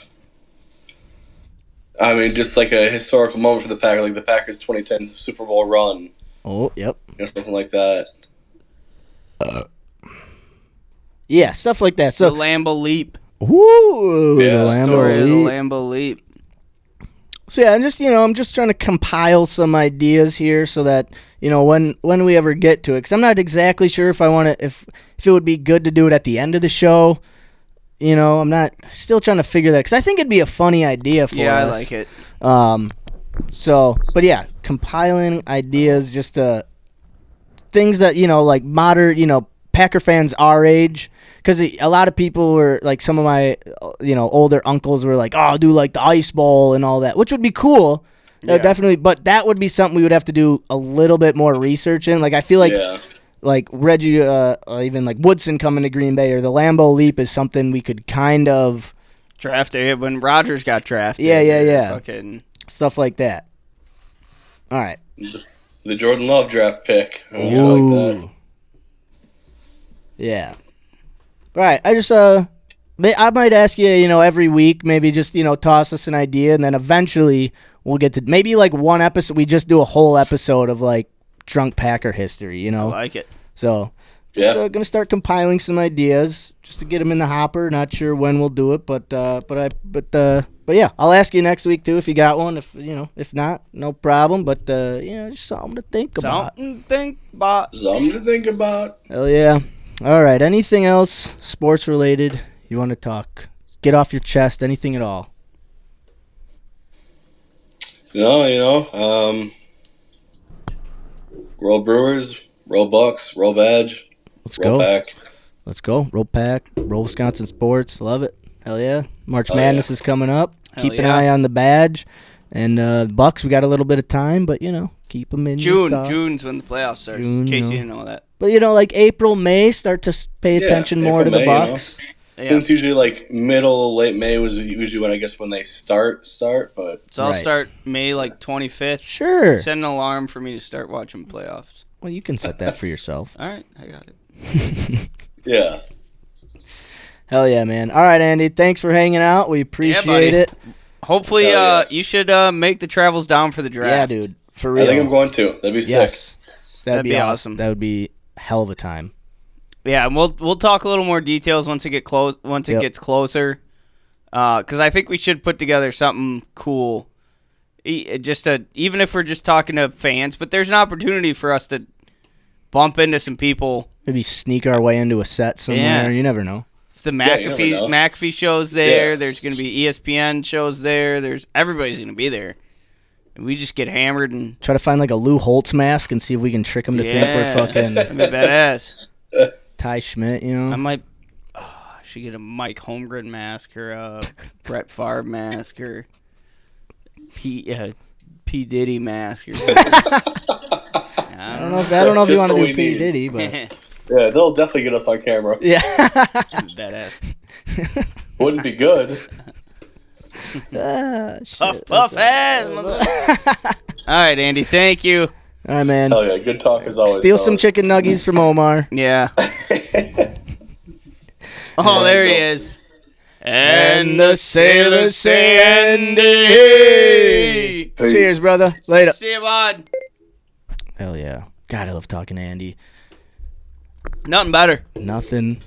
I mean, just like a historical moment for the Packers, like the Packers' 2010 Super Bowl run. Oh, yep. Something like that. Yeah, stuff like that. So the Lambeau Leap. Woo! Yeah, the Lambeau story of the Leap. Lambeau Leap. So yeah, I'm just trying to compile some ideas here so that when we ever get to it, because I'm not exactly sure if I want to if it would be good to do it at the end of the show. I'm not still trying to figure that because I think it'd be a funny idea for us. Yeah, I like it. So, but yeah, compiling ideas, just things that like modern, Packer fans our age, because a lot of people were like some of my, older uncles were like, oh, do like the Ice Bowl and all that, which would be cool, definitely. But that would be something we would have to do a little bit more research in. Like I feel like. Yeah. Like Reggie, even like Woodson coming to Green Bay or the Lambeau Leap is something we could kind of draft when Rodgers got drafted. Yeah. Fucking stuff like that. All right. The Jordan Love draft pick. Ooh. Like that. Yeah. All right. I just I might ask you, every week, maybe just toss us an idea, and then eventually we'll get to maybe like one episode. We just do a whole episode of like drunk Packer history, I like it. So, just gonna start compiling some ideas just to get them in the hopper. Not sure when we'll do it, but yeah, I'll ask you next week too if you got one. If not, no problem. But just something to think about. Something to think about. Hell yeah! All right. Anything else sports related you want to talk? Get off your chest. Anything at all? No, roll Brewers, roll Bucks, roll Badge. Let's roll go. Pack. Let's go. Roll Pack. Roll Wisconsin sports. Love it. Hell yeah. March Madness is coming up. Keep an eye on the Badge. And Bucks, we got a little bit of time, but, keep them in your thoughts. June's when the playoffs start, in case you didn't know that. But, like April, May, start to pay attention more to the Bucks. It's usually like late May was usually when they start, but... So I'll start May 25th. Sure. Set an alarm for me to start watching playoffs. Well, you can set that for yourself. All right, I got it. Yeah. Hell yeah, man. All right, Andy, thanks for hanging out. We appreciate it. Hopefully, you should make the travels down for the draft. Yeah, dude. For real. I think I'm going to. That'd be sick. That'd be awesome. That would be hell of a time. Yeah, and we'll talk a little more details once it gets closer. Because I think we should put together something cool. Even if we're just talking to fans, but there's an opportunity for us to bump into some people. Maybe sneak our way into a set somewhere. Yeah. You never know. If the McAfee show's there. There's going to be ESPN shows there. Everybody's going to be there. And we just get hammered and try to find like a Lou Holtz mask and see if we can trick him to think we're fucking that'd be badass. Ty Schmidt, you know. I might should get a Mike Holmgren mask or a Brett Favre mask or P Diddy mask or something. I don't know if you want to do P Diddy, but yeah, they'll definitely get us on camera. Yeah, badass. Wouldn't be good. Puff ass. All right, Andy. Thank you. All right, man. Oh yeah, good talk as always. Steal some chicken nuggies from Omar. Yeah. Oh, there he is. And the sailors say, Andy. Cheers, brother. Later. See you, bud. Hell yeah. God, I love talking to Andy. Nothing better. Nothing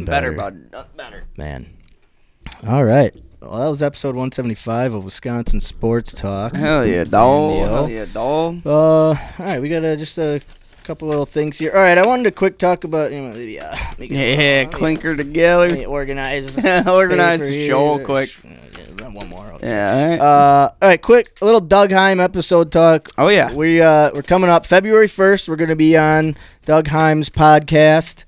better, bud. Nothing better. Man. All right. Well, that was episode 175 of Wisconsin Sports Talk. Hell yeah, dog. All right, we got just a couple little things here. All right, I wanted to quick talk about clinker together. Let me organize the show quick. One more. Okay. Yeah. All right, quick, a little Doug Heim episode talk. Oh yeah. We're coming up February 1st. We're going to be on Doug Heim's podcast.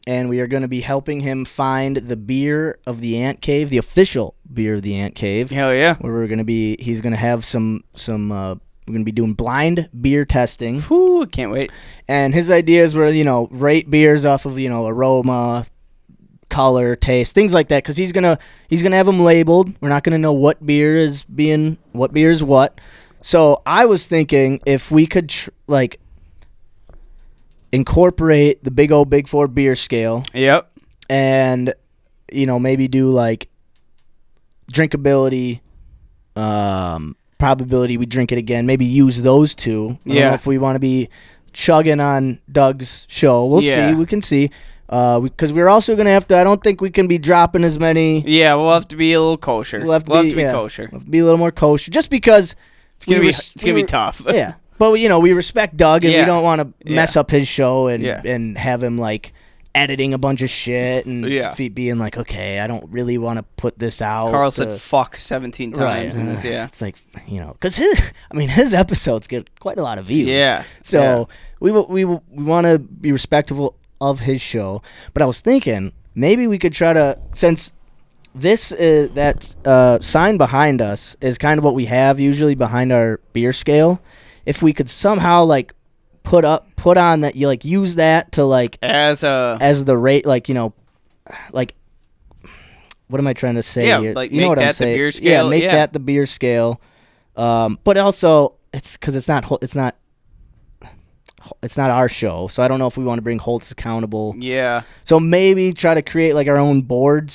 And we are going to be helping him find the beer of the Ant Cave, the official beer of the Ant Cave. Hell yeah! Where he's going to have some. We're going to be doing blind beer testing. Whew, can't wait. And his ideas were, rate beers off of, aroma, color, taste, things like that. Because he's gonna have them labeled. We're not gonna know what beer is what. So I was thinking if we could incorporate the big old Big Four beer scale. Yep. And, maybe do like drinkability, probability we drink it again. Maybe use those two. I don't know if we want to be chugging on Doug's show. We'll see. We can see. Because we're also going to have to, I don't think we can be dropping as many. Yeah, we'll have to be a little kosher. We'll have to be kosher. We'll have to be a little more kosher. Just because it's going to be tough. Yeah. But, we respect Doug, and we don't want to mess up his show and have him, editing a bunch of shit and being like, okay, I don't really want to put this out. Carl said fuck 17 times in this, It's like, because his episodes get quite a lot of views. Yeah. So we want to be respectful of his show. But I was thinking, maybe we could try to, since this is, that sign behind us is kind of what we have usually behind our beer scale. If we could somehow put on that, you use that to as the rate, what am I trying to say here? Make what that the beer scale. Yeah, make that the beer scale. But also it's because it's not our show, so I don't know if we want to bring Holtz accountable. Yeah. So maybe try to create our own board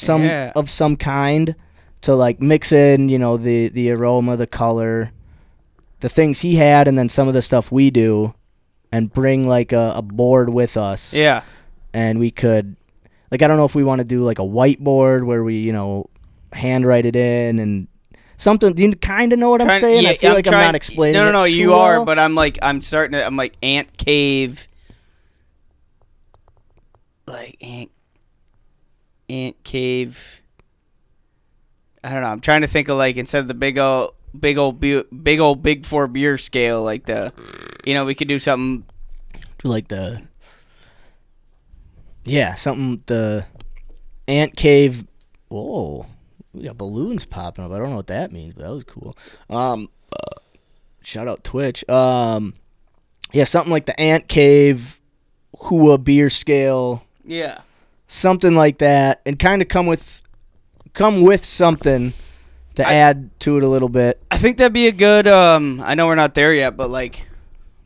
of some kind to mix in, the aroma, the color, the things he had, and then some of the stuff we do, and bring a board with us. Yeah. And we could, I don't know if we want to do a whiteboard where we, handwrite it in and something. Do you kind of know what I'm saying? Yeah, I feel I'm not explaining it. No, too you well. are, but I'm Ant Cave. Ant Cave. I don't know. I'm trying to think of instead of the big old Big Four beer scale, we could do something the Ant Cave. Whoa, we got balloons popping up. I don't know what that means, but that was cool. Shout out Twitch. Something like the Ant Cave HUA beer scale. Yeah, something like that, and kind of come with something to add to it a little bit. I think that'd be a good. I know we're not there yet, but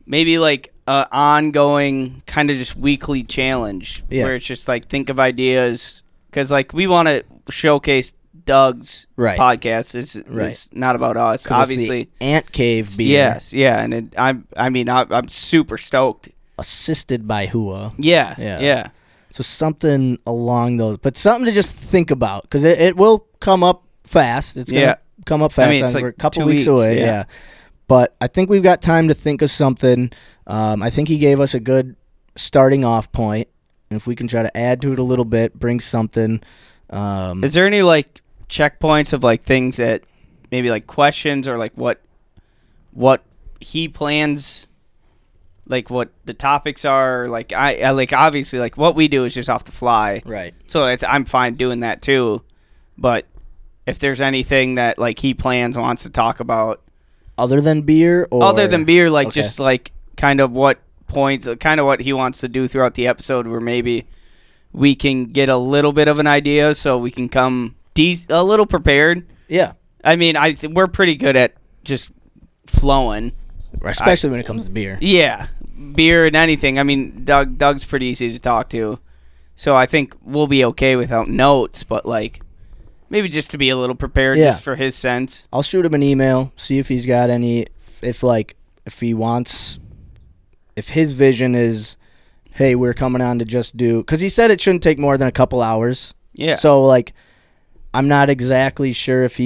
maybe ongoing kind of just weekly challenge where it's just think of ideas, because we want to showcase Doug's podcast. It's not about us, obviously. It's the Ant Cave beer. Yes, yeah, and I'm super stoked. assisted by HUA. Yeah. So something along those, but something to just think about, because it will come up fast. It's going to come up fast. It's like we're a couple 2 weeks away. yeah. Yeah. But I think we've got time to think of something. I think he gave us a good starting off point. And if we can try to add to it a little bit, bring something. Is there any like checkpoints of like things that maybe like questions or like what he plans, like what the topics are? Like I like obviously like what we do is just off the fly. Right. So I'm fine doing that too. But if there's anything that like he plans wants to talk about Other than beer? Like Okay. just like kind of what points, kind of what he wants to do throughout the episode, where maybe we can get a little bit of an idea so we can come a little prepared. Yeah. I mean, we're pretty good at just flowing. Especially when it comes to beer. Yeah. Beer and anything. I mean, Doug's pretty easy to talk to. So I think we'll be okay without notes, but like maybe just to be a little prepared just for his sense. I'll shoot him an email, see if he's got any, if he wants, if his vision is, hey, we're coming on to just do, because he said it shouldn't take more than a couple hours. Yeah. So like, I'm not exactly sure if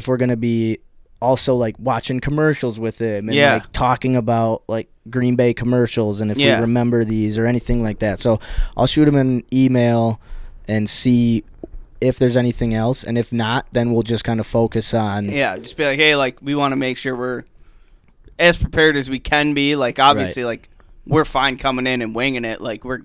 we're gonna be also like watching commercials with him and like talking about like Green Bay commercials and if we remember these or anything like that. So I'll shoot him an email and see if there's anything else, and if not, then we'll just kind of focus on just be like, hey, like we want to make sure we're as prepared as we can be. Like obviously, like we're fine coming in and winging it. Like we're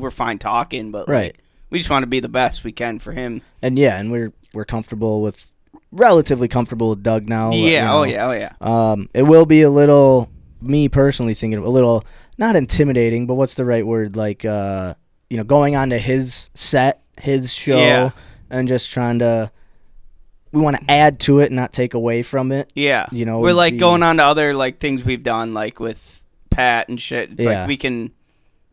fine talking, but like, we just want to be the best we can for him. And and we're comfortable with, relatively comfortable with Doug now. Yeah, you know. oh yeah. It will be a little, me personally thinking, a little not intimidating, but what's the right word? Like going on to his set, his show. And just trying to, we want to add to it and not take away from it. Yeah. We're like going on to other like things we've done, like with Pat and shit. It's like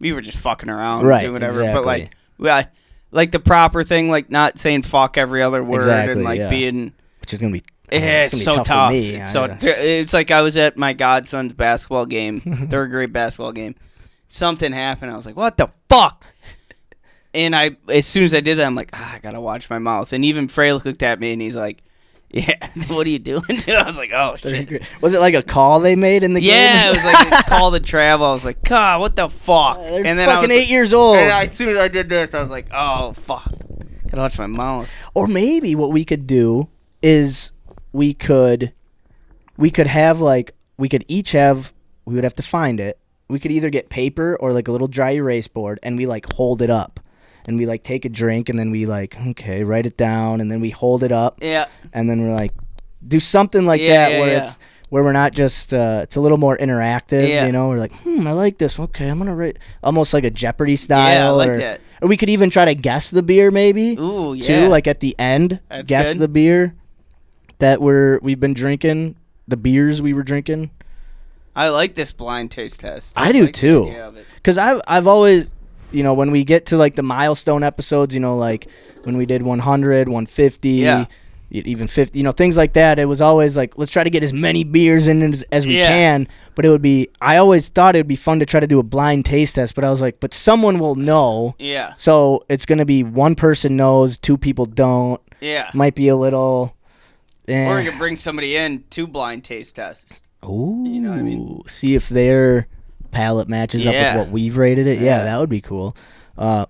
we were just fucking around and doing whatever. Exactly. But like the proper thing, like not saying fuck every other word and like being, which is gonna be, it's so tough. for me. It's like I was at my godson's basketball game, third grade basketball game. Something happened. I was like, what the fuck? And as soon as I did that, I'm like, I gotta watch my mouth. And even Frey looked at me and he's like, yeah, what are you doing, dude? I was like, oh shit. Was it like a call they made in the game? Yeah, it was like a call to travel. I was like, God, what the fuck? They're and then fucking I was 8 years old. And as soon as I did this, I was like, oh fuck, gotta watch my mouth. Or maybe what we could do is we could have like, we would have to find it. We could either get paper or like a little dry erase board and we like hold it up. And we like take a drink and then we like, okay, write it down, and then we hold it up. Yeah. And then we're like, do something like that where it's where we're not just it's a little more interactive. Yeah. We're like, I like this. Okay, I'm gonna write almost like a Jeopardy style. Yeah, I like that. Or we could even try to guess the beer maybe. Ooh, yeah. Too, like at the end, That's guess good. the beer that we've been drinking, the beers we were drinking. I like this blind taste test. I do like the too. idea of it. Because I've always, when we get to like the milestone episodes, like when we did 100, 150, even 50, things like that, it was always like, let's try to get as many beers in as we can. But I always thought it would be fun to try to do a blind taste test, but I was like, but someone will know. Yeah. So it's going to be one person knows, two people don't. Yeah. Might be a little. Or we could bring somebody in to blind taste tests. Ooh. You know what I mean? See if their palate matches up with what we've rated it. Yeah, that would be cool.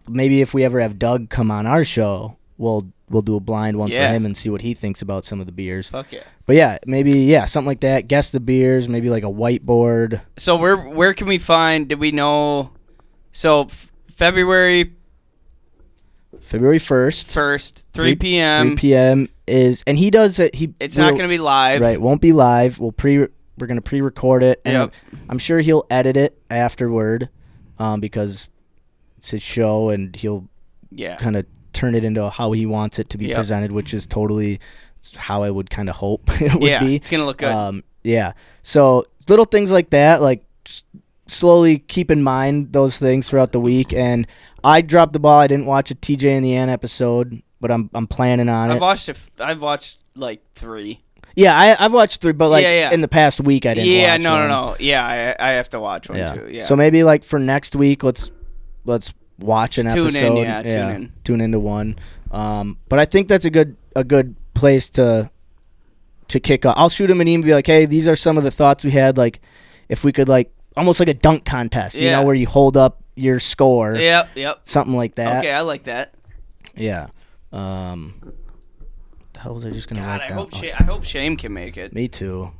Maybe if we ever have Doug come on our show, we'll do a blind one for him and see what he thinks about some of the beers. Fuck yeah. But maybe something like that. Guess the beers, maybe like a whiteboard. So where can we find, did we know, so February 1st, 3 p.m. 3 p.m. is, and he does it. It's not going to be live. Right, won't be live. We're going to pre-record it. And I'm sure he'll edit it afterward because it's his show and he'll kind of turn it into how he wants it to be presented, which is totally how I would kind of hope it would be. It's going to look good. So little things like that, like just slowly keep in mind those things throughout the week. And I dropped the ball. I didn't watch a TJ and the Ant episode, but I'm planning on it. I've watched like 3. Yeah, I've watched 3, but like Yeah. in the past week I didn't watch no. Yeah, I have to watch one too. Yeah. So maybe like for next week, let's watch an Tune episode. in, tune in. Tune into one. But I think that's a good place to kick off. I'll shoot him an email and be like, hey, these are some of the thoughts we had. Like, if we could like almost like a dunk contest, you know, where you hold up your score. Yep. Something like that. Okay, I like that. Yeah. What the hell was I just gonna write down? I hope Shame can make it. Me too.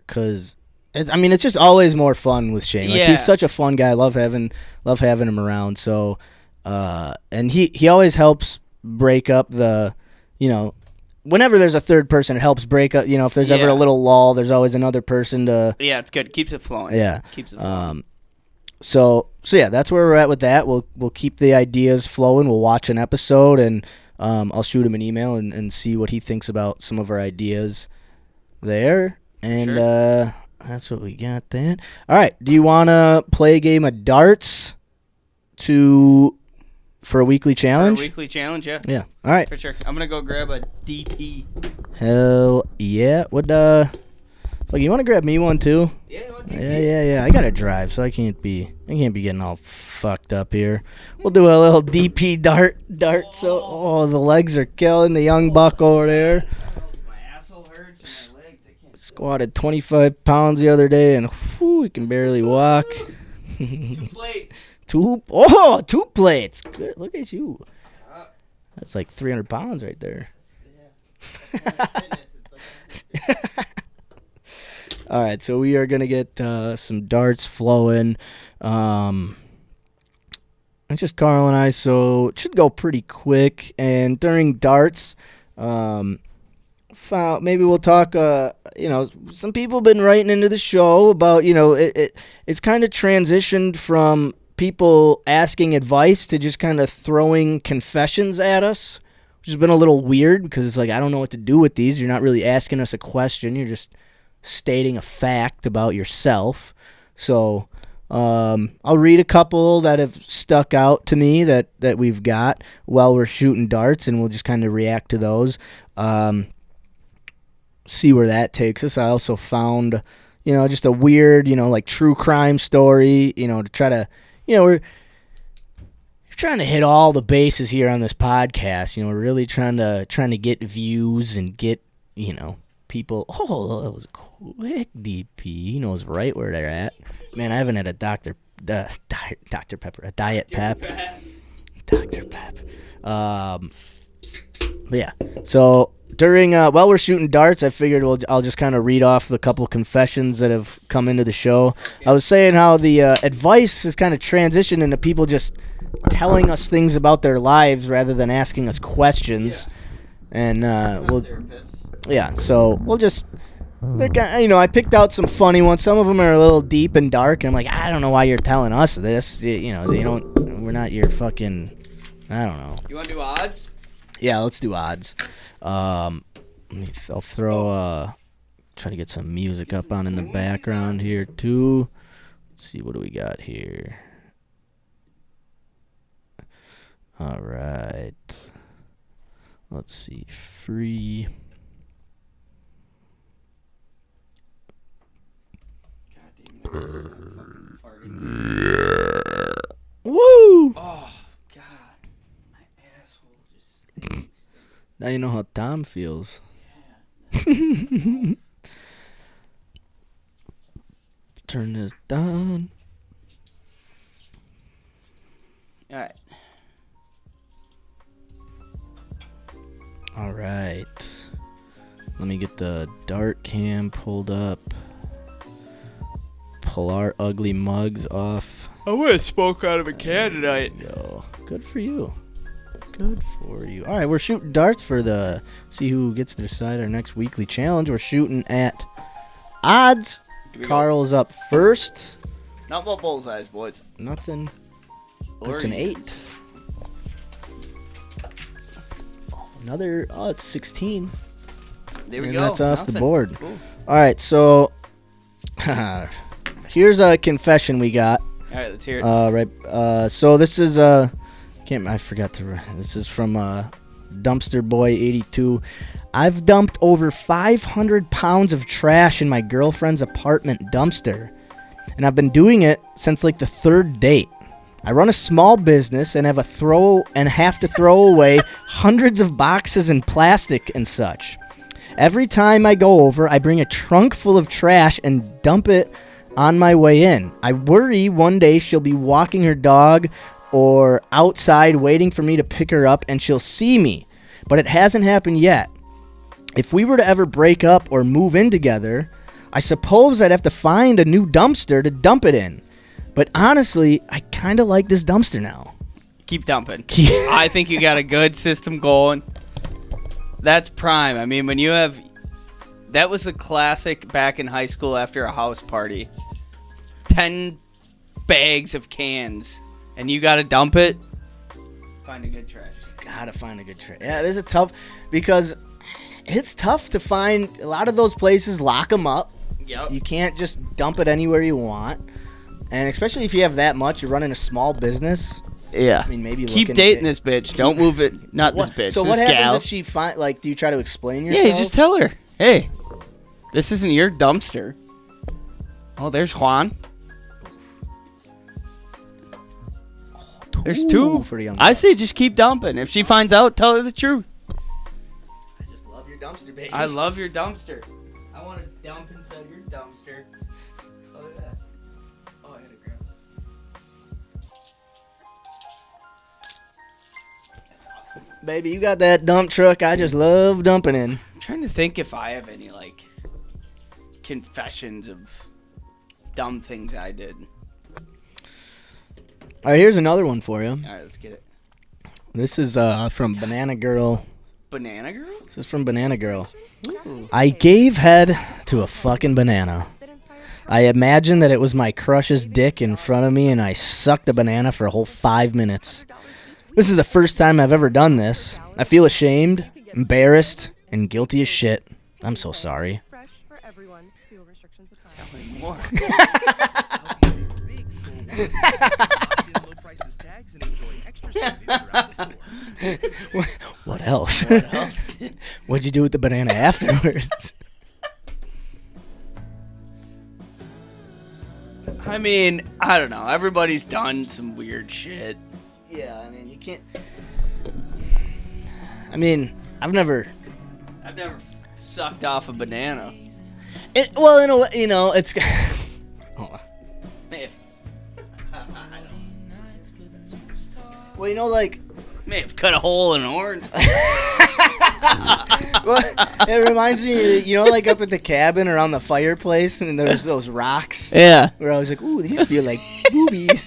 Cause it's just always more fun with Shane. Like, he's such a fun guy. Love having him around. So, and he always helps break up the, whenever there's a third person, it helps break up. If there's ever a little lull, there's always another person to. Yeah, it's good. Keeps it flowing. Yeah, keeps it flowing. So yeah, that's where we're at with that. We'll keep the ideas flowing. We'll watch an episode, and I'll shoot him an email and see what he thinks about some of our ideas there. And that's what we got then. All right. Do you want to play a game of darts for a weekly challenge? For a weekly challenge, yeah. Yeah. All right. For sure. I'm going to go grab a DP. Hell yeah. What, you want to grab me one too? Yeah. I got to drive, so I can't be getting all fucked up here. We'll do a little DP dart. So, the legs are killing the young buck over there. Squatted 25 pounds the other day, and he can barely walk. 2 plates. 2 plates. Good. Look at you. That's like 300 pounds right there. All right, so we are going to get some darts flowing. It's just Carl and I, so it should go pretty quick. And during darts, maybe we'll talk, some people have been writing into the show about, it's kind of transitioned from people asking advice to just kind of throwing confessions at us, which has been a little weird because it's like, I don't know what to do with these. You're not really asking us a question. You're just stating a fact about yourself. So I'll read a couple that have stuck out to me that we've got while we're shooting darts, and we'll just kind of react to those. See where that takes us. I also found, just a weird, like true crime story, to try to, we're trying to hit all the bases here on this podcast. We're really trying to get views and get, people. Oh, that was a quick DP. He knows right where they're at. Man, I haven't had a Dr. Pepper, a Diet Pep. Dr. Pep. But yeah, so during while we're shooting darts, I figured I'll just kind of read off the couple confessions that have come into the show. I was saying how the advice has kind of transitioned into people just telling us things about their lives rather than asking us questions. And so we'll just, I picked out some funny ones. Some of them are a little deep and dark, and I'm like, I don't know why you're telling us this. We're not your fucking, I don't know. You want to do odds? Yeah, let's do odds. I'll throw, try to get some music up on in the background here too. Let's see, what do we got here? All right. Let's see, free. Woo! Oh, God. My asshole just stinks. Now you know how Tom feels. Yeah. Turn this down. All right. All right. Let me get the dart cam pulled up. Pull our ugly mugs off. I would have spoke out of a can tonight. Yo, good for you. Good for you. All right, we're shooting darts for see who gets to decide our next weekly challenge. We're shooting at odds. Carl's up first. Not about bullseyes, boys. Nothing. It's an 8. Another. Oh, it's 16. There we and go. That's off Nothing. the board. Cool. All right, so here's a confession we got. All right, let's hear it. So this is a I forgot to. This is from Dumpster Boy 82. I've dumped over 500 pounds of trash in my girlfriend's apartment dumpster, and I've been doing it since like the third date. I run a small business and have to throw away hundreds of boxes and plastic and such. Every time I go over, I bring a trunk full of trash and dump it on my way in. I worry one day she'll be walking her dog or outside waiting for me to pick her up and she'll see me, but it hasn't happened yet. If we were to ever break up or move in together, I suppose I'd have to find a new dumpster to dump it in. But honestly, I kind of like this dumpster now. Keep dumping. I think you got a good system going. That's prime. I mean, when you have... That was a classic back in high school after a house party. 10 bags of cans. And you got to dump it. Find a good trash. Gotta find a good trash. Yeah, it is a tough... Because it's tough to find... A lot of those places lock them up. Yep. You can't just dump it anywhere you want. And especially if you have that much, you're running a small business. Yeah. I mean, maybe keep dating this bitch. Don't move it. Not this bitch. So this what happens gal. if she do you try to explain yourself? Yeah, you just tell her, hey, this isn't your dumpster. Oh, there's Juan. There's two. For the young I say just keep dumping. If she finds out, tell her the truth. I just love your dumpster, baby. I love your dumpster. I want to dump inside your dumpster. Oh, look at that. Oh, I had to grab this. That's awesome. Baby, you got that dump truck I just love dumping in. I'm trying to think if I have any, like, confessions of dumb things I did. All right, here's another one for you. All right, let's get it. This is from Banana Girl. Banana Girl? This is from Banana Girl. Ooh. I gave head to a fucking banana. I imagined that it was my crush's dick in front of me, and I sucked a banana for a whole 5 minutes. This is the first time I've ever done this. I feel ashamed, embarrassed, and guilty as shit. I'm so sorry. What else? What'd you do with the banana afterwards? I mean, I don't know. Everybody's done some weird shit. Yeah, I mean, you can't... I mean, I've never sucked off a banana. Well, in a way, you know, it's... Hold on. Well, you know, like... May have cut a hole in an orange. Well, it reminds me, you know, like up at the cabin around the fireplace, and there's those rocks. Yeah. Where I was like, ooh, these feel like boobies.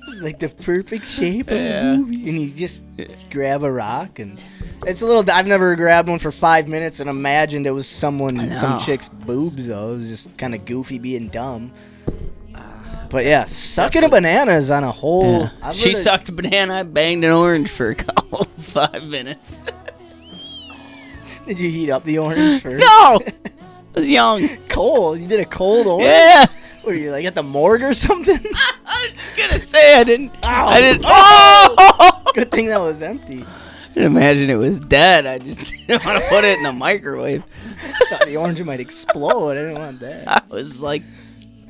This is like the perfect shape of a boobie. And you just grab a rock, and it's a little... I've never grabbed one for 5 minutes and imagined it was some chick's boobs, though. It was just kind of goofy being dumb. But yeah, sucking a banana is on a whole... Yeah. She sucked a banana, I banged an orange for a couple 5 minutes. Did you heat up the orange first? No! I was young. Cold? You did a cold orange? Yeah. What, are you like at the morgue or something? I was just gonna say I didn't... Ow. I didn't... Oh! Good thing that was empty. I didn't imagine it was dead. I just didn't want to put it in the microwave. I thought the orange might explode. I didn't want that. I was like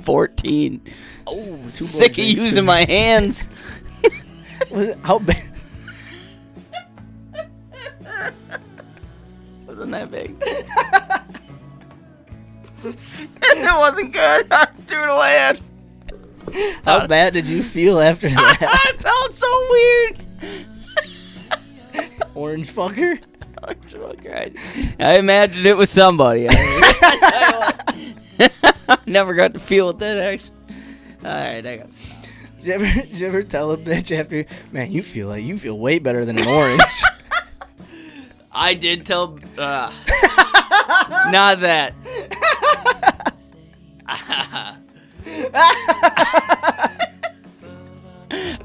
14. Oh, sick of using my hands. Was it, how big? Wasn't that big. It wasn't good. I threw it away. How bad did you feel after that? I felt so weird. Orange fucker? Orange fucker. I imagined it was somebody. I never got to feel what that actually. Alright, I got to stop. Did you ever tell a bitch after, man, you feel way better than an orange? I did tell, not that. I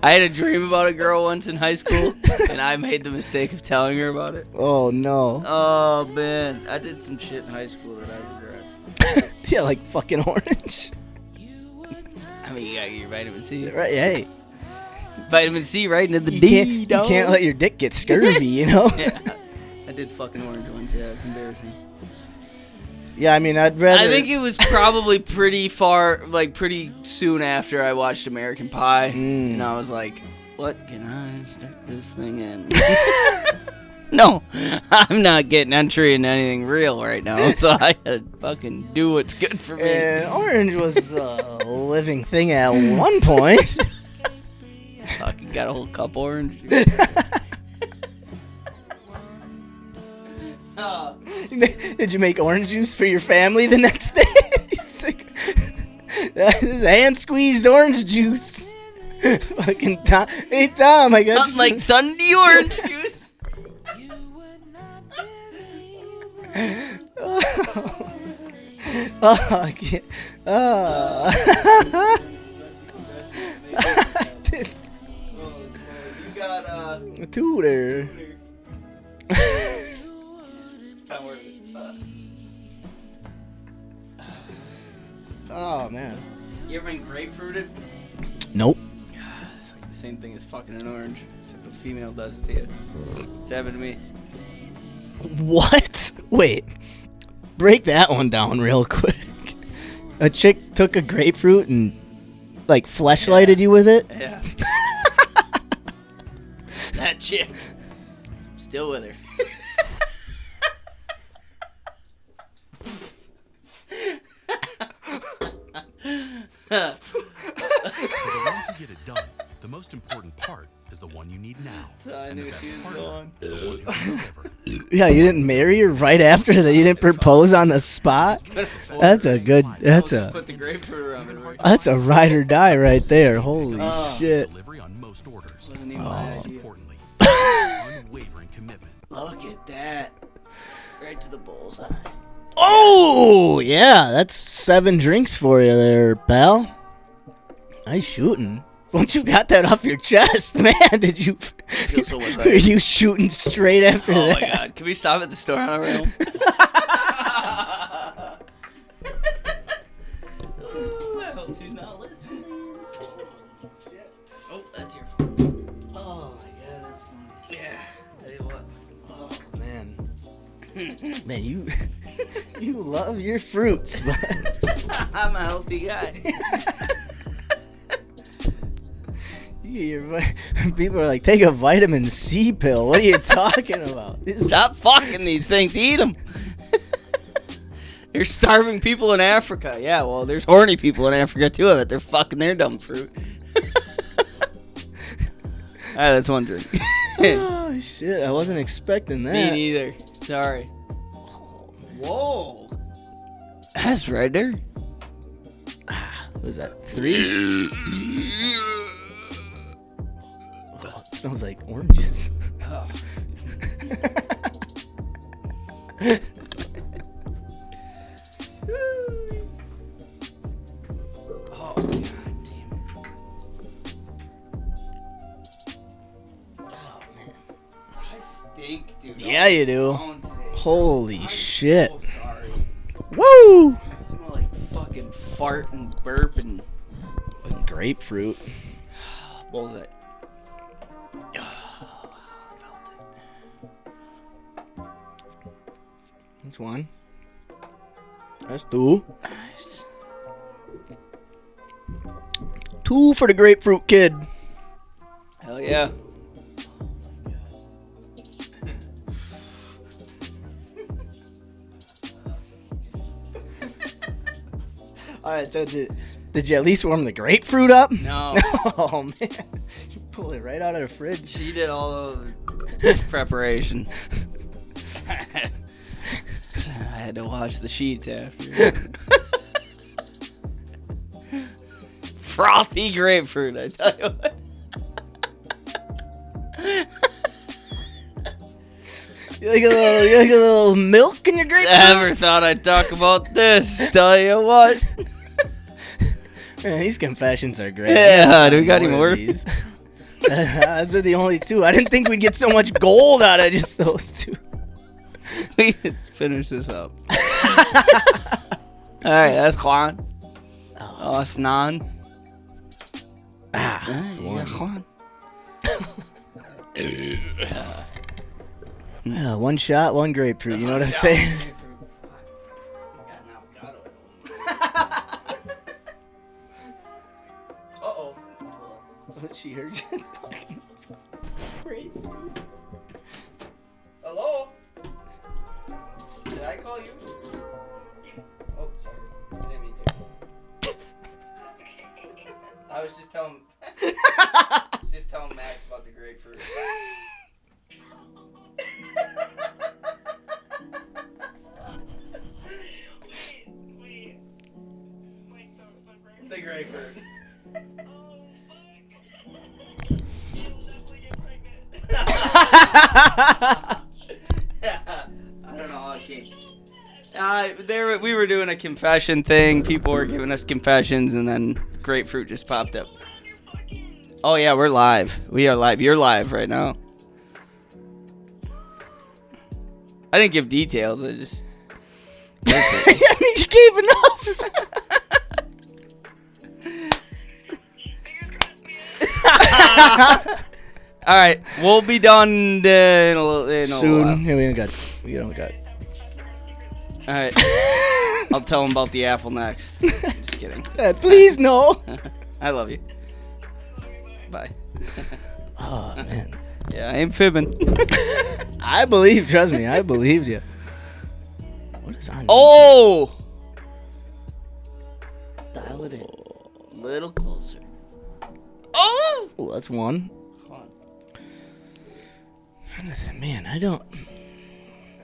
had a dream about a girl once in high school, and I made the mistake of telling her about it. Oh, no. Oh, man. I did some shit in high school that I regret. Yeah, like fucking orange. I mean, you gotta get your vitamin C. Right, hey. Vitamin C right into the You D. can't let your dick get scurvy, you know? Yeah. I did fucking orange ones. Yeah, it's embarrassing. Yeah, I mean, I'd rather... I think it was probably pretty soon after I watched American Pie. And I was like, what can I stick this thing in? No, I'm not getting entry in anything real right now, so I gotta fucking do what's good for me. And orange was a living thing at one point. Fucking got a whole cup orange. Did you make orange juice for your family the next day? This is hand squeezed orange juice. Fucking Tom. Hey Tom, I got Something like Sunday orange juice. I can't. You got A tutor. It's not worth it. Oh man. You ever been grapefruited? Nope. It's like the same thing as fucking an orange, except a female does it to you. It's happened to me. What? Wait. Break that one down real quick. A chick took a grapefruit and like fleshlighted you with it? Yeah. That chick. Still with her. For the ones who get it done, the most important part is the one you need now. And the best partner is the one who can deliver. Yeah, you didn't marry her right after that. You didn't propose on the spot. That's a good. That's Put the grapefruit around it. That's a ride or die right there. Holy shit! Delivery on most orders. Wasn't even my Most idea. importantly, unwavering commitment. Look at that. Right to the bullseye. Oh yeah, that's 7 drinks for you there, pal. Nice shooting. Once you got that off your chest, man, did you? Feel so much Were better. you shooting straight after Oh that? my god. Can we stop at the store on our way home? Ooh, I hope she's not listening. Oh, that's your phone. Oh my god, that's funny. Yeah. Tell you what. Oh man, man, you love your fruits, but I'm a healthy guy. people are like, take a vitamin C pill. What are you talking about? Stop fucking these things. Eat them. There's starving people in Africa. Yeah, well, there's horny people in Africa too. I bet they're fucking their dumb fruit. Alright, that's one drink. Oh shit, I wasn't expecting that. Me neither. Sorry. Whoa. That's right there. What was that, 3? Oh, it smells like oranges. Oh. Oh, god damn it. Oh man. I stink, dude. Yeah, you do. Down today. Holy I'm shit. so sorry. Woo! I smell like fucking fart and burp and Grapefruit. bullseye. That's 1. That's 2. Nice. 2 for the grapefruit kid. Hell yeah. All right, so did you at least warm the grapefruit up? No. Oh man, you pull it right out of the fridge. She did all of the preparation. I had to wash the sheets after. Frothy grapefruit, I tell you what. You like a little milk in your grapefruit? Never thought I'd talk about this, tell you what. Man, these confessions are great. Yeah, do we got any more? of these? Those are the only 2. I didn't think we'd get so much gold out of just those 2. Let's finish this up. Alright, that's Juan. Oh, Snan. Ah, Yeah, one. Juan. One shot, one grapefruit. You know what I'm saying? Uh-oh. She heard you talking. Hello? Did I call you? Oh, sorry. I didn't mean to. I was just telling Max about the grapefruit. The grapefruit. I don't know how I came. We were doing a confession thing. People were giving us confessions, and then grapefruit just popped up. Oh yeah, we're live. We are live. You're live right now. I didn't give details. I just. I mean, you gave enough. All right, we'll be done in a little Soon. while. Yeah, we don't got. All right, I'll tell him about the apple next. Just kidding. Please no. I love you. Bye. Oh man. Yeah, I ain't fibbing. I believe. Trust me, I believed you. What is on? Oh! Dial it in. A little closer. Oh! Oh, that's one. Man, I've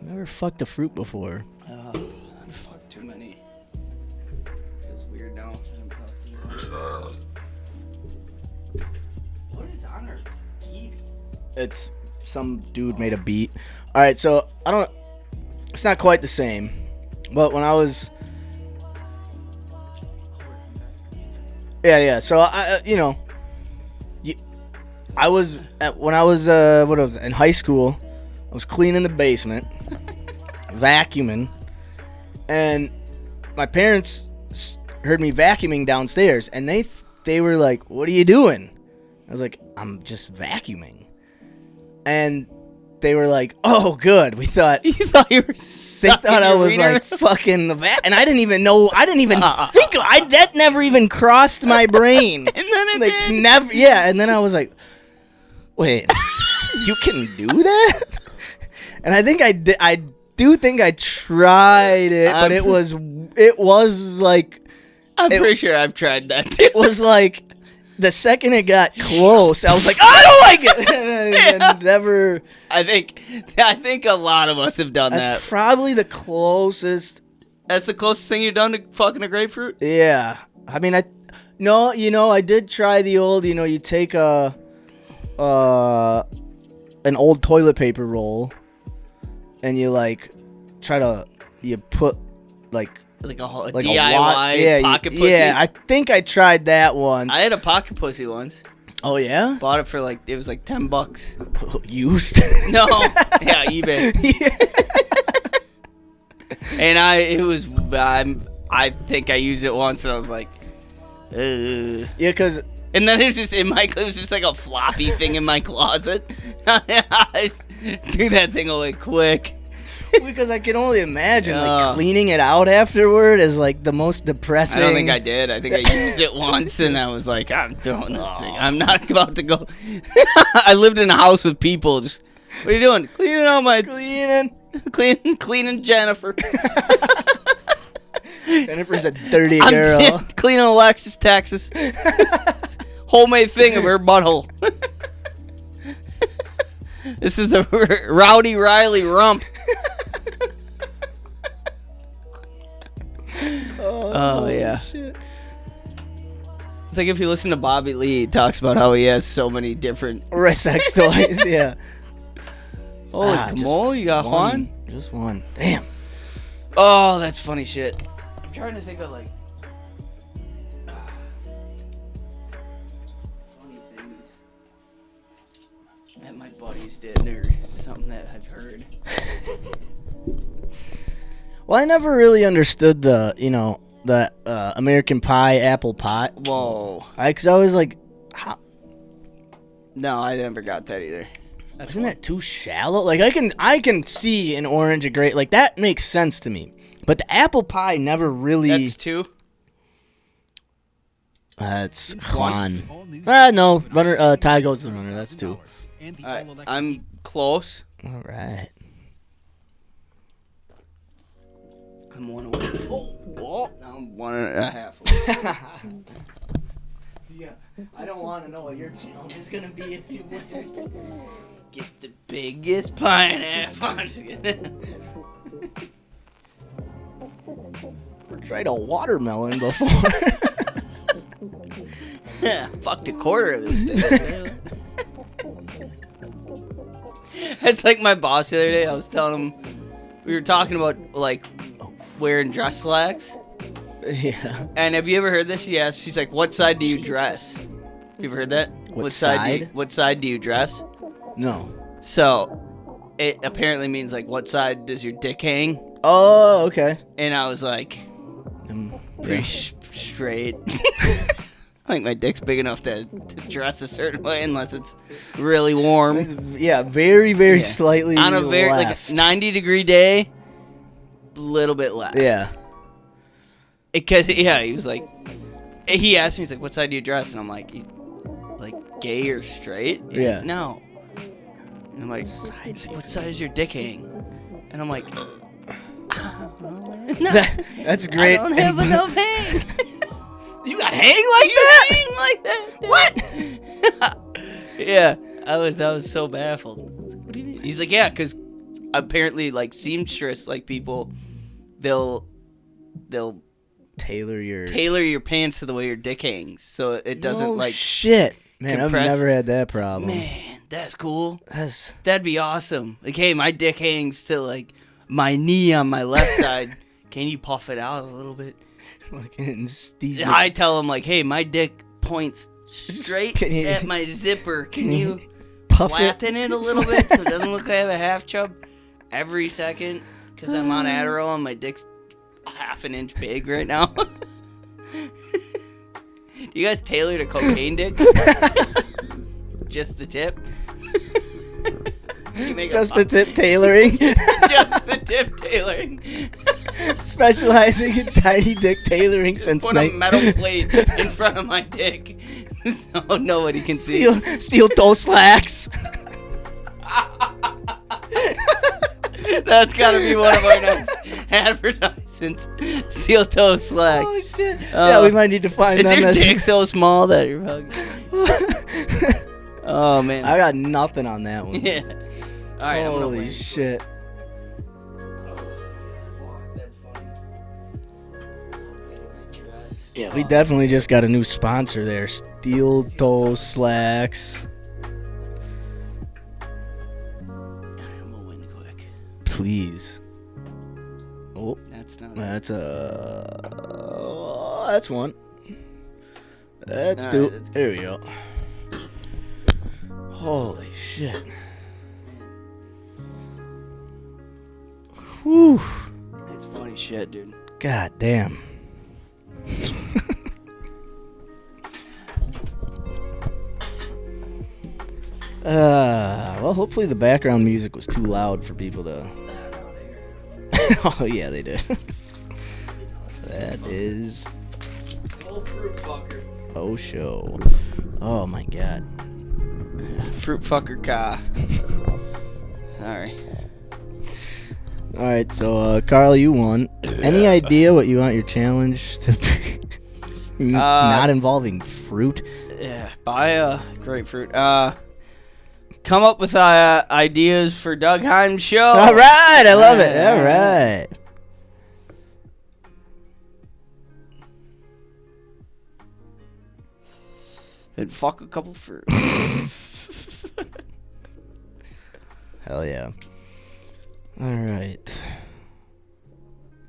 never fucked a fruit before. I've fucked too many. Feels weird now. What is on her TV? It's some dude made a beat. All right, so it's not quite the same, but when I was, yeah. So when I was in high school, I was cleaning the basement, vacuuming, and my parents heard me vacuuming downstairs, and they were like, "What are you doing?" I was like, "I'm just vacuuming," and they were like, "Oh, good." We thought you thought you were. They thought I was like fucking the and I didn't even know. I didn't even think. That never even crossed my brain. And then it did. Never. Yeah, and then I was like, "Wait, you can do that?" And I think I did. I do think I tried it, but it was like. I'm pretty sure I've tried that too. It was like the second it got close, I was like, "I don't like it." And never. I think a lot of us have done that. That's probably the closest. That's the closest thing you've done to fucking a grapefruit? Yeah. I mean, I did try the old, you take an old toilet paper roll and you you put like a DIY pocket pussy? Yeah, I think I tried that once. I had a pocket pussy once. Oh, yeah? Bought it for it was like $10. Used? No. Yeah, eBay. Yeah. And I think I used it once and I was like, ugh. Yeah, because... And then it was just like a floppy thing in my closet. I threw that thing away quick. Because I can only imagine cleaning it out afterward is like the most depressing. I don't think I did. I think I used it once and I was like, I'm doing this thing. I'm not about to go. I lived in a house with people. Just, what are you doing? Cleaning out my cleaning Jennifer. Jennifer's a dirty girl. I'm cleaning Alexis, Texas. Homemade thing of her butthole. This is a Rowdy Riley rump. Oh yeah. Shit. It's like if you listen to Bobby Lee, he talks about how he has so many different sex toys. Yeah. Holy camole, you got one? Just one. Damn. Oh, that's funny shit. I'm trying to think of funny things that my buddies did or something that I've heard. Well, I never really understood the American Pie apple pie. Whoa. Because I was like, how? No, I never got that either. Isn't that too shallow? Like I can see an orange, a grape, like that makes sense to me. But the apple pie never really. That's 2. That's Juan. No, runner. Ty goes to the runner. That's 2. All right, I'm close. All right. I'm 1 away. Oh, I'm 1.5 away. Yeah, I don't want to know what your challenge is gonna be if you win. Get the biggest pineapple. I'm just kidding. We tried a watermelon before. Yeah, fucked a quarter of this thing. It's like my boss the other day. I was telling him we were talking about like wearing dress slacks. Yeah. And have you ever heard this? Yes. She's like, "What side do you dress?" You ever heard that? What side? What side do you dress? No. So, it apparently means like, what side does your dick hang? Oh, okay. And I was like, pretty straight. I think my dick's big enough to dress a certain way unless it's really warm. Yeah, very slightly on a very left. like 90-degree day, little bit left. Yeah. Because he was like, he asked me, he's like, "What side do you dress?" And I'm like, gay or straight? He's like, "No." And I'm like, he's like, "What side is your dick hang?" And I'm like, no, that's great. I don't have enough hang. You got hang like that? Hang like that? What? Yeah, I was so baffled. What do you mean? He's like, yeah, because apparently, like seamstress, like people, they'll tailor your pants to the way your dick hangs, so it doesn't shit. Man, compress. I've never had that problem. Man, that's cool. That's That'd be awesome. Like, hey, my dick hangs to like my knee on my left side. Can you puff it out a little bit? fucking Steve. I tell him like, hey, my dick points straight at my zipper. Can you flatten it a little bit so it doesn't look like I have a half chub every second? Because I'm on Adderall and my dick's half an inch big right now. Do you guys tailor to cocaine dick? Just the tip? Just the tip tailoring? Just the tip tailoring. Specializing in tiny dick tailoring since Put a metal plate in front of my dick so nobody can see. Steel toe slacks. That's gotta be one of our next advertisements. Steel toe slacks. Oh shit! Yeah, we might need to find is them. Is your dick so small that you're hugging? Oh man, I got nothing on that one. Yeah. All right. Holy shit! Yeah, we definitely just got a new sponsor there. Steel toe slacks. I'm gonna win quick. Please. Oh, that's not. That's that's one. That's two. Right, there we go. Holy shit. Whew. That's funny shit, dude. God damn. Well, hopefully the background music was too loud for people to. Oh yeah, they did. That is. Fruit fucker. Oh show. Oh my god. Fruit fucker ka. Sorry. All right, so Carl, you won. Any idea what you want your challenge to be? Not involving fruit. Yeah, buy a grapefruit. Come up with ideas for Doug Heim's show. All right, I love it. All right. And fuck a couple fruit. Hell yeah. All right.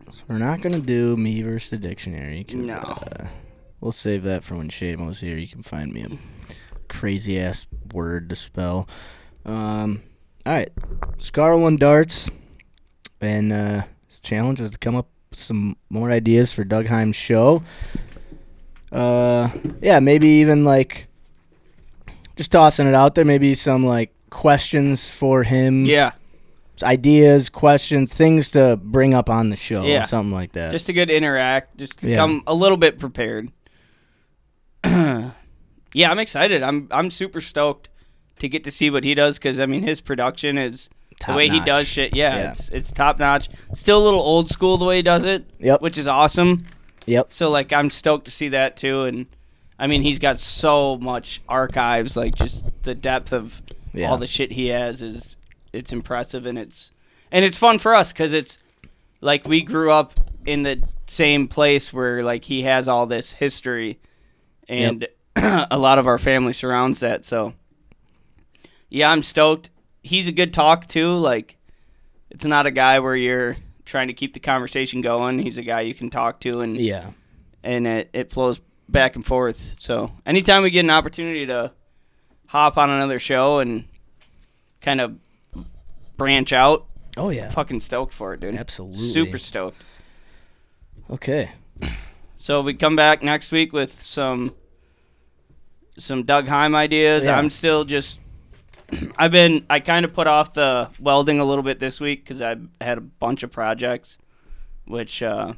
So we're not going to do me versus the dictionary. No. We'll save that for when Shavo's here. You can find me a crazy-ass word to spell. All right. Scarl and darts. And his challenge was to come up with some more ideas for Doug Heim's show. Yeah, maybe even like just tossing it out there. Maybe some like questions for him. Yeah. Ideas, questions, things to bring up on the show. Yeah. Something like that. Just a good interact. Just come a little bit prepared. Yeah, I'm excited. I'm super stoked to get to see what he does because, I mean, his production is Top the way notch. he does shit. Yeah, it's top notch. Still a little old school the way he does it. Yep. Which is awesome. Yep. So, like, I'm stoked to see that, too. And, I mean, he's got so much archives. Like, just the depth of all the shit he has it's impressive. And it's fun for us because it's, like, we grew up in the same place where, like, he has all this history. And a lot of our family surrounds that. So, yeah, I'm stoked. He's a good talk, too. Like, it's not a guy where you're trying to keep the conversation going. He's a guy you can talk to, and it flows back and forth. So anytime we get an opportunity to hop on another show and kind of branch out, fucking stoked for it, dude. Absolutely. Super stoked. Okay. So we come back next week with some Doug Heim ideas. Yeah. I'm still just I kind of put off the welding a little bit this week because I had a bunch of projects, which I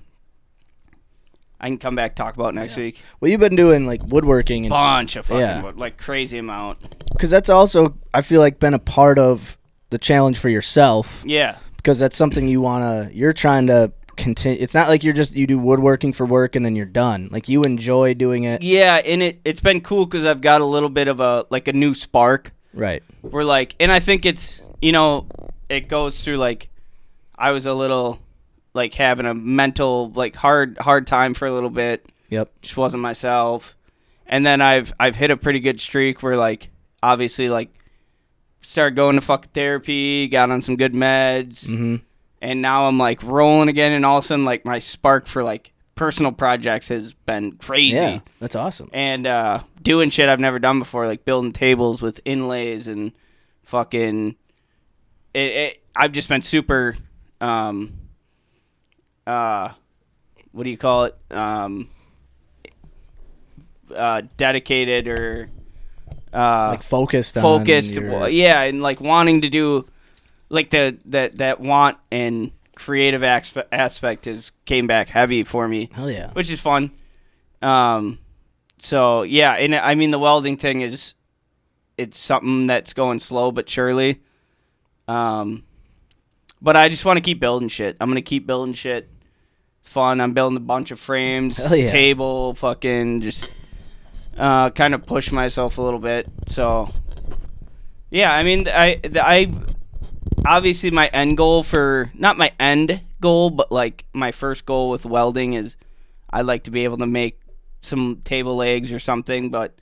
can come back talk about next week. Well, you've been doing like woodworking and Bunch of fucking wood, like crazy amount. Because that's also, I feel like, been a part of the challenge for yourself. Yeah. Because that's something you're trying to continue. It's not like you do woodworking for work and then you're done. Like, you enjoy doing it. Yeah, and it's been cool because I've got a little bit of a new spark. Right. We're like, and I think it's, it goes through, like, I was a little, like, having a mental, like, hard time for a little bit. Yep. Just wasn't myself. And then I've hit a pretty good streak where, like, obviously, like, started going to fucking therapy, got on some good meds. Mm-hmm. And now I'm, like, rolling again, and all of a sudden, like, my spark for, like, personal projects has been crazy. Yeah, that's awesome. And doing shit I've never done before, like building tables with inlays and fucking... I've just been super... what do you call it? Dedicated or... like focused. Yeah, and like wanting to do... Like that want and creative aspect came back heavy for me. Hell yeah. Which is fun. So yeah, and I mean the welding thing it's something that's going slow but surely. But I just want to keep building shit. I'm gonna keep building shit. It's fun. I'm building a bunch of frames, table, fucking just kind of push myself a little bit. So yeah, I mean I obviously my end goal not my end goal, but like my first goal with welding is I'd like to be able to make some table legs or something, but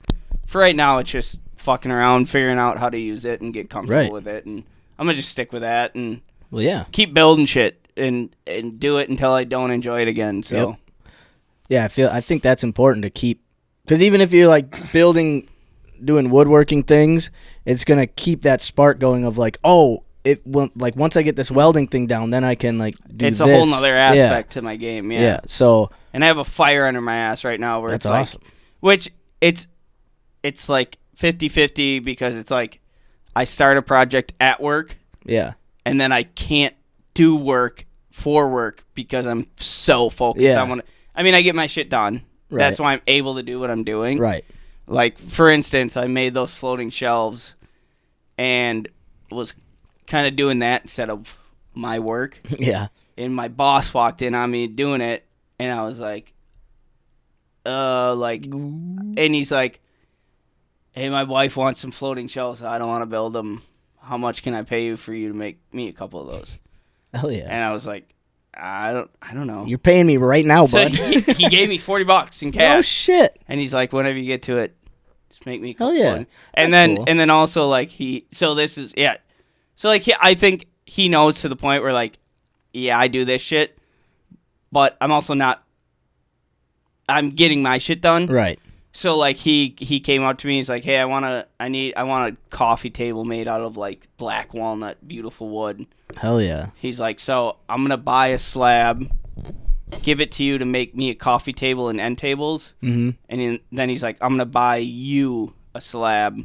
for right now it's just fucking around, figuring out how to use it and get comfortable with it, and I'm gonna just stick with that and keep building shit and do it until I don't enjoy it again. So I think that's important to keep, because even if you're like doing woodworking things, it's gonna keep that spark going of like, like once I get this welding thing down, then I can like do it's this. a whole nother aspect to my game. Yeah. So, and I have a fire under my ass right now where that's it's like, awesome. Which it's like 50-50 because it's like I start a project at work. Yeah. And then I can't do work for work because I'm so focused on I get my shit done. Right. That's why I'm able to do what I'm doing. Right. Like, for instance, I made those floating shelves and was kind of doing that instead of my work. Yeah. And my boss walked in on me doing it, and I was like, and he's like, hey, my wife wants some floating shelves. I don't want to build them. How much can I pay you for you to make me a couple of those? Hell yeah. And I was like, I don't know. You're paying me right now, So bud. he gave me $40 in cash. Oh shit. And he's like, whenever you get to it, just make me a couple. Hell yeah. One. And That's then cool. and then also like So like I think he knows to the point where like, yeah, I do this shit, but I'm also not. I'm getting my shit done. Right. So like he came up to me. He's like, hey, I want a coffee table made out of like black walnut, beautiful wood. Hell yeah. He's like, so I'm gonna buy a slab, give it to you to make me a coffee table and end tables. Mm-hmm. And then he's like, I'm gonna buy you a slab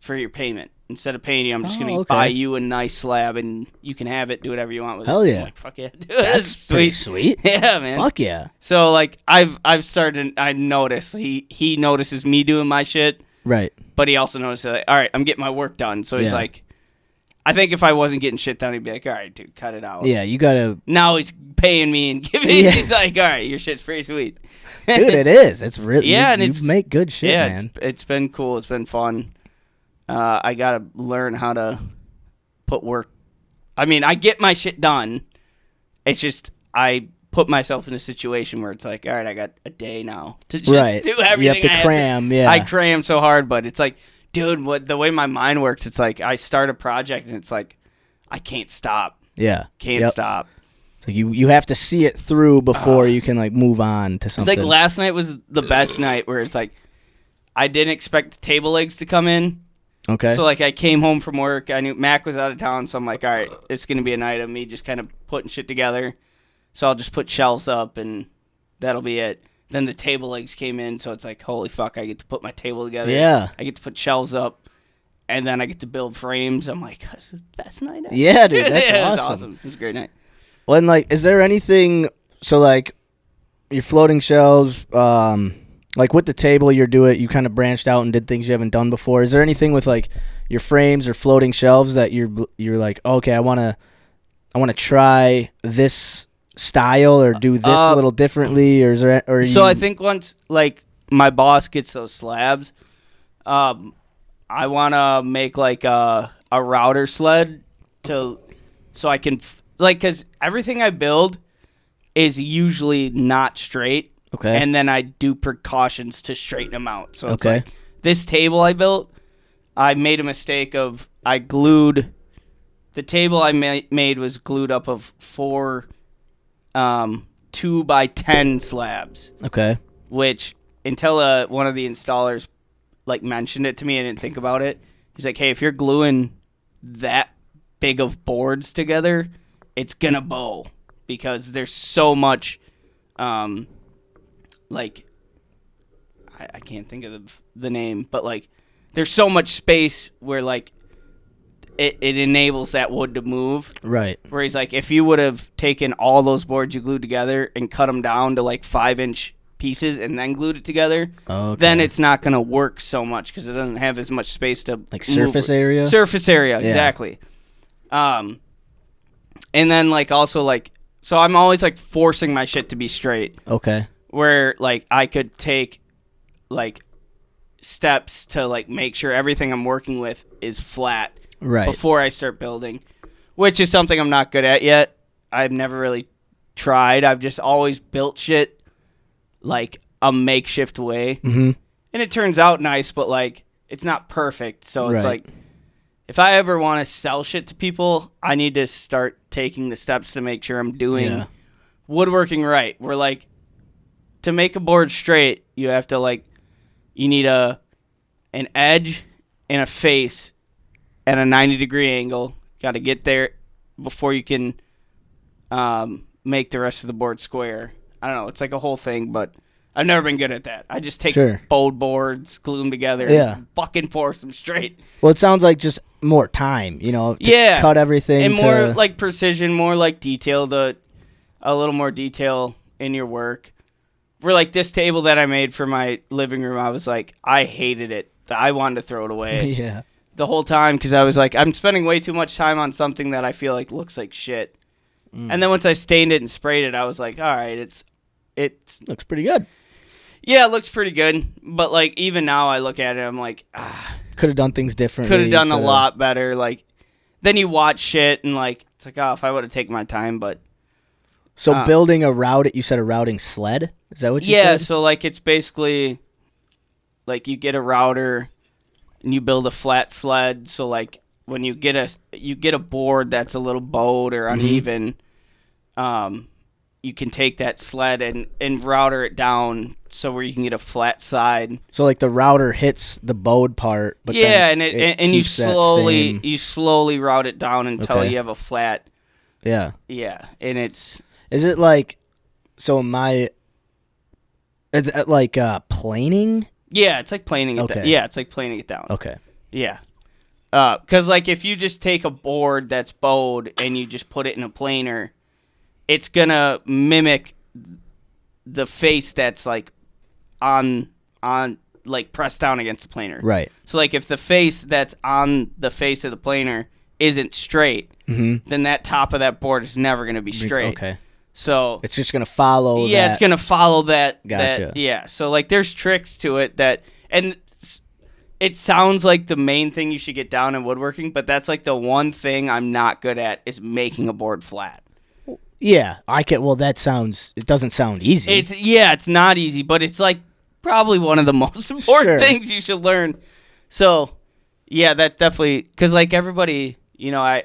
for your payment. Instead of paying you, I'm just going to okay. buy you a nice slab, and you can have it, do whatever you want with Hell it. yeah. I'm like, fuck yeah, dude. That's pretty sweet. Yeah, man. Fuck yeah. So, like, I've started, I noticed, he notices me doing my shit, Right. but he also notices, like, all right, I'm getting my work done. So he's like, I think if I wasn't getting shit done, he'd be like, all right, dude, cut it out. Yeah, you got to... Now he's paying me and giving me, he's like, all right, your shit's pretty sweet. Dude, it is. It's really... Yeah, and you make good shit, man. It's been cool. It's been fun. I got to learn how to put work. I mean, I get my shit done. It's just I put myself in a situation where it's like, all right, I got a day now to just do everything. You have to cram, I cram so hard, but it's like, dude, the way my mind works, it's like I start a project and it's like, I can't stop. Yeah. Can't stop. It's like you have to see it through before you can like move on to something. It's like last night was the best night where it's like, I didn't expect the table legs to come in. Okay. So, like, I came home from work. I knew Mac was out of town, so I'm like, all right, it's going to be a night of me just kind of putting shit together. So I'll just put shelves up, and that'll be it. Then the table legs came in, so it's like, holy fuck, I get to put my table together. Yeah. I get to put shelves up, and then I get to build frames. I'm like, this is the best night ever. Yeah, dude, that's It was awesome. It was a great night. Well, and, like, is there anything, so, like, your floating shelves, like with the table you kind of branched out and did things you haven't done before. Is there anything with like your frames or floating shelves that you're like, okay, I want to try this style or do this a little differently, or is there, or so I think once like my boss gets those slabs, I want to make like a router sled so I can because everything I build is usually not straight. Okay. And then I do precautions to straighten them out. So it's like this table I built, I made a mistake of I glued the table I made was glued up of 4 2x10 slabs. Okay. Which until one of the installers like mentioned it to me, I didn't think about it. He's like, "Hey, if you're gluing that big of boards together, it's gonna bow because there's so much like I can't think of the name, but like there's so much space where like it enables that wood to move." Right. Where he's like, if you would have taken all those boards you glued together and cut them down to like 5-inch pieces and then glued it together, then it's not going to work so much because it doesn't have as much space to like surface area. Surface area, exactly. And then like also like so I'm always like forcing my shit to be straight. Okay. Where like I could take like steps to like make sure everything I'm working with is flat before I start building, which is something I'm not good at yet. I've never really tried. I've just always built shit like a makeshift way. Mm-hmm. And it turns out nice, but like it's not perfect. So it's like if I ever want to sell shit to people, I need to start taking the steps to make sure I'm doing woodworking right. We're like, to make a board straight, you have to like, you need an edge and a face at a 90-degree angle. Got to get there before you can make the rest of the board square. I don't know. It's like a whole thing, but I've never been good at that. I just take bold boards, glue them together, and fucking force them straight. Well, it sounds like just more time, to cut everything. And more like precision, more like detail, a little more detail in your work. For like this table that I made for my living room, I was like, I hated it. I wanted to throw it away the whole time because I was like, I'm spending way too much time on something that I feel like looks like shit. And then once I stained it and sprayed it, I was like, all right, it looks pretty good. Yeah, it looks pretty good. But like even now I look at it, I'm like, could have done things differently. Could have done a lot better. Like then you watch shit and like it's like, oh, if I would have taken my time, but. So building you said a routing sled? Is that what you said? Yeah, so like it's basically like you get a router and you build a flat sled. So like when you get a board that's a little bowed or uneven, you can take that sled and router it down so where you can get a flat side. So like the router hits the bowed part, but then and you slowly route it down until you have a flat. Yeah. Yeah, and it's. Is it like, is it like planing? Yeah, it's like planing it down. Yeah, it's like planing it down. Okay. Yeah. Because, like, if you just take a board that's bowed and you just put it in a planer, it's going to mimic the face that's, like, on like, pressed down against the planer. Right. So, like, if the face that's on the face of the planer isn't straight, then that top of that board is never going to be straight. Okay. So it's just going to follow yeah, that. it's going to follow that. Gotcha. Yeah. So, like, there's tricks to it that... And it sounds like the main thing you should get down in woodworking, but that's, like, the one thing I'm not good at is making a board flat. Yeah. I can. Well, it doesn't sound easy. It's not easy, but it's, like, probably one of the most important things you should learn. So, yeah, that's definitely... Because, like, everybody... You know,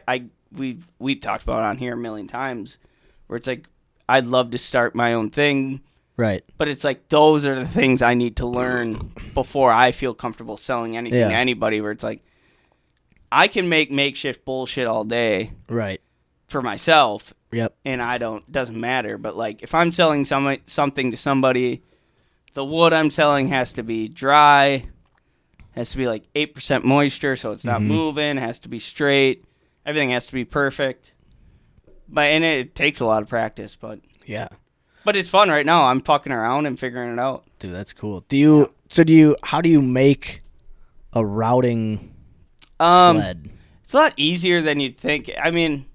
we've talked about it on here a million times, where it's like, I'd love to start my own thing. Right. But it's like, those are the things I need to learn before I feel comfortable selling anything to anybody, where it's like, I can make makeshift bullshit all day. Right. For myself. Yep. And doesn't matter. But, like, if I'm selling something to somebody, the wood I'm selling has to be dry, has to be like 8% moisture, so it's not moving, has to be straight. Everything has to be perfect. And it takes a lot of practice, but yeah. But it's fun right now. I'm fucking around and figuring it out. Dude, that's cool. How do you make a routing sled? It's a lot easier than you'd think. I mean,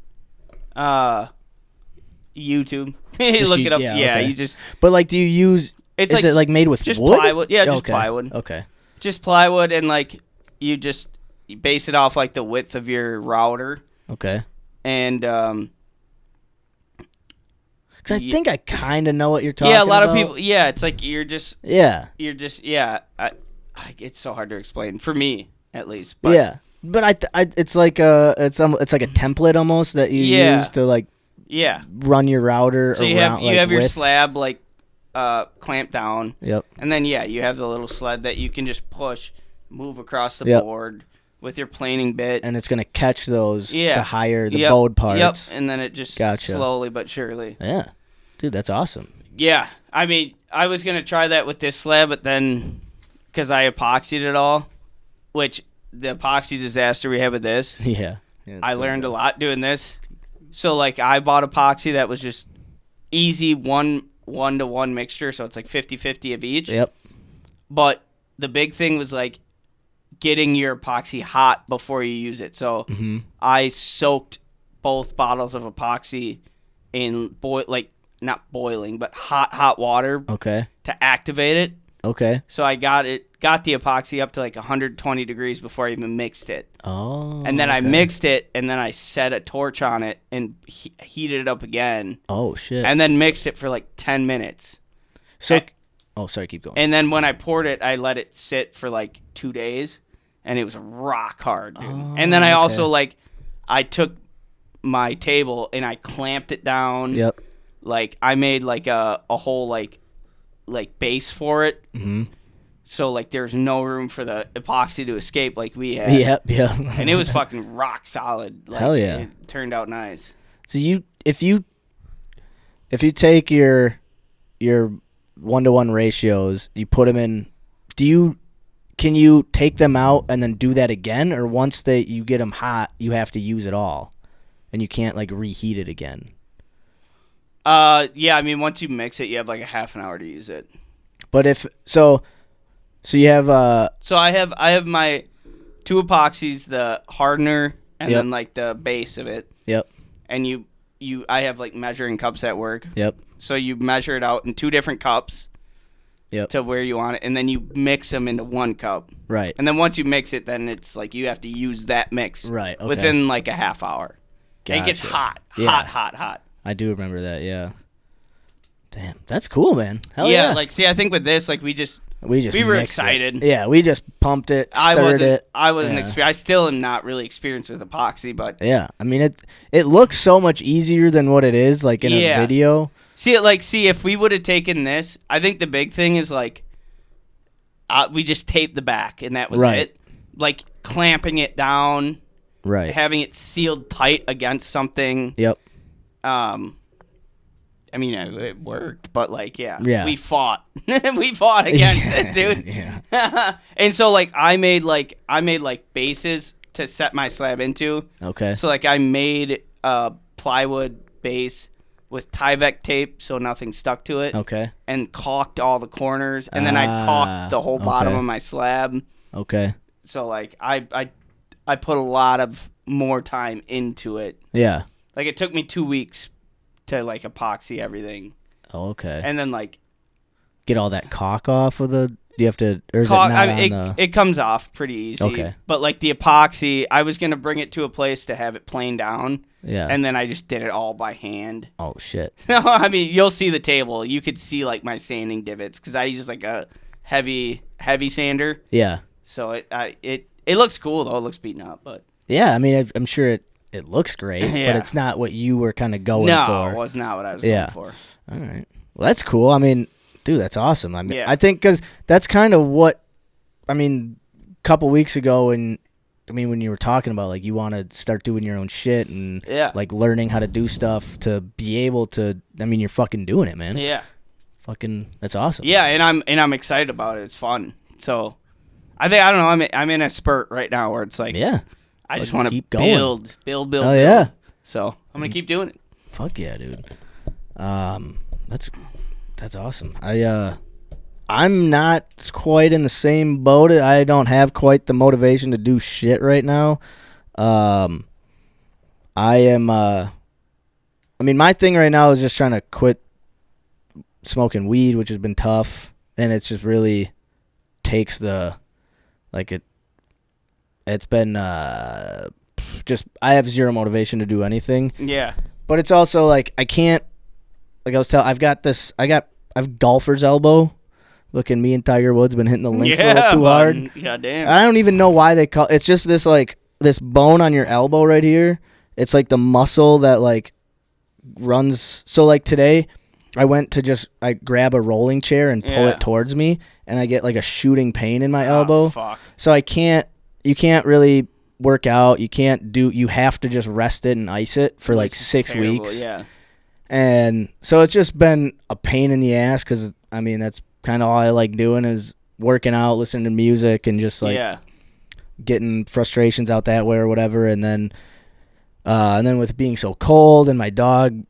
YouTube. Look it up. Yeah, okay. You just... But, like, do you use... Is it, like, made with just wood? Plywood. Yeah, just plywood. Okay. Just plywood, and, like, you base it off, like, the width of your router. Okay. And, because I think I kind of know what you're talking about. Yeah, a lot of people... Yeah, it's like it's so hard to explain, for me, at least. But, yeah. But it's like it's like a template almost that you use to, like... Yeah. Run your router so around. You have your slab, like, clamped down. Yep. And then, you have the little sled that you can just push, move across the board with your planing bit. And it's going to catch those, the higher, the bowed parts. Yep, and then it just slowly but surely. Yeah. Dude, that's awesome. Yeah. I mean, I was going to try that with this slab, but then, because I epoxied it all, which the epoxy disaster we had with this. Yeah. I learned a lot doing this. So, like, I bought epoxy that was just easy one-to-one mixture, so it's like 50-50 of each. Yep. But the big thing was, like, getting your epoxy hot before you use it. So I soaked both bottles of epoxy in not boiling, but hot water. Okay. To activate it. Okay. So I got the epoxy up to like 120 degrees before I even mixed it. Oh. And then I mixed it, and then I set a torch on it and heated it up again. Oh shit. And then mixed it for like 10 minutes. So, sorry, keep going. And then when I poured it, I let it sit for like 2 days, and it was rock hard, dude. And then I also I took my table and I clamped it down. Yep. Like I made like a whole like base for it. Mm-hmm. So like there's no room for the epoxy to escape like we had. Yep. And it was fucking rock solid. Like, hell yeah. It turned out nice. So if you take your 1-to-1 ratios, you put them in, can you take them out and then do that again, or once you get them hot, you have to use it all, and you can't like reheat it again? Yeah, I mean once you mix it, you have like a half an hour to use it. But if so you have So I have my 2 epoxies, the hardener and then like the base of it. Yep. And I have like measuring cups at work. Yep. So you measure it out in 2 different cups. Yep. To where you want it, and then you mix them into 1 cup. Right. And then once you mix it, then it's like you have to use that mix. Right. Okay. Within like a half hour. Gotcha. It gets hot. I do remember that. Yeah. Damn, that's cool, man. Hell yeah. Like see, I think with this, like we were excited. It. Yeah, we just pumped it, stirred it. I wasn't. I still am not really experienced with epoxy, but yeah, I mean it looks so much easier than what it is, like in a video. See, if we would have taken this, I think the big thing is like we just taped the back, and that was it. Like clamping it down, right? Having it sealed tight against something. Yep. I mean, it worked, but like, we fought. We fought against it, dude. Yeah. And so, like, I made bases to set my slab into. Okay. So like I made a plywood base with Tyvek tape so nothing stuck to it. Okay. And caulked all the corners, and then I caulked the whole bottom of my slab. Okay. So like I put a lot of more time into it. Yeah. Like it took me 2 weeks to like epoxy everything. Oh, okay. And then like get all that caulk off of the. Do you have to? Or is it not on the... It comes off pretty easy. Okay. But like the epoxy, I was gonna bring it to a place to have it planed down. Yeah. And then I just did it all by hand. Oh shit. No, I mean you'll see the table. You could see like my sanding divots because I use like a heavy sander. Yeah. So it looks cool though. It looks beaten up, but yeah. I mean, I'm sure it looks great, Yeah. but it's not what you were kind of going for. No, it was not what I was going for. All right. Well, that's cool. I mean, dude, that's awesome. I mean, Yeah. I think because that's kind of what, I mean, a couple weeks ago when you were talking about like you want to start doing your own shit and like learning how to do stuff to be able to, I mean, you're fucking doing it, man. Yeah. Fucking, that's awesome. Yeah, and I'm excited about it. It's fun. So I think I don't know. I'm in a spurt right now where it's like I just want to build. Oh build. yeah. So I'm gonna keep doing it. Fuck yeah, dude. That's awesome. I'm not quite in the same boat. I don't have quite the motivation to do shit right now. I am. I mean, my thing right now is just trying to quit smoking weed, which has been tough, and it's just really takes the like it. It's been just I have zero motivation to do anything. Yeah. But it's also like I can't. Like I was telling, I've golfer's elbow. Looking, me and Tiger Woods been hitting the links a little too hard. Yeah, damn. I don't even know why they call it's just this like this bone on your elbow right here. It's like the muscle that like runs. So like today, I grab a rolling chair and pull it towards me, and I get like a shooting pain in my elbow. Fuck. So you can't really work out. You have to just rest it and ice it for like 6 weeks. Yeah. And so it's just been a pain in the ass because, I mean, that's kind of all I like doing is working out, listening to music, and just like getting frustrations out that way or whatever. And then with it being so cold and my dog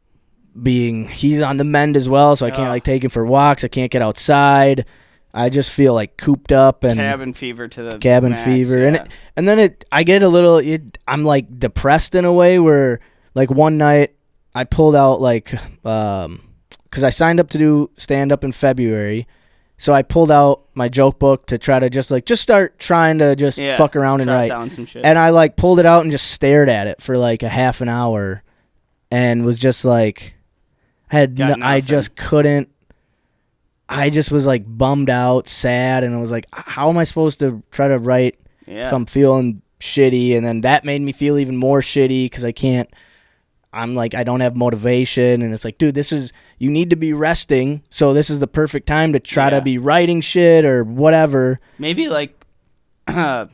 he's on the mend as well, so I can't like take him for walks. I can't get outside. I just feel like cooped up and cabin fever to the max, fever. Yeah. And then I get a little, I'm like depressed in a way where like one night, I pulled out like, because I signed up to do stand-up in February, so I pulled out my joke book to try to just start trying to just fuck around and write. Down some shit. And I like pulled it out and just stared at it for like a half an hour, and was just like, I just couldn't. I just was like bummed out, sad, and I was like, how am I supposed to try to write if I'm feeling shitty? And then that made me feel even more shitty because I can't. I'm like, I don't have motivation, and it's like, dude, you need to be resting, so this is the perfect time to try to be writing shit or whatever. Maybe like, even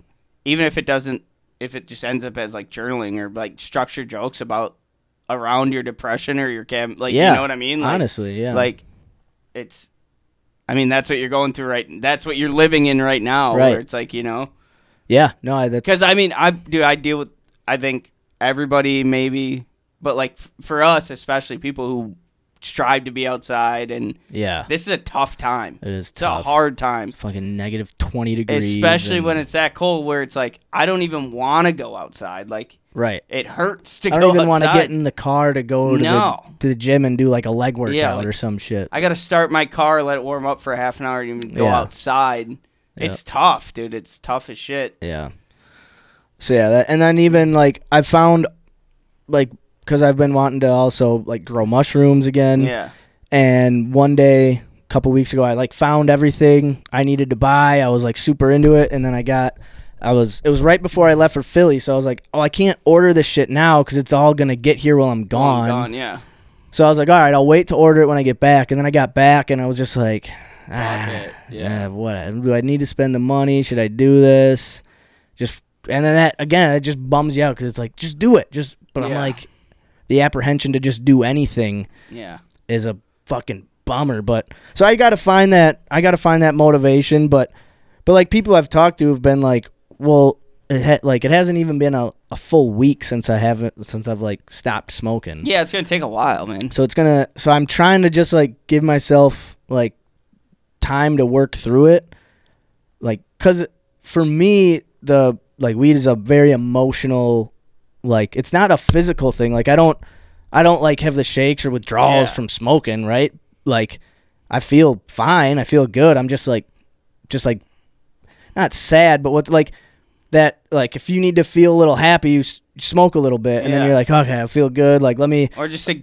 if it just ends up as like journaling or like structured jokes around your depression or your you know what I mean? Like, honestly, yeah. Like, that's what you're going through that's what you're living in right now, right. Where it's like, you know. Yeah, no, that's... Because, I deal with, I think, everybody maybe... But, like, for us, especially people who strive to be outside, and this is a tough time. It is It's tough. a hard time. It's fucking negative 20 degrees. Especially when it's that cold where it's like, I don't even want to go outside. Like, right. It hurts to go outside. I don't even want to get in the car to go to the gym and do, like, a leg workout or some shit. I got to start my car, let it warm up for a half an hour, and even go outside. It's tough, dude. It's tough as shit. Yeah. So, and then even, like, I found, like... Because I've been wanting to also like grow mushrooms again. Yeah. And one day, a couple weeks ago, I like found everything I needed to buy. I was like super into it, and then it was right before I left for Philly, so I was like, oh, I can't order this shit now because it's all gonna get here while I'm gone. Yeah. So I was like, all right, I'll wait to order it when I get back. And then I got back, and I was just like, what? Do I need to spend the money? Should I do this? And then that just bums you out because it's like, just do it. But I'm like. The apprehension to just do anything is a fucking bummer. But so I gotta find that motivation. But like people I've talked to have been like, well, it hasn't even been a full week since I've like stopped smoking. Yeah, it's gonna take a while, man. So I'm trying to just like give myself like time to work through it, like, cause for me the like weed is a very emotional, like, it's not a physical thing. Like I don't like have the shakes or withdrawals from smoking, right? Like I feel fine, I feel good. I'm just like not sad, but what, like, that, like, if you need to feel a little happy, you smoke a little bit, and then you're like, okay, I feel good. Like, let me... Or just to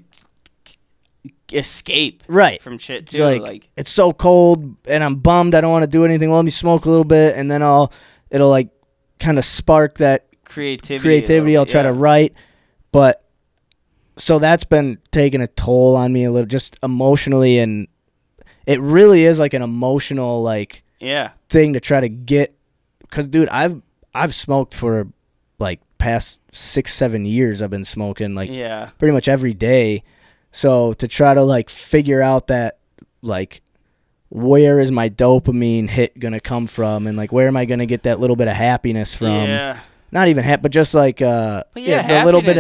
escape from shit, too. Like, it's so cold, and I'm bummed. I don't want to do anything. Well, let me smoke a little bit, and then it'll, like, kind of spark that creativity. I'll try to write. But, so that's been taking a toll on me a little, just emotionally, and it really is, like, an emotional, like, thing to try to get... Because, dude, I've smoked for, like, past 6-7 years. I've been smoking, like, pretty much every day. So to try to, like, figure out that, like, where is my dopamine hit going to come from? And, like, where am I going to get that little bit of happiness from? Yeah. Not even but just, like, a little bit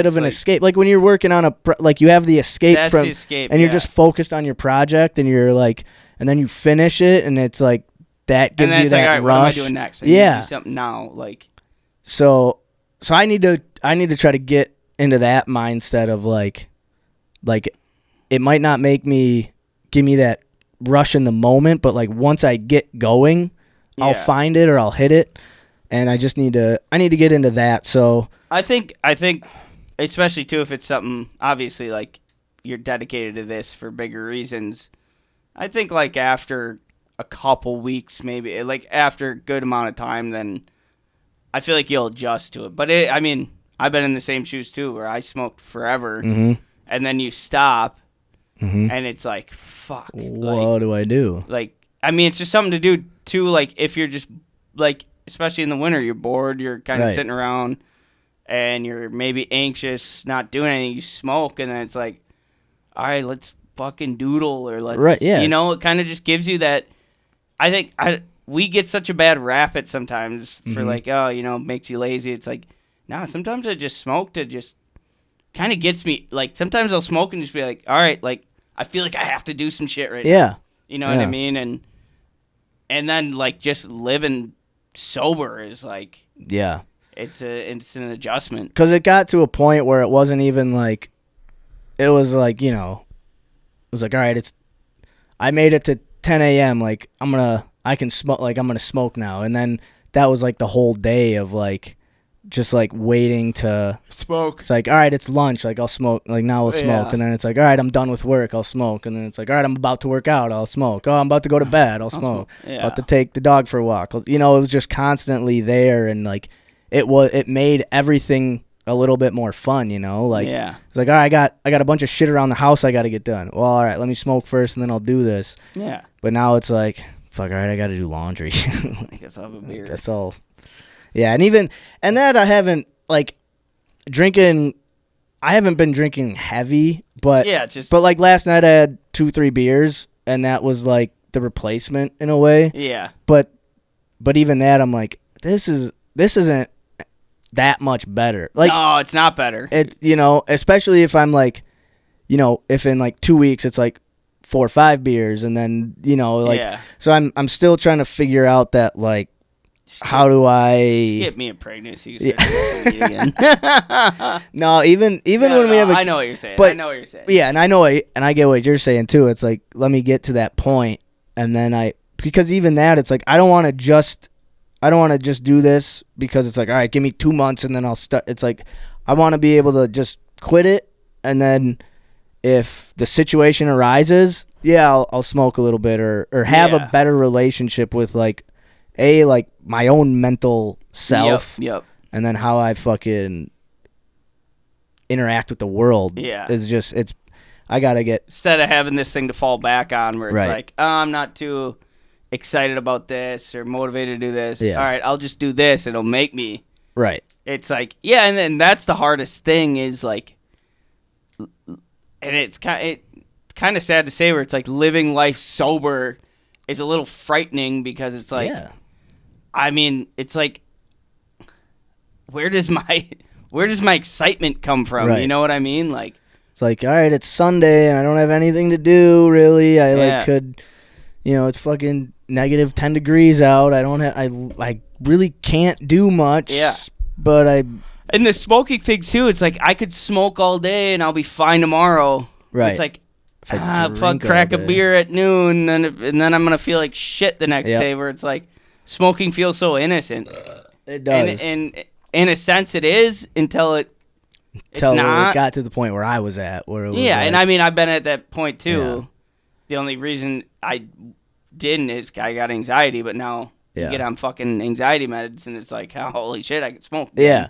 of an escape. Like, when you're working on like, you have the escape from, the escape, and you're just focused on your project, and you're, like, and then you finish it, and it's, like, that gives you that like, all right, rush. what am I doing next? I need to do something now, like. So I need to try to get into that mindset of like it might not give me that rush in the moment, but like once I get going, I'll find it or I'll hit it, and I need to get into that. So I think especially too if it's something obviously like you're dedicated to this for bigger reasons. I think like after a couple weeks, maybe like after a good amount of time, then I feel like you'll adjust to it. But I mean, I've been in the same shoes too, where I smoked forever, and then you stop, and it's like, fuck. What do I do? Like, I mean, it's just something to do too. Like, if you're just like, especially in the winter, you're bored, you're kind of sitting around, and you're maybe anxious, not doing anything. You smoke, and then it's like, all right, let's fucking doodle, or let's, you know, it kind of just gives you that. I think we get such a bad rap it sometimes for like, oh, you know, makes you lazy. It's like, nah, sometimes I just smoke to just kind of gets me, like, sometimes I'll smoke and just be like, all right, like, I feel like I have to do some shit right now. You know what I mean? And then, like, just living sober is like, it's an adjustment. Because it got to a point where it wasn't even like, it was like, you know, it was like, all right, I made it to 10 a.m. Like, I can smoke, like, I'm going to smoke now. And then that was like the whole day of like, just like waiting to smoke. It's like, all right, it's lunch. Like, I'll smoke. Like, now I'll smoke. And then it's like, all right, I'm done with work. I'll smoke. And then it's like, all right, I'm about to work out. I'll smoke. Oh, I'm about to go to bed. I'll smoke. About to take the dog for a walk. You know, it was just constantly there. And like, it made everything a little bit more fun, you know? Like, it's like, all right, I got a bunch of shit around the house I got to get done. Well, all right, let me smoke first and then I'll do this. Yeah. But now it's like, fuck, all right, I got to do laundry. I guess I'll have a beer. That's all. Yeah, and that I haven't, like, I haven't been drinking heavy, but but like last night I had 2-3 beers, and that was like the replacement in a way. Yeah. But even that, I'm like, this isn't that much better. Like, no, it's not better. It's, you know, especially if I'm like, you know, if in like 2 weeks it's like 4 or 5 beers, and then, you know, like, so I'm still trying to figure out that, like, how do I get me a pregnancy? You again. No, even when we have I know what you're saying. But, I know what you're saying. Yeah, and I get what you're saying too. It's like, let me get to that point, and then because even that, it's like, I don't want to just do this because it's like, all right, give me 2 months and then I'll start. It's like, I want to be able to just quit it, and then if the situation arises, I'll smoke a little bit or have a better relationship with like my own mental self. Yep. And then how I fucking interact with the world. Is just, I gotta get, instead of having this thing to fall back on where it's like, oh, I'm not too excited about this or motivated to do this. All right, I'll just do this. It'll make me. Right. It's like, and then that's the hardest thing is like, and it's kind of sad to say where it's like living life sober is a little frightening because it's like, I mean, it's like, where does my excitement come from? Right. You know what I mean? Like, it's like, all right, it's Sunday and I don't have anything to do really. I could, it's fucking negative 10 degrees out. I really can't do much. Yeah. But and the smoking thing too. It's like I could smoke all day and I'll be fine tomorrow. Right. It's like, crack a beer at noon, and then I'm gonna feel like shit the next day. Where it's like, smoking feels so innocent. It does. And in a sense, it is until it's not. It got to the point where I was at, where it was and I mean, I've been at that point too. Yeah. The only reason I didn't is I got anxiety, but now you get on fucking anxiety meds, and it's like, oh, holy shit, I can smoke. Yeah,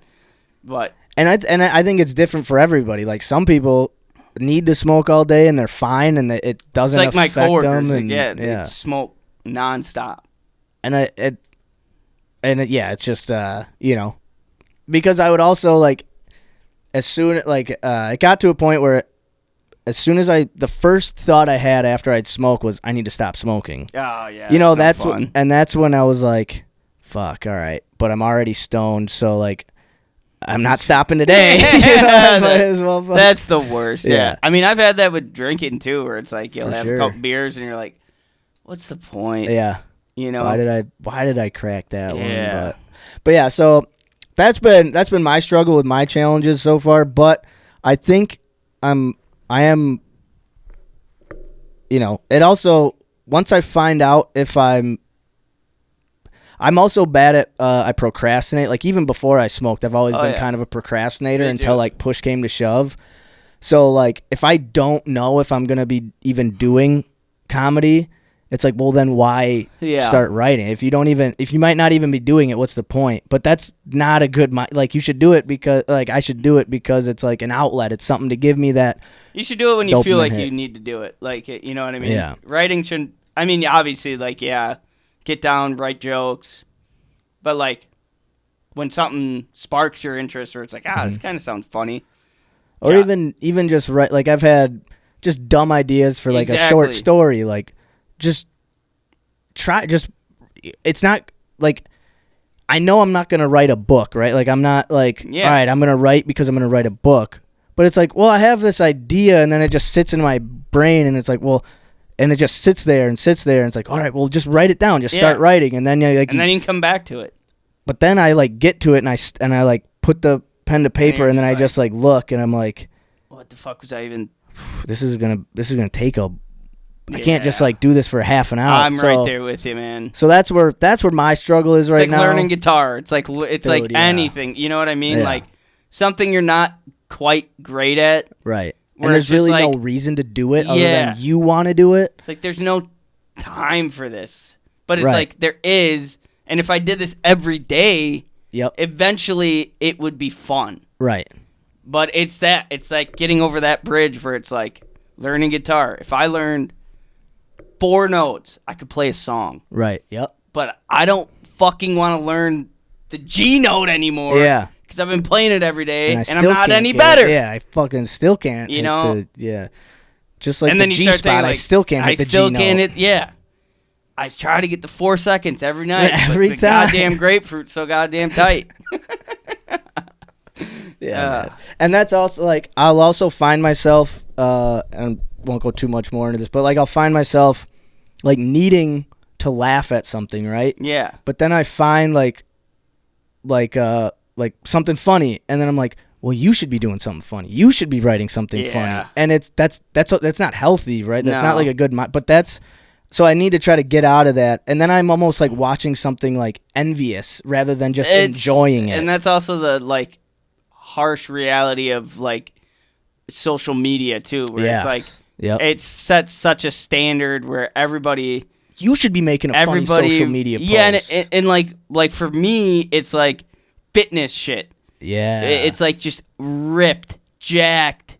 but I think it's different for everybody. Like some people need to smoke all day and they're fine, and it doesn't affect them. It's like my coworkers, and, they smoke nonstop. It's just because I would also like as soon it got to a point where as soon as the first thought I had after I'd smoke was I need to stop smoking. Oh yeah, that's when I was like, fuck, all right, but I'm already stoned, so like I'm not stopping today. Might as well that's the worst. Yeah, I mean I've had that with drinking too, where it's like you'll have a couple beers and you're like, what's the point? Yeah. Why did I crack that one? But yeah, so that's been my struggle with my challenges so far. But I think I am. It also once I find out if I'm also bad at I procrastinate. Like even before I smoked, I've always been kind of a procrastinator until like push came to shove. So like if I don't know if I'm gonna be even doing comedy, it's like, well, then why start writing? If you might not even be doing it, what's the point? But that's not a good, like, you should do it because, like, I should do it because it's like an outlet. It's something to give me that. You should do it when you feel like you need to do it. Like, you know what I mean? Yeah. Writing shouldn't, I mean, obviously, like, get down, write jokes. But, like, when something sparks your interest or it's like, this kind of sounds funny. Or even just write, like, I've had just dumb ideas for, like, a short story, like, it's not like I know I'm not going to write a book, right? Like I'm not like, all right, I'm going to write because I'm going to write a book. But it's like, well, I have this idea and then it just sits in my brain and it's like, well, and it just sits there and it's like, all right, well, just write it down, just start writing. And then then you can come back to it. But then I like get to it and I like put the pen to paper and then I just like look and I'm like, what the fuck was I even? This is going to take I can't just like do this for half an hour. I'm right there with you, man. So that's where my struggle is right now. It's like learning guitar. It's like anything. You know what I mean? Yeah. Like something you're not quite great at. Right. And there's really no reason to do it other than you want to do it. It's like there's no time for this. But it's like there is, and if I did this every day, eventually it would be fun. Right. But it's like getting over that bridge where it's like learning guitar. If I learned 4 notes, I could play a song. Right, yep. But I don't fucking want to learn the G note anymore. Yeah. Because I've been playing it every day, and I'm not any better. Yeah, I fucking still can't. You know? Just like and the then you G start spot, thinking, I still can't hit the G note. I try to get the 4 seconds every night. Every but the time. goddamn grapefruit's so goddamn tight. And that's also like, I'll also find myself, and won't go too much more into this, but like I'll find myself like needing to laugh at something, right? Yeah. But then I find like something funny, and then I'm like, well, you should be doing something funny. You should be writing something funny. And that's not healthy, right? That's not like a good mind. But so I need to try to get out of that. And then I'm almost like watching something like envious rather than just enjoying it. And that's also the like harsh reality of like social media too, where it's like it sets such a standard where you should be making a funny social media post. Yeah, and like for me, it's like fitness shit. Yeah. It's like just ripped, jacked,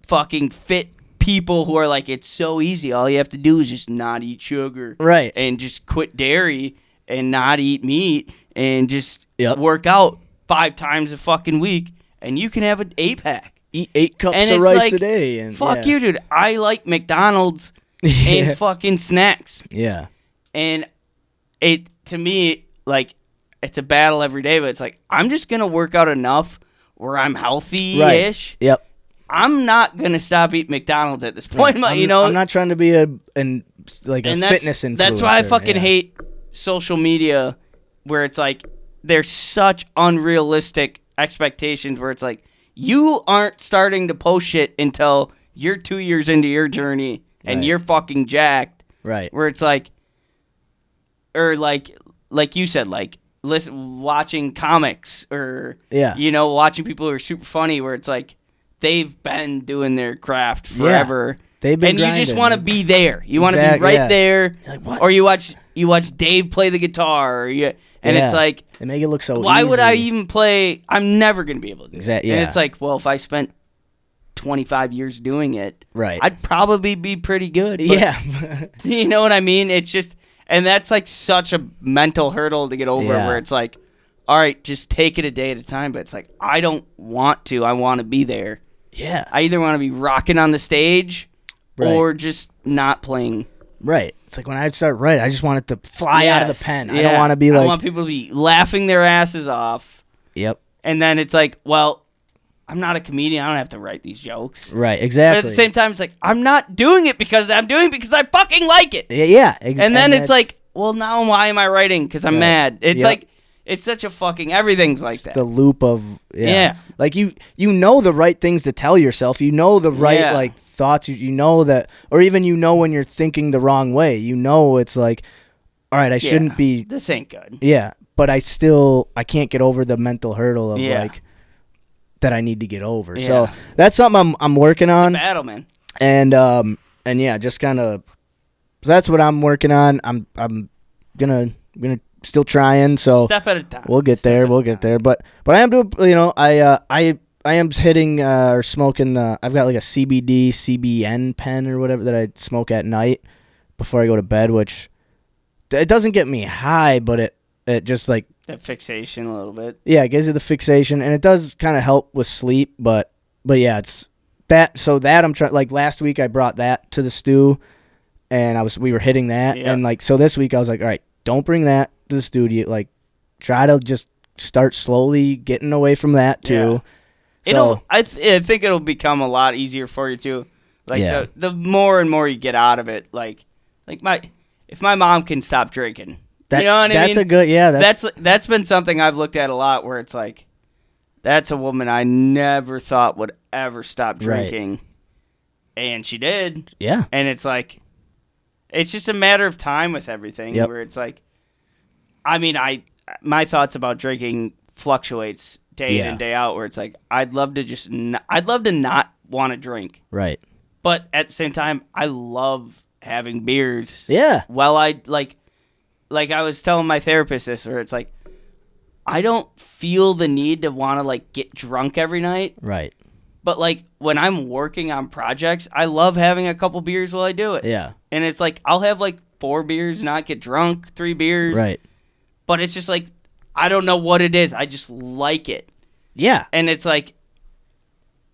fucking fit people who are like, it's so easy. All you have to do is just not eat sugar. Right. And just quit dairy and not eat meat and just work out 5 times a fucking week and you can have an 8-pack. Eat 8 cups of rice a day. And fuck you, dude. I like McDonald's and fucking snacks. Yeah. And it, to me, like, it's a battle every day, but it's like, I'm just going to work out enough where I'm healthy-ish. Right. Yep. I'm not going to stop eating McDonald's at this point. Right. You know, I'm not trying to be a fitness influencer. That's why I fucking hate social media, where it's like, there's such unrealistic expectations where it's like, you aren't starting to post shit until you're 2 years into your journey and you're fucking jacked. Right. Where it's like, or like you said, like watching comics or, you know, watching people who are super funny, where it's like, they've been doing their craft forever. Yeah. They've been grinding. You just want to be there. You want to be right there. Like, what? Or you watch Dave play the guitar, and it's like, they make it look so why easy. would I even play? I'm never going to be able to do exactly. And it's like, well, if I spent 25 years doing it, right, I'd probably be pretty good. Yeah. You know what I mean? It's just, and that's like such a mental hurdle to get over, where it's like, all right, just take it a day at a time. But it's like, I don't want to. I want to be there. Yeah. I either want to be rocking on the stage or just not playing. Right. It's like when I start I just want it to fly out of the pen. I don't want to be like... I want people to be laughing their asses off. Yep. And then it's like, well, I'm not a comedian. I don't have to write these jokes. Right, exactly. But at the same time, it's like, I'm not doing it because I'm doing it because I fucking like it. Yeah. And then it's like, well, now why am I writing? Because I'm mad. It's like... It's such a fucking everything's like that. The loop of like you know the right things to tell yourself. You know the right like thoughts. You know that, or even when you're thinking the wrong way. You know it's like, all right, I shouldn't be. This ain't good. Yeah, but I can't get over the mental hurdle of like that I need to get over. Yeah. So that's something I'm working on. It's a battle, man. And yeah, just kind of. So that's what I'm working on. I'm gonna. Still trying, so step at a time. We'll get there. But I am doing. I am hitting or smoking the. I've got like a CBN pen or whatever that I smoke at night before I go to bed, which it doesn't get me high, but it just like that fixation a little bit. Yeah, it gives you the fixation, and it does kind of help with sleep. But yeah, it's that. So that I'm trying. Like last week, I brought that to the stew, and we were hitting that, and like so this week I was like, all right, don't bring that to the studio. Like, try to just start slowly getting away from that too. Yeah. I think it'll become a lot easier for you too. Like the more and more you get out of it, like if my mom can stop drinking, you know what I mean? That's a good That's been something I've looked at a lot, where it's like, that's a woman I never thought would ever stop drinking, and she did. Yeah, and it's like, it's just a matter of time with everything. Where it's like, I mean, my thoughts about drinking fluctuates day in and day out. Where it's like, I'd love to not want to drink. Right. But at the same time, I love having beers. Yeah. Well, I like I was telling my therapist this, where it's like, I don't feel the need to want to like get drunk every night. Right. But like when I'm working on projects, I love having a couple beers while I do it. Yeah. And it's like, I'll have like 4 beers, not get drunk, 3 beers. Right. But it's just like, I don't know what it is. I just like it. Yeah. And it's like,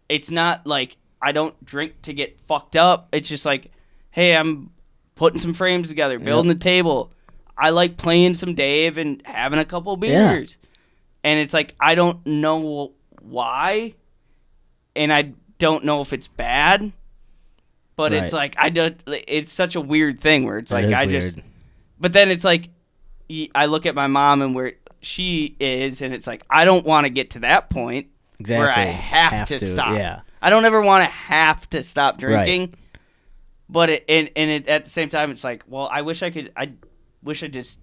it's not like I don't drink to get fucked up. It's just like, hey, I'm putting some frames together, building a table. I like playing some Dave and having a couple beers. Yeah. And it's like, I don't know why. And I don't know if it's bad. But it's like, it's such a weird thing where it's like, but then it's like, I look at my mom and where she is, and it's like, I don't want to get to that point where I have to stop. Yeah. I don't ever want to have to stop drinking. But at the same time, it's like, well, I wish I just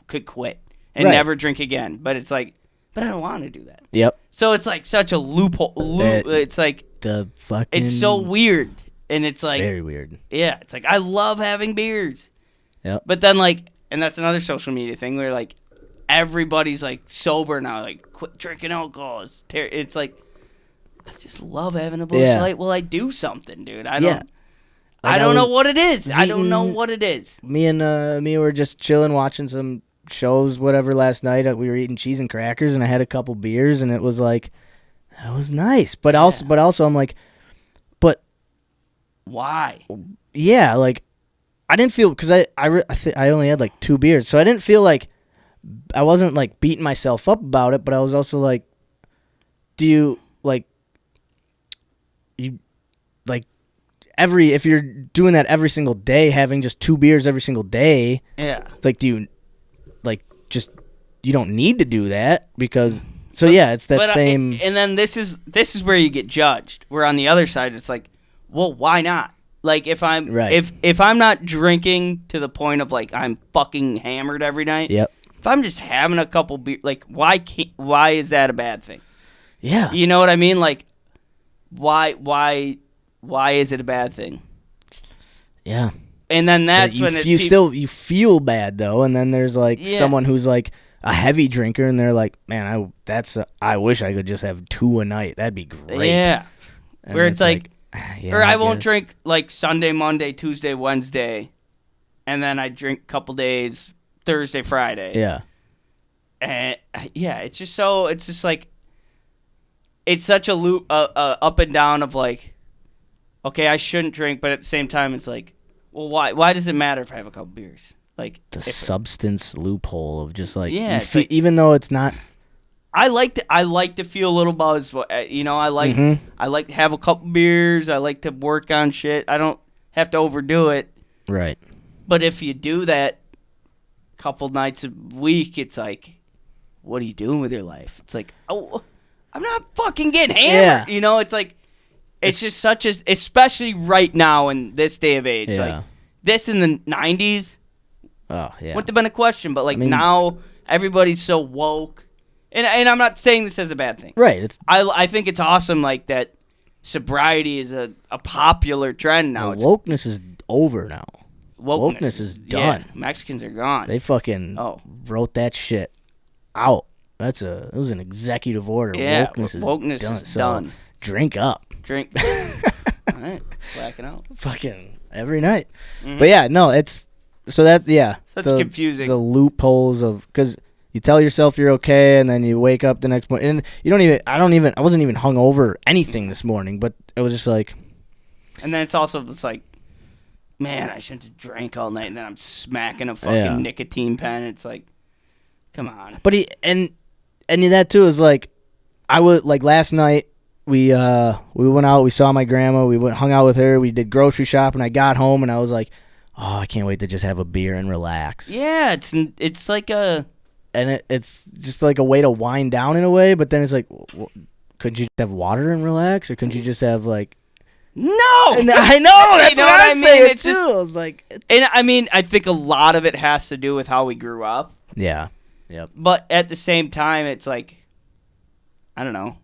could quit and never drink again. But it's like, but I don't want to do that. Yep. So it's like such a loophole. It's like the fucking. It's so weird, and it's like very weird. Yeah, it's like, I love having beers. Yep. But then like. And that's another social media thing where, like, everybody's, like, sober now. Like, quit drinking alcohol. It's like, I just love having a Busch Light while I do something, dude. I don't know what it is. I don't know what it is. Me and me were just chilling, watching some shows, whatever, last night. We were eating cheese and crackers, and I had a couple beers, and it was, like, that was nice. But also I'm like, but. Why? Yeah, like. I didn't feel, because I only had like 2 beers, so I didn't feel like like beating myself up about it, but I was also like, do you like if you're doing that every single day, having just 2 beers every single day, it's like, do you like just you don't need to do that because it's that same. And then this is where you get judged. Where on the other side, it's like, well, why not? Like if I'm if I'm not drinking to the point of like I'm fucking hammered every night. Yep. If I'm just having a couple beers, like why is that a bad thing? Yeah. You know what I mean? Like why is it a bad thing? Yeah. And then that's when you feel bad though, and then there's like someone who's like a heavy drinker, and they're like, man, I wish I could just have 2 a night. That'd be great. Yeah. And where it's like or I won't guess. drink like Sunday, Monday, Tuesday, Wednesday, and then I drink a couple days Thursday, Friday. Yeah. And it's just like it's such a loop, up and down of like, okay, I shouldn't drink, but at the same time, it's like, well, why? Why does it matter if I have a couple beers? Like the substance loophole of just like, like, even though it's not. I like to feel a little buzz. You know, I like to have a couple beers. I like to work on shit. I don't have to overdo it. Right. But if you do that couple nights a week, it's like, what are you doing with your life? It's like, oh, I'm not fucking getting hammered. Yeah. You know, it's like, it's just such a, especially right now in this day of age. Like this in the 90s. Oh, yeah. Wouldn't have been a question, but like now everybody's so woke. And I'm not saying this as a bad thing. Right. I think it's awesome like that sobriety is a popular trend now. Wokeness is over now. Wokeness is done. Yeah, Mexicans are gone. They fucking wrote that shit out. It was an executive order. Yeah, wokeness is done. Drink up. Drink. All right. Blacking out. Fucking every night. Mm-hmm. But yeah, no, it's so that Such confusing. The loopholes of because you tell yourself you're okay, and then you wake up the next morning, and you don't even. I wasn't even hungover anything this morning, but it was just like. And then it's like, man, I shouldn't have drank all night, and then I'm smacking a fucking nicotine pen. It's like, come on. But and that too is like, I would like last night. We went out. We saw my grandma. We hung out with her. We did grocery shopping. I got home and I was like, oh, I can't wait to just have a beer and relax. Yeah, it's like a. And it's just like a way to wind down in a way, but then it's like, couldn't you just have water and relax, or couldn't you just have like? No, and I know that's what I'm saying too. Just, I was like, and I mean, I think a lot of it has to do with how we grew up. Yeah, yep. But at the same time, it's like, I don't know.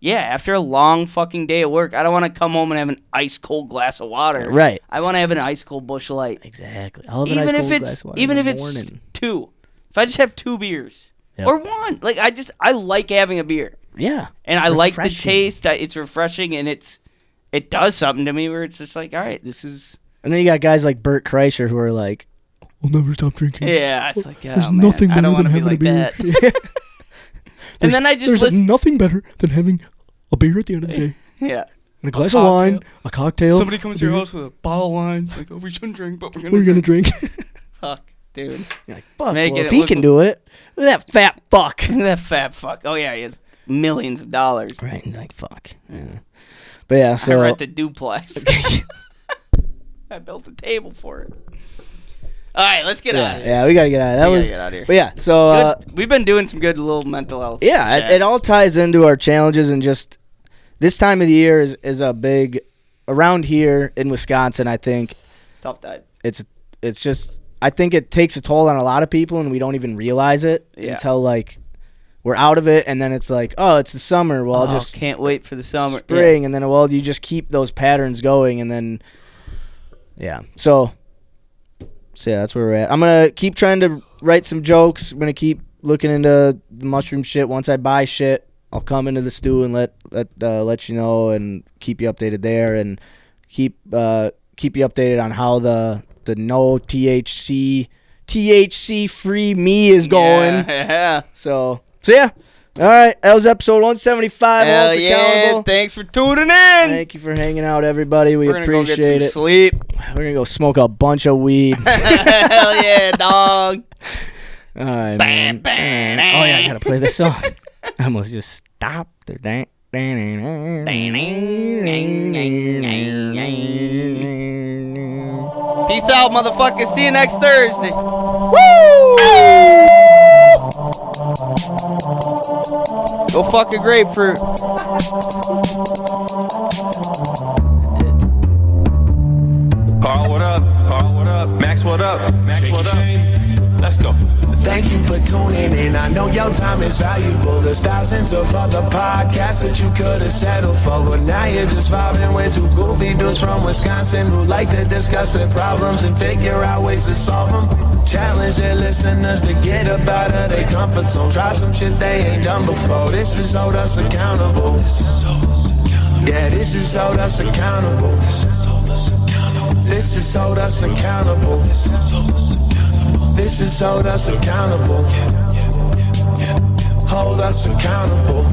Yeah, after a long fucking day of work, I don't want to come home and have an ice cold glass of water. Right. I want to have an ice cold Busch Light. Exactly. I'll have an ice cold glass of water even in the if it's morning. 2. If I just have 2 beers or 1, like I like having a beer. Yeah. And I like the taste. It's refreshing, and it does something to me where it's just like, all right, this is. And then you got guys like Bert Kreischer who are like, I'll never stop drinking. Yeah, it's like, there's nothing better than having a beer. And then I just there's nothing better than having a beer at the end of the day. Yeah. And a glass of wine, a cocktail. Somebody comes to your house with a bottle of wine. Like, oh, we shouldn't drink, but we're gonna drink. Fuck, dude. You're like, fuck, well, if he can do it, look at that fat fuck. Look at that fat fuck. Oh, yeah, he has millions of dollars. Right, like, fuck. Yeah. But yeah, so. I rent the duplex. I built a table for it. All right, let's get out of here. Yeah, we got to get out of here. Get out of here. But yeah, so. We've been doing some good little mental health. Yeah, it all ties into our challenges, and just this time of the year is a big, around here in Wisconsin, I think. Tough time. It's just, I think it takes a toll on a lot of people, and we don't even realize it until, like, we're out of it, and then it's like, oh, it's the summer. Well, I'll just. Can't wait for the summer. Spring, and then, well, you just keep those patterns going, and then, yeah. So yeah, that's where we're at. I'm going to keep trying to write some jokes. I'm going to keep looking into the mushroom shit. Once I buy shit, I'll come into the stew and let you know and keep you updated there, and keep you updated on how the no THC free me is going. Yeah. So yeah. All right, that was episode 175. Hell yeah! Thanks for tuning in. Thank you for hanging out, everybody. We appreciate go get some it. Sleep. We're gonna go smoke a bunch of weed. Hell yeah, dog. All right, man. Oh, yeah, I got to play this song. I almost just stopped. Peace out, motherfuckers. See you next Thursday. Woo! Go fuck a grapefruit. Carl, what up? Carl, what up? Max, what up? Max, what up? Let's go. Thank you for tuning in. I know your time is valuable. There's thousands of other podcasts that you could have settled for, but now you're just vibing with two goofy dudes from Wisconsin who like to discuss their problems and figure out ways to solve them. Challenge their listeners to get up out of their comfort zone. Try some shit they ain't done before. This is Hold Us Accountable. Yeah, this is Hold Us Accountable. This is Hold Us Accountable. This is Hold Us Accountable. Hold us accountable.